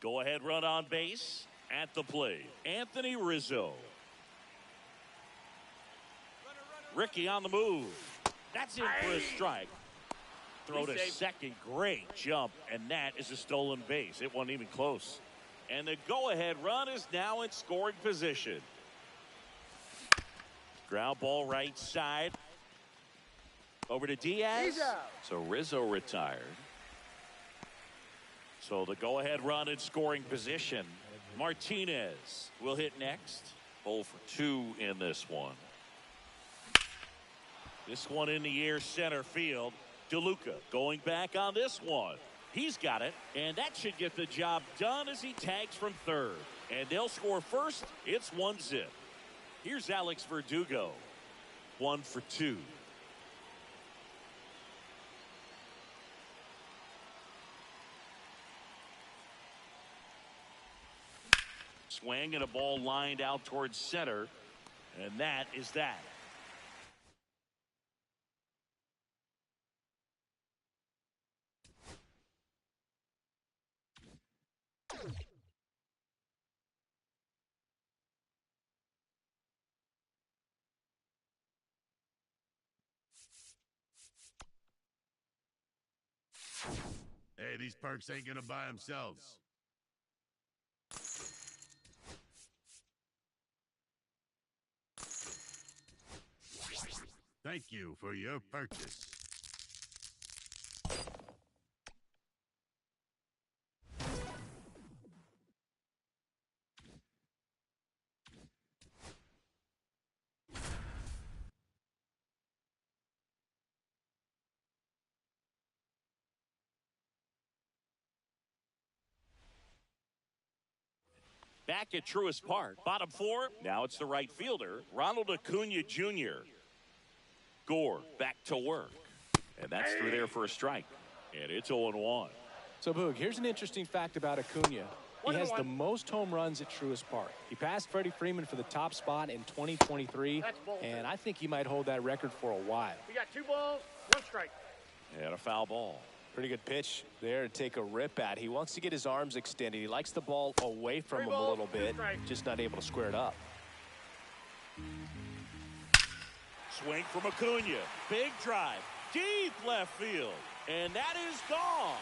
Go ahead run on base at the plate. Anthony Rizzo. Ricky on the move. That's in for a strike. Throw to second. Great jump. And that is a stolen base. It wasn't even close. And the go-ahead run is now in scoring position. Ground ball right side. Over to Diaz. So Rizzo retired. So the go-ahead run in scoring position. Martinez will hit next. 0 for 2 in this one. This one in the air center field. DeLuca going back on this one. He's got it, and that should get the job done as he tags from third. And they'll score first. It's 1-0. Here's Alex Verdugo. 1 for 2. Swing and a ball lined out towards center. And that is that. Hey, these perks ain't gonna buy themselves. Thank you for your purchase. Back at Truist Park, bottom 4. Now it's the right fielder, Ronald Acuna Jr. Gore back to work. And that's through there for a strike. And it's 0-1. So, Boog, here's an interesting fact about Acuna. He has the most home runs at Truist Park. He passed Freddie Freeman for the top spot in 2023, and I think he might hold that record for a while. We got 2 balls, 1 strike. And a foul ball. Pretty good pitch there to take a rip at. He wants to get his arms extended. He likes the ball away from him a little bit, just not able to square it up. Swing from Acuna. Big drive. Deep left field. And that is gone.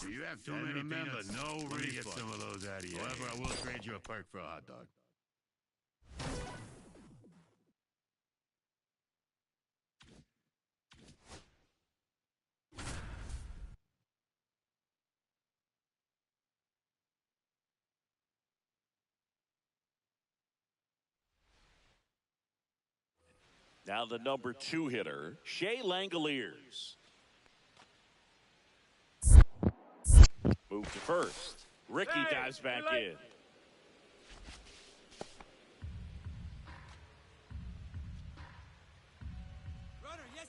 You have too many peanuts. No refund. Let me get some of those out of you. However, I will trade you a perk for a hot dog. Now the number 2 hitter, Shea Langoliers. Move to first. Ricky dives back in.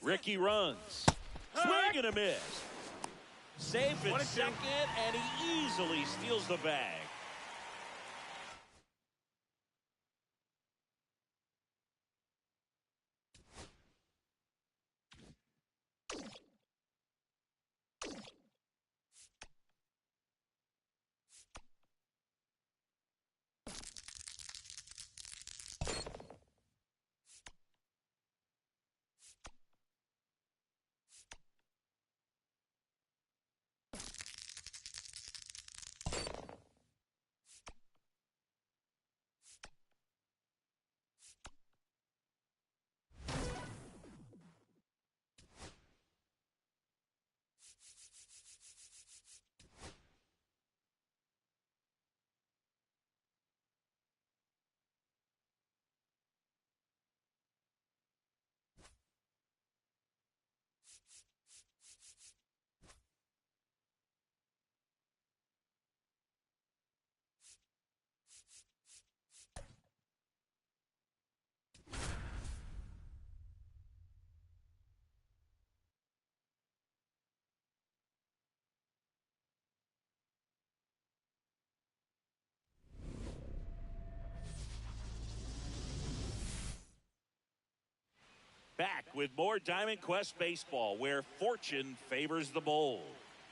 Ricky runs. Swing and a miss. Safe at second, and he easily steals the bag. with more Diamond Quest baseball, where fortune favors the bold.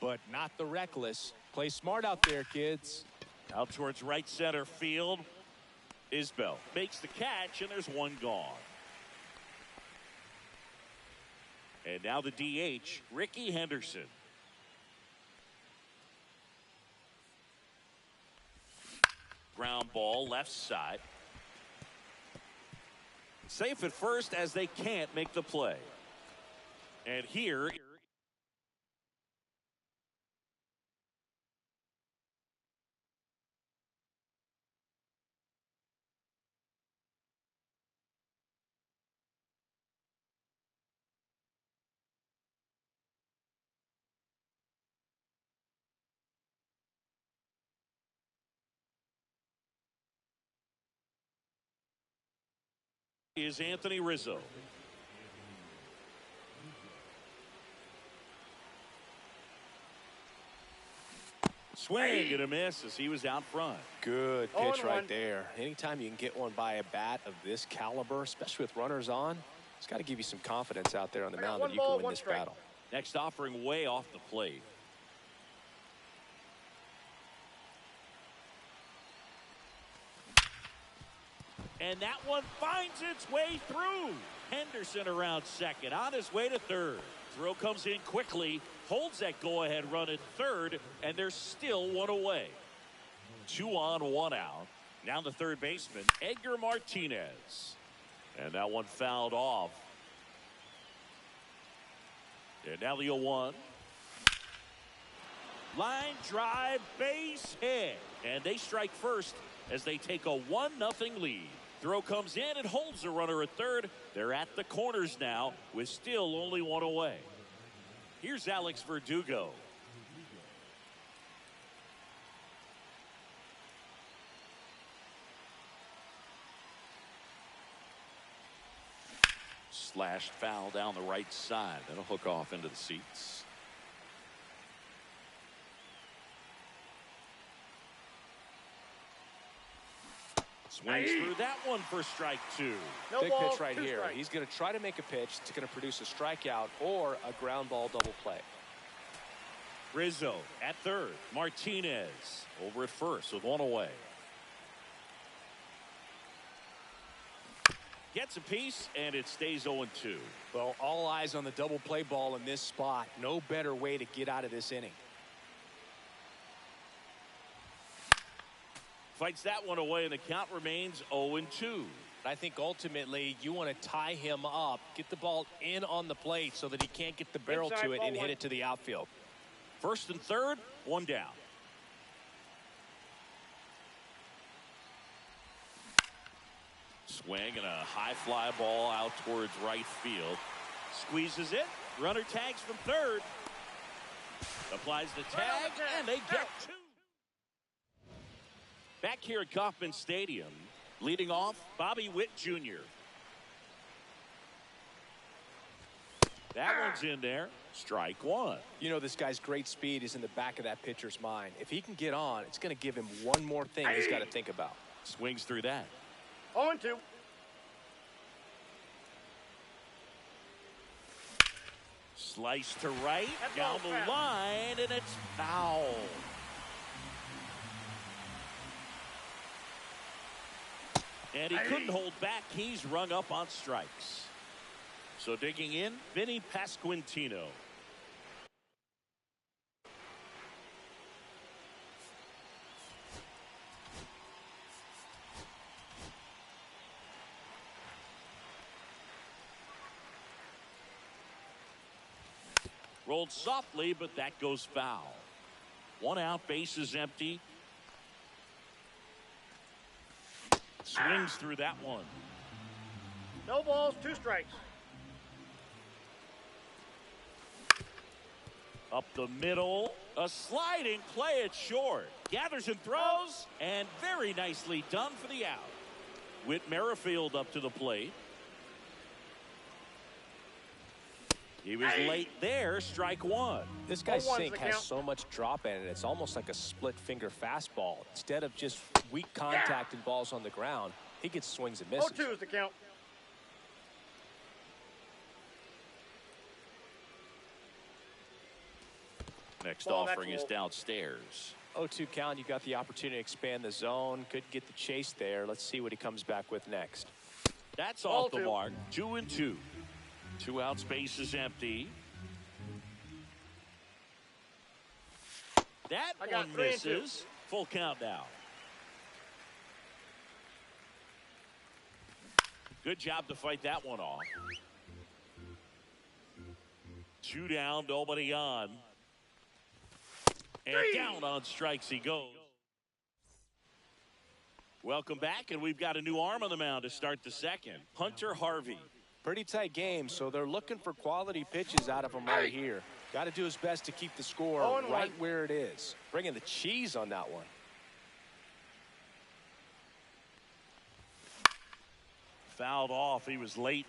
But not the reckless. Play smart out there, kids. Out towards right center field. Isbell makes the catch, and there's one gone. And now the DH, Ricky Henderson. Ground ball left side. Safe at first as they can't make the play. And here is Anthony Rizzo. Swing and a miss as he was out front. Good pitch right there. Anytime you can get one by a bat of this caliber, especially with runners on, it's got to give you some confidence out there on the mound that you can win this battle. Next offering way off the plate. And that one finds its way through. Henderson around second, on his way to third. Throw comes in quickly, holds that go-ahead run at third, and there's still one away. 2 on, 1 out. Now the third baseman, Edgar Martinez. And that one fouled off. And now the 0-1. Line drive, base hit. And they strike first as they take a 1-0 lead. Throw comes in and holds the runner at third. They're at the corners now with still only one away. Here's Alex Verdugo. Slashed foul down the right side. That'll hook off into the seats. Swings through that one for strike 2. Big pitch right here. He's going to try to make a pitch that's going to produce a strikeout or a ground ball double play. Rizzo at third. Martinez over at first with one away. Gets a piece, and it stays 0-2. Well, all eyes on the double play ball in this spot. No better way to get out of this inning. Fights that one away, and the count remains 0-2. I think ultimately you want to tie him up, get the ball in on the plate so that he can't get the barrel to it and hit it to the outfield. First and third, one down. Swing and a high fly ball out towards right field. Squeezes it. Runner tags from third. Applies the tag, and they get 2. Back here at Kauffman Stadium, leading off, Bobby Witt Jr. That one's in there. Strike 1. You know, this guy's great speed is in the back of that pitcher's mind. If he can get on, it's going to give him one more thing he's got to think about. Swings through that. 0-2. Slice to right, down the line, and it's foul. And he couldn't hold back. He's rung up on strikes. So digging in, Vinny Pasquantino. Rolled softly, but that goes foul. 1 out, base is empty. Swings through that one. No balls, 2 strikes. Up the middle, a sliding play at short. Gathers and throws, and very nicely done for the out. Whit Merrifield up to the plate. He was late there, strike 1. This guy's sink has so much drop in it, it's almost like a split finger fastball. Instead of just weak contact and balls on the ground, he gets swings and misses. 0-2 is the count. Next Ball, that's offering is low. downstairs. 0-2 count. You got the opportunity to expand the zone. Couldn't get the chase there. Let's see what he comes back with next. That's Ball off the 2. mark. 2-2. 2 out, space is empty. That I got one 3 and 2. misses. Full count now. Good job to fight that one off. 2 down, nobody on. And down on strikes he goes. Welcome back, and we've got a new arm on the mound to start the second. Hunter Harvey. Pretty tight game, so they're looking for quality pitches out of him right here. Got to do his best to keep the score 0-1. right where it is. Bringing the cheese on that one. Fouled off. He was late.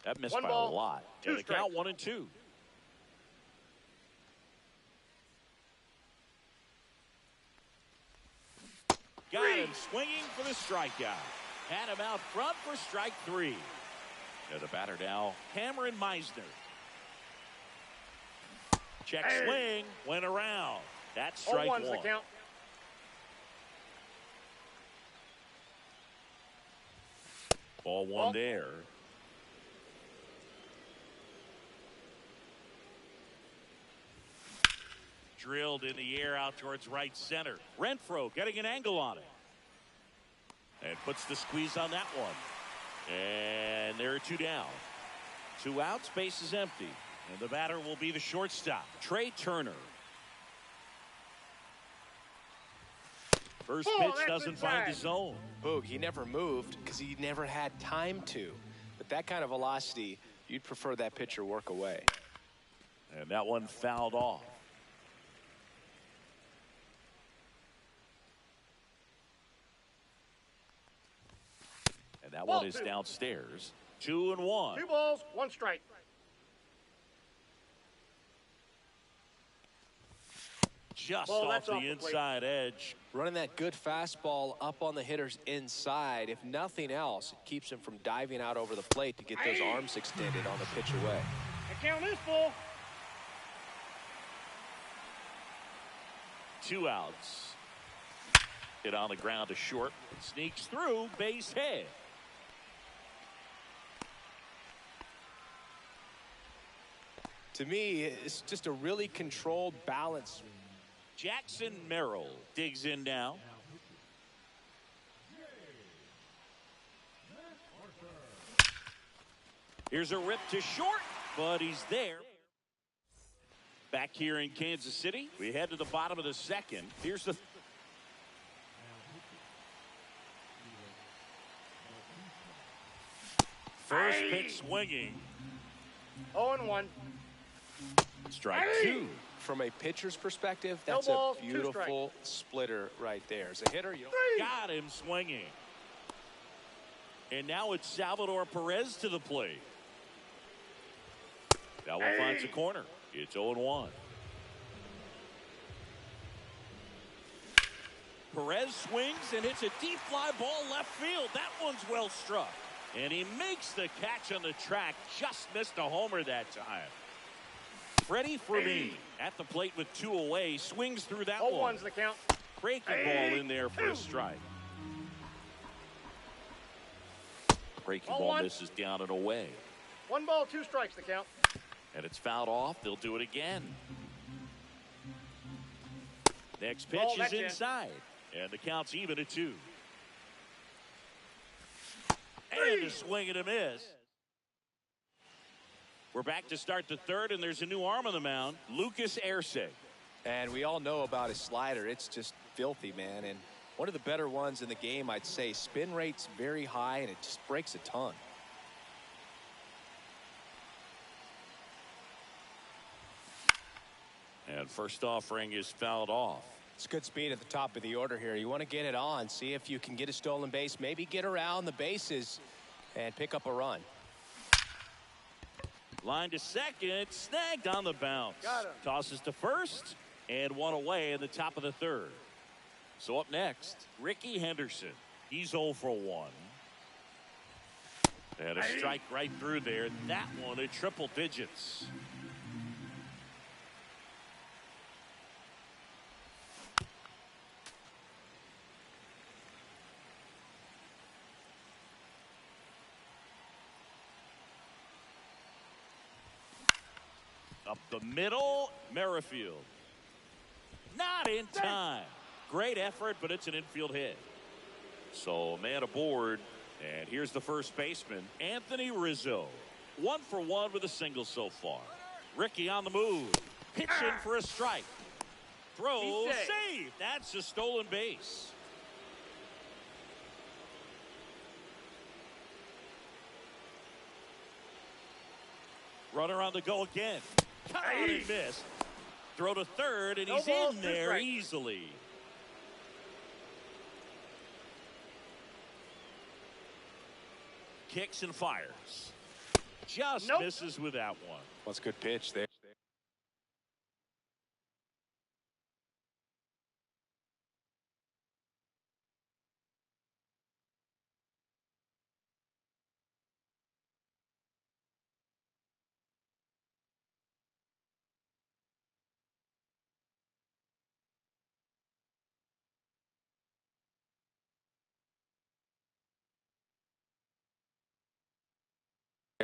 That missed 1 by ball, a lot. 2 And the count strikes. 1-2. Got him swinging for the strikeout. Had him out front for strike 3. And the batter now, Cameron Meisner. Check swing, went around. That's strike 0-1's the 1. count. Ball 1 there. Drilled in the air out towards right center. Renfroe getting an angle on it. And puts the squeeze on that one. And there are 2 down. 2 out, space is empty. And the batter will be the shortstop, Trey Turner. First Oh, pitch that's doesn't find the inside. zone. Boog, he never moved because he never had time to. But that kind of velocity, you'd prefer that pitcher work away. And that one fouled off. And that Ball one is 2. downstairs. 2-1. 2 balls, 1 strike. Just Ball, off that's the off the plate. inside edge. Running that good fastball up on the hitter's inside. If nothing else, it keeps him from diving out over the plate to get those arms extended on the pitch away. The count is full. 2 outs. Hit on the ground to short. Sneaks through, base hit. To me, it's just a really controlled balance. Jackson Merrill digs in now. Here's a rip to short, but he's there. Back here in Kansas City, we head to the bottom of the second. Here's the first pitch swinging. 0-1. Strike 2. From a pitcher's perspective, No that's balls, a 2 beautiful splitter right there. As a hitter, you don't... Got him swinging. And now it's Salvador Perez to the plate. That one finds a corner. It's 0-1. Perez swings and hits a deep fly ball left field. That one's well struck. And he makes the catch on the track. Just missed a homer that time. Freddie Fermin at the plate with 2 away. Swings through that one. 0-1's the count. Breaking ball in there for a strike. Breaking ball 0-1. misses down and away. 1 ball, 2 strikes the count. And it's fouled off. They'll do it again. Next pitch Ball, is that's in. inside. And the count's even at 2. And a swing and a miss. We're back to start the third, and there's a new arm on the mound, Lucas Erceg. And we all know about his slider. It's just filthy, man. And one of the better ones in the game, I'd say. Spin rate's very high, and it just breaks a ton. And first offering is fouled off. It's good speed at the top of the order here. You want to get it on, see if you can get a stolen base, maybe get around the bases and pick up a run. Line to second, snagged on the bounce. Got him. Tosses to first, and one away in the top of the third. So up next, Ricky Henderson. He's 0 for 1. And a strike right through there. That one at triple digits. Up the middle, Merrifield. Not in time. Great effort, but it's an infield hit. So man aboard, and here's the first baseman, Anthony Rizzo. 1 for 1 with a single so far. Ricky on the move, pitching for a strike. Throw, save. That's a stolen base. Runner on the go again. Caught and missed. Throw to third, and he's in there easily. Kicks and fires. Just misses with that one. That's a good pitch there.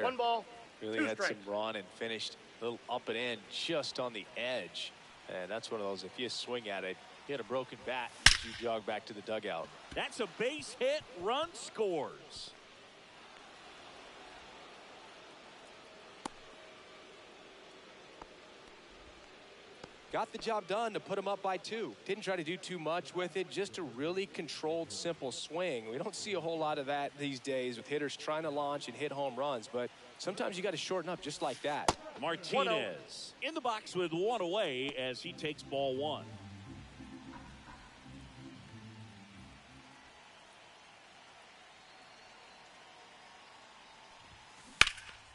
One ball, really two had strikes. some run and finished a little up and in just on the edge. And that's one of those, if you swing at it, hit a broken bat, you jog back to the dugout. That's a base hit. Run scores. Got the job done to put him up by 2. Didn't try to do too much with it, just a really controlled, simple swing. We don't see a whole lot of that these days with hitters trying to launch and hit home runs, but sometimes you got to shorten up just like that. Martinez in the box with 1 away as he takes ball 1.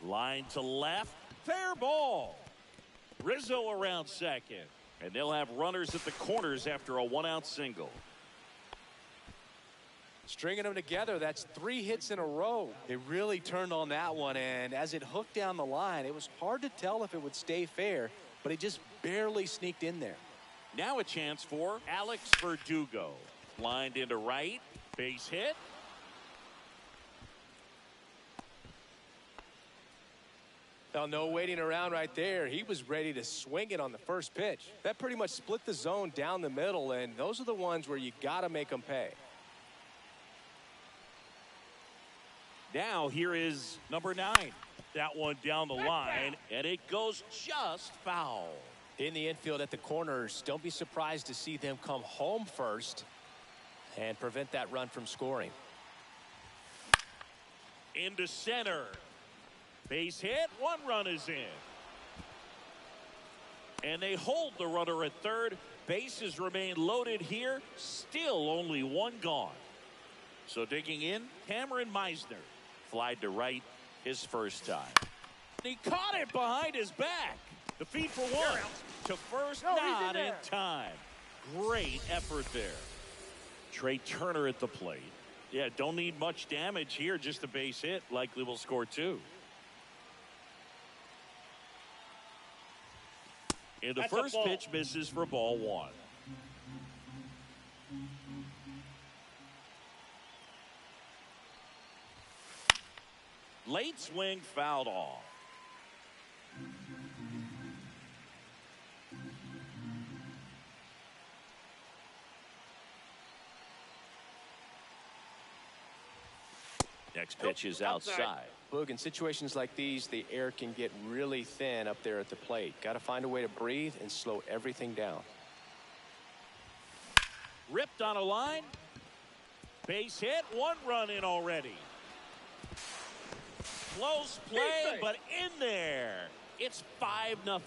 Line to left, fair ball. Rizzo around second, and they'll have runners at the corners after a 1-out single. Stringing them together, that's 3 hits in a row. They really turned on that one, and as it hooked down the line, it was hard to tell if it would stay fair, but it just barely sneaked in there. Now a chance for Alex Verdugo. Lined into right, base hit. Well, no waiting around right there. He was ready to swing it on the first pitch. That pretty much split the zone down the middle, and those are the ones where you got to make them pay. Now here is number 9. That one down the line, and it goes just foul. In the infield at the corners, don't be surprised to see them come home first and prevent that run from scoring. Into center. Base hit, 1 run is in. And they hold the runner at third. Bases remain loaded here. Still only 1 gone. So digging in, Cameron Meisner. Flied to right his first time. He caught it behind his back. The feed for 1. To first, not in time. Great effort there. Trey Turner at the plate. Yeah, don't need much damage here. Just a base hit. Likely will score 2. And the first pitch misses for ball 1. Late swing fouled off. Next pitch is outside. Boog, in situations like these, the air can get really thin up there at the plate. Got to find a way to breathe and slow everything down. Ripped on a line. Base hit. 1 run in already. Close play, but in there. It's 5-0.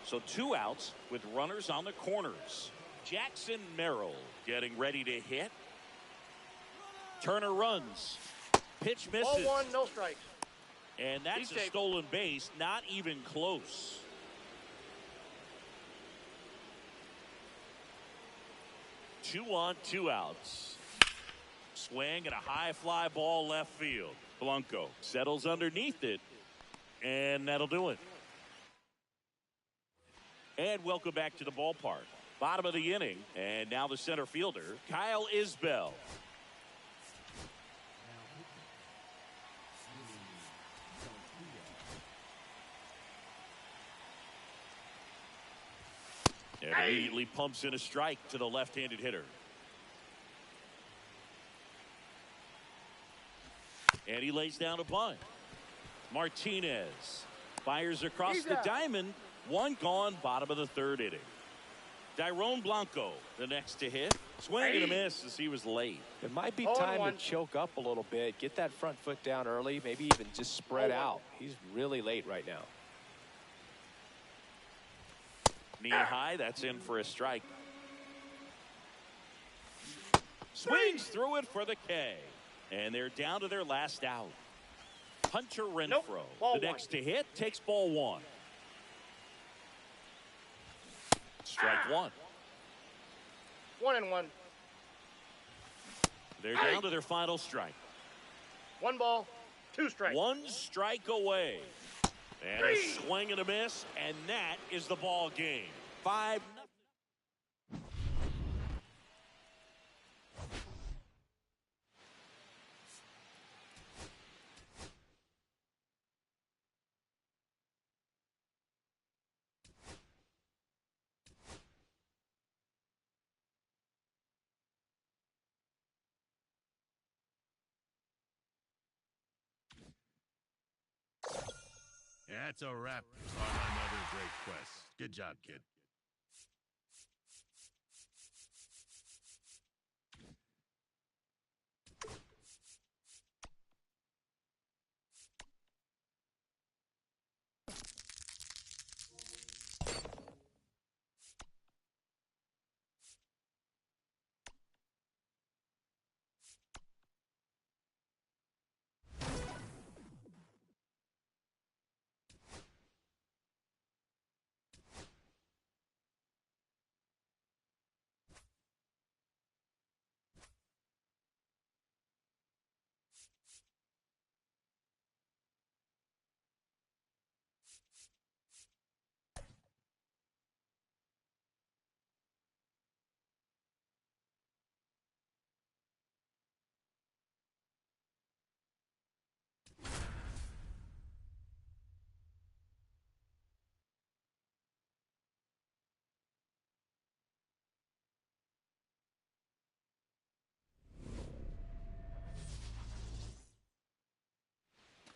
So 2 outs with runners on the corners. Jackson Merrill getting ready to hit. Turner runs. Pitch misses. Ball 1, no strikes. And that's a stolen base, not even close. Two on, 2 outs. Swing and a high fly ball left field. Blanco settles underneath it, and that'll do it. And welcome back to the ballpark. Bottom of the inning, and now the center fielder, Kyle Isbell. And immediately pumps in a strike to the left-handed hitter. And he lays down a bunt. Martinez fires across the diamond. One gone, bottom of the third inning. Dairon Blanco, the next to hit. Swing and a miss as he was late. It might be time to choke up a little bit. Get that front foot down early. Maybe even just spread out. He's really late right now. Knee high, that's in for a strike. Swings through it for the K. And they're down to their last out. Hunter Renfroe, the next to hit, takes ball one. Strike one. 1-1. They're down to their final strike. 1 ball, 2 strikes. 1 strike away. And a swing and a miss, and that is the ball game. 5-0. That's a wrap on another great quest. Good job, kid.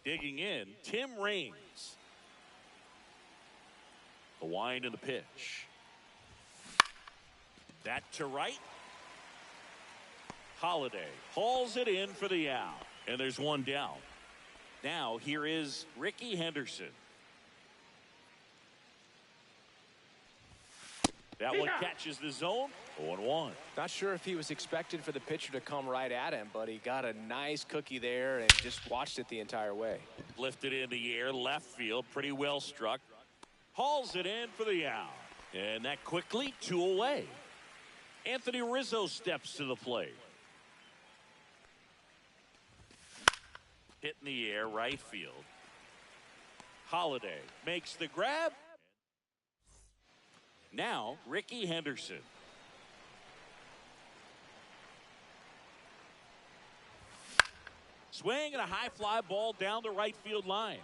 Digging in, Tim Raines. The wind and the pitch. That to right. Holiday hauls it in for the out. And there's one down. Now here is Ricky Henderson. That one catches the zone. 0-1. Not sure if he was expecting for the pitcher to come right at him, but he got a nice cookie there and just watched it the entire way. Lifted in the air, left field, pretty well struck. Hauls it in for the out. And that quickly, 2 away. Anthony Rizzo steps to the plate. Hit in the air, right field. Holiday makes the grab. Now, Ricky Henderson. Swing and a high fly ball down the right field line.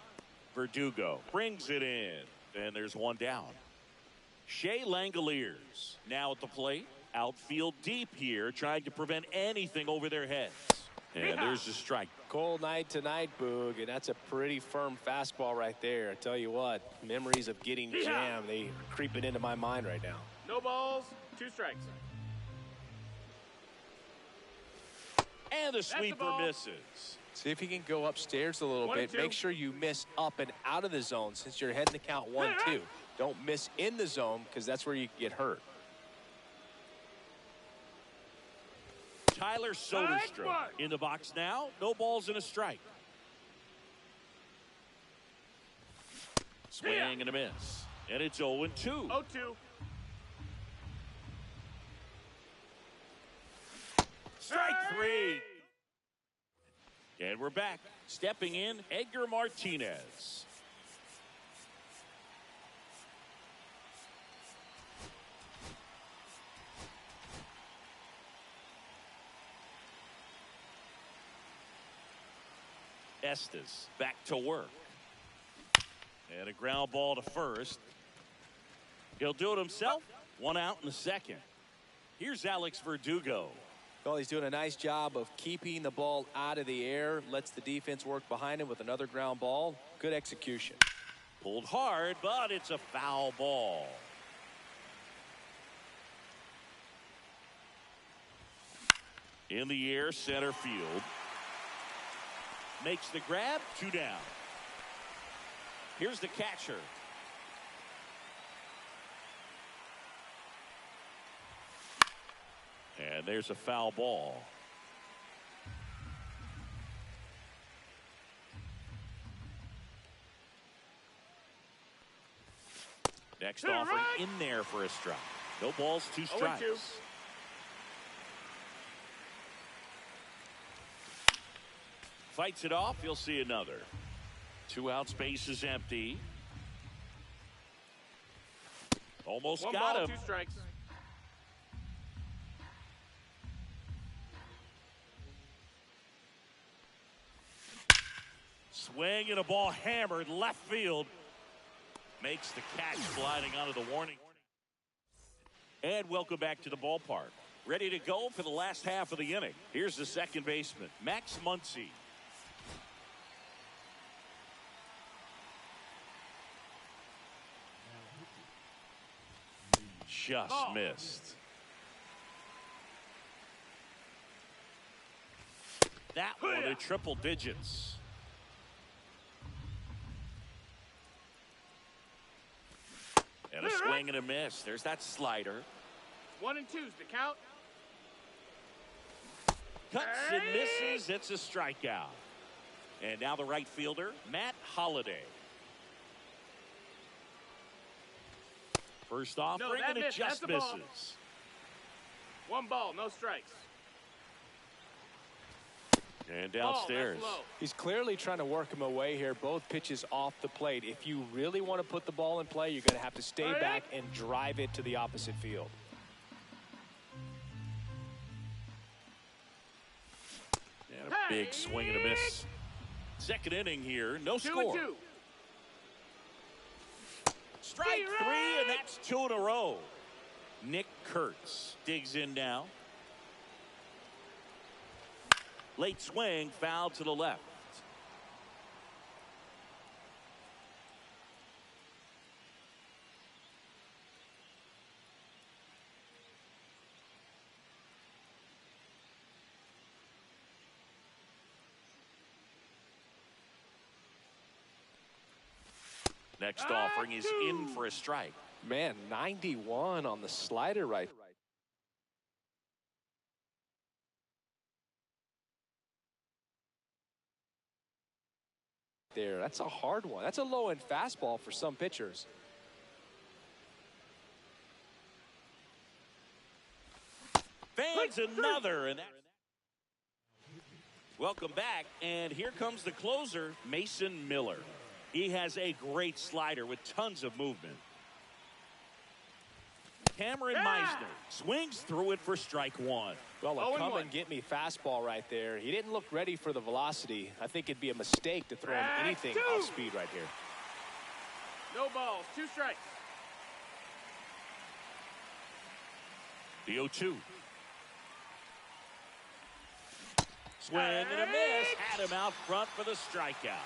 Verdugo brings it in. And there's one down. Shea Langoliers now at the plate. Outfield deep here, trying to prevent anything over their heads. And there's a strike. Cold night tonight, Boog, and that's a pretty firm fastball right there. I tell you what, memories of getting jammed, they are creeping into my mind right now. No balls, 2 strikes. And the sweeper misses. See if you can go upstairs a little bit. Make sure you miss up and out of the zone since you're heading the count 1-2. Don't miss in the zone because that's where you get hurt. Tyler Soderstrom in the box now. No balls and a strike. Swing and a miss. And it's 0-2. 0-2. Strike 3. And we're back. Stepping in, Edgar Martinez. Estes back to work. And a ground ball to first. He'll do it himself. One out in the second. Here's Alex Verdugo. Well, he's doing a nice job of keeping the ball out of the air. Lets the defense work behind him with another ground ball. Good execution. Pulled hard, but it's a foul ball. In the air, center field. Makes the grab, 2 down. Here's the catcher. And there's a foul ball. Next offering in there for a strike. No balls, 2 strikes. 0-2. Fights it off. You'll see another. 2 outs, base is empty. Almost 1 got ball, him. 2 strikes. Swing and a ball hammered left field. Makes the catch, sliding onto the warning. And welcome back to the ballpark. Ready to go for the last half of the inning. Here's the second baseman, Max Muncy. Just missed. That one in triple digits. And a swing and a miss. There's that slider. 1 and 2's the count. Cuts and misses. It's a strikeout. And now the right fielder, Matt Holliday. First offering, and it just misses. 1 ball, no strikes. And downstairs. He's clearly trying to work him away here. Both pitches off the plate. If you really want to put the ball in play, you're going to have to stay back and drive it to the opposite field. And a big swing and a miss. Second inning here, no score. 2-2. Strike 3, and that's 2 in a row. Nick Kurtz digs in now. Late swing, foul to the left. Next offering is in for a strike. Man, 91 on the slider right there. That's a hard one. That's a low-end fastball for some pitchers. Fans another, and that. Welcome back, and here comes the closer, Mason Miller. He has a great slider with tons of movement. Cameron Meisner swings through it for strike 1. Well, a come and get me fastball right there. He didn't look ready for the velocity. I think it'd be a mistake to throw him anything off speed right here. No balls, 2 strikes. The 0-2. Swing and a miss. Had him out front for the strikeout.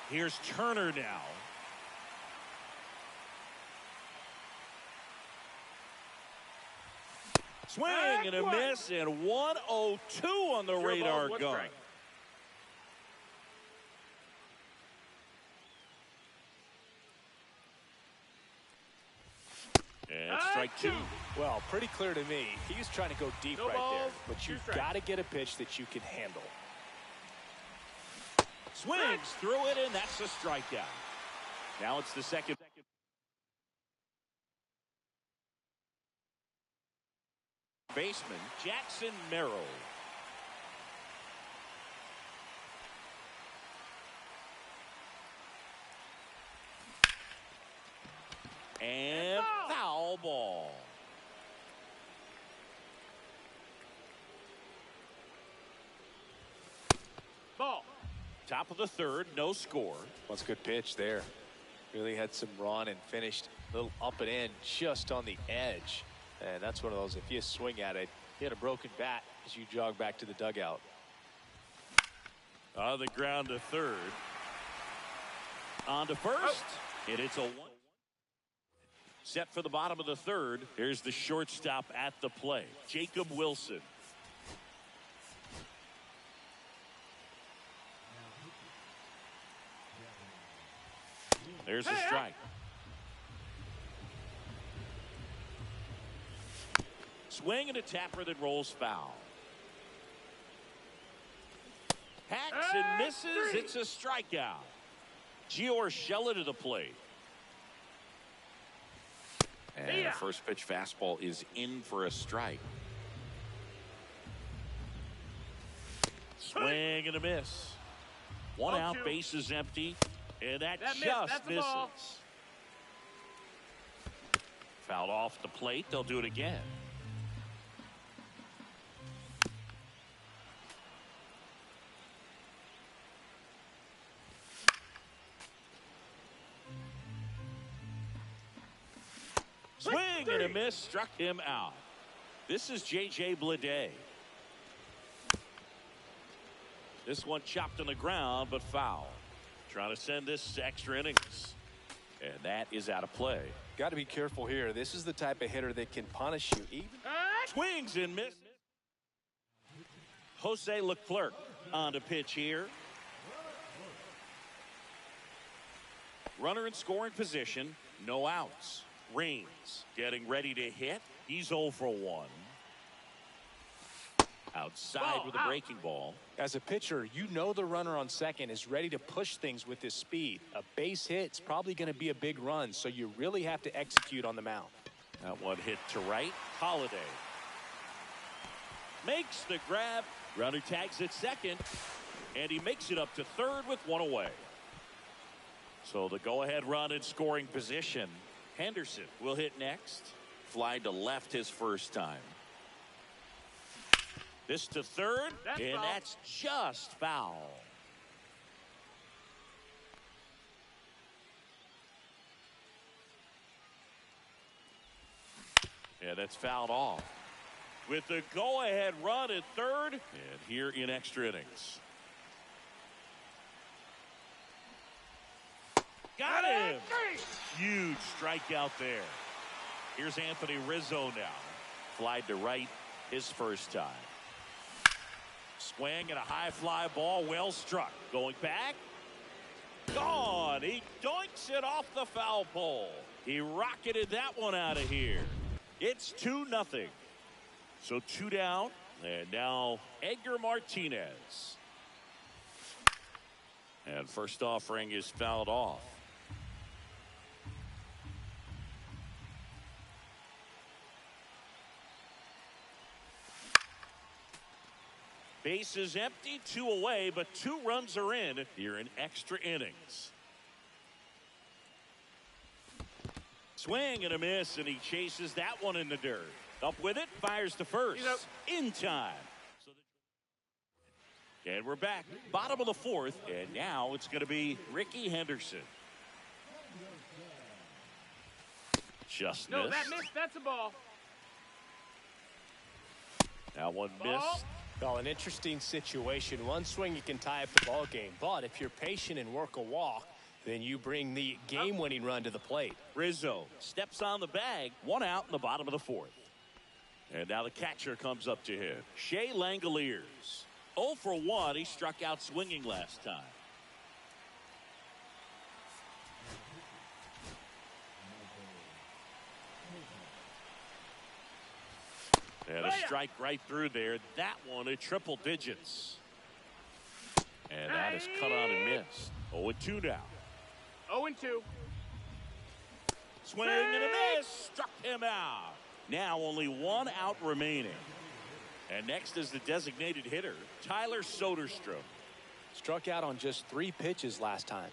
Here's Turner now. Swing and a miss, and 102 on the radar gun. And strike 2. Well, pretty clear to me. He's trying to go deep right there, but you've got to get a pitch that you can handle. Swings through it, and that's a strikeout. Now it's the second. Baseman Jackson Merrill. And foul ball. Ball. Top of the third, no score. That's a good pitch there. Really had some run and finished a little up and in just on the edge. And that's one of those, if you swing at it, hit a broken bat as you jog back to the dugout. On the ground to third. On to first. And it's a one. Set for the bottom of the third. Here's the shortstop at the plate, Jacob Wilson. There's a strike. Swing and a tapper that rolls foul. Hacks and misses. It's a strikeout. Gio Urshela to the plate. And the first pitch fastball is in for a strike. Swing and a miss. One out, base is empty. And that just misses. Fouled off the plate. They'll do it again. Swing and a miss. Struck him out. This is J.J. Bleday. This one chopped on the ground, but foul. Trying to send this to extra innings. And that is out of play. Got to be careful here. This is the type of hitter that can punish you. Even swings and misses. Jose Leclerc on to pitch here. Runner in scoring position. No outs. Raines getting ready to hit. He's 0 for 1. Outside with a breaking ball. As a pitcher, you know the runner on second is ready to push things with his speed. A base hit's probably going to be a big run, so you really have to execute on the mound. That one hit to right. Holiday makes the grab. Runner tags at second, and he makes it up to third with one away. So the go-ahead run in scoring position. Henderson will hit next. Fly to left his first time. This to third, and that's just foul. Yeah, that's fouled off. With the go-ahead run at third, and here in extra innings. Got him! Huge strikeout there. Here's Anthony Rizzo now. Flied to right his first time. Swing and a high fly ball, well struck. Going back. Gone. He doinks it off the foul pole. He rocketed that one out of here. It's 2-0. So 2 down. And now Edgar Martinez. And first offering is fouled off. Base is empty, 2 away, but 2 runs are in here in extra innings. Swing and a miss, and he chases that one in the dirt. Up with it, fires to first. In time. And we're back. Bottom of the fourth, and now it's going to be Ricky Henderson. Just no, missed. that missed. That's a ball. That one missed. Well, an interesting situation. One swing, you can tie up the ball game. But if you're patient and work a walk, then you bring the game-winning run to the plate. Rizzo steps on the bag. 1 out in the bottom of the fourth. And now the catcher comes up to him. Shea Langoliers. 0 for 1. He struck out swinging last time. And a strike right through there. That one at triple digits. And that is cut on and missed. 0-2 now. 0-2. Swing and a miss. Struck him out. Now only 1 out remaining. And next is the designated hitter, Tyler Soderstrom. Struck out on just 3 pitches last time.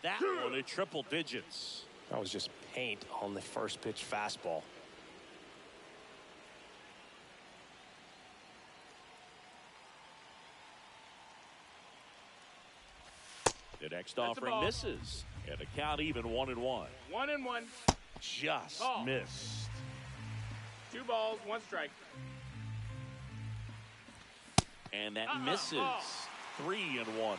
That one at triple digits. That was just paint on the first pitch fastball. The next That's a offering ball. misses. And the count even 1-1. 1-1. Just Ball. missed. 2 balls, 1 strike. And that Uh-uh. misses. Ball. 3-1 now.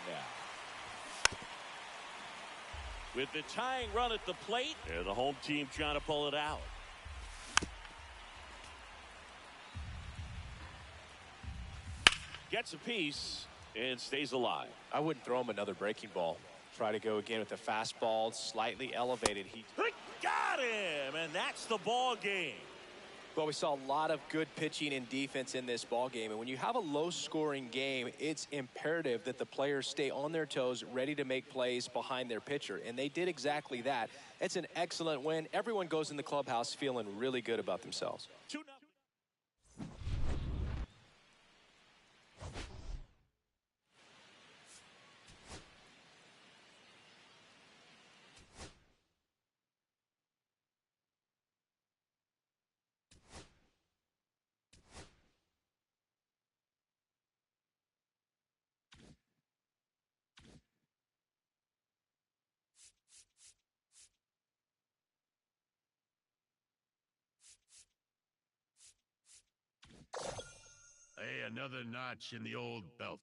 With the tying run at the plate, and the home team trying to pull it out. Gets a piece and stays alive. I wouldn't throw him another breaking ball. Try to go again with the fastball, slightly elevated. He Got him, and that's the ball game. Well, we saw a lot of good pitching and defense in this ball game, and when you have a low-scoring game, it's imperative that the players stay on their toes, ready to make plays behind their pitcher, and they did exactly that. It's an excellent win. Everyone goes in the clubhouse feeling really good about themselves. 2-0. Hey, another notch in the old belt.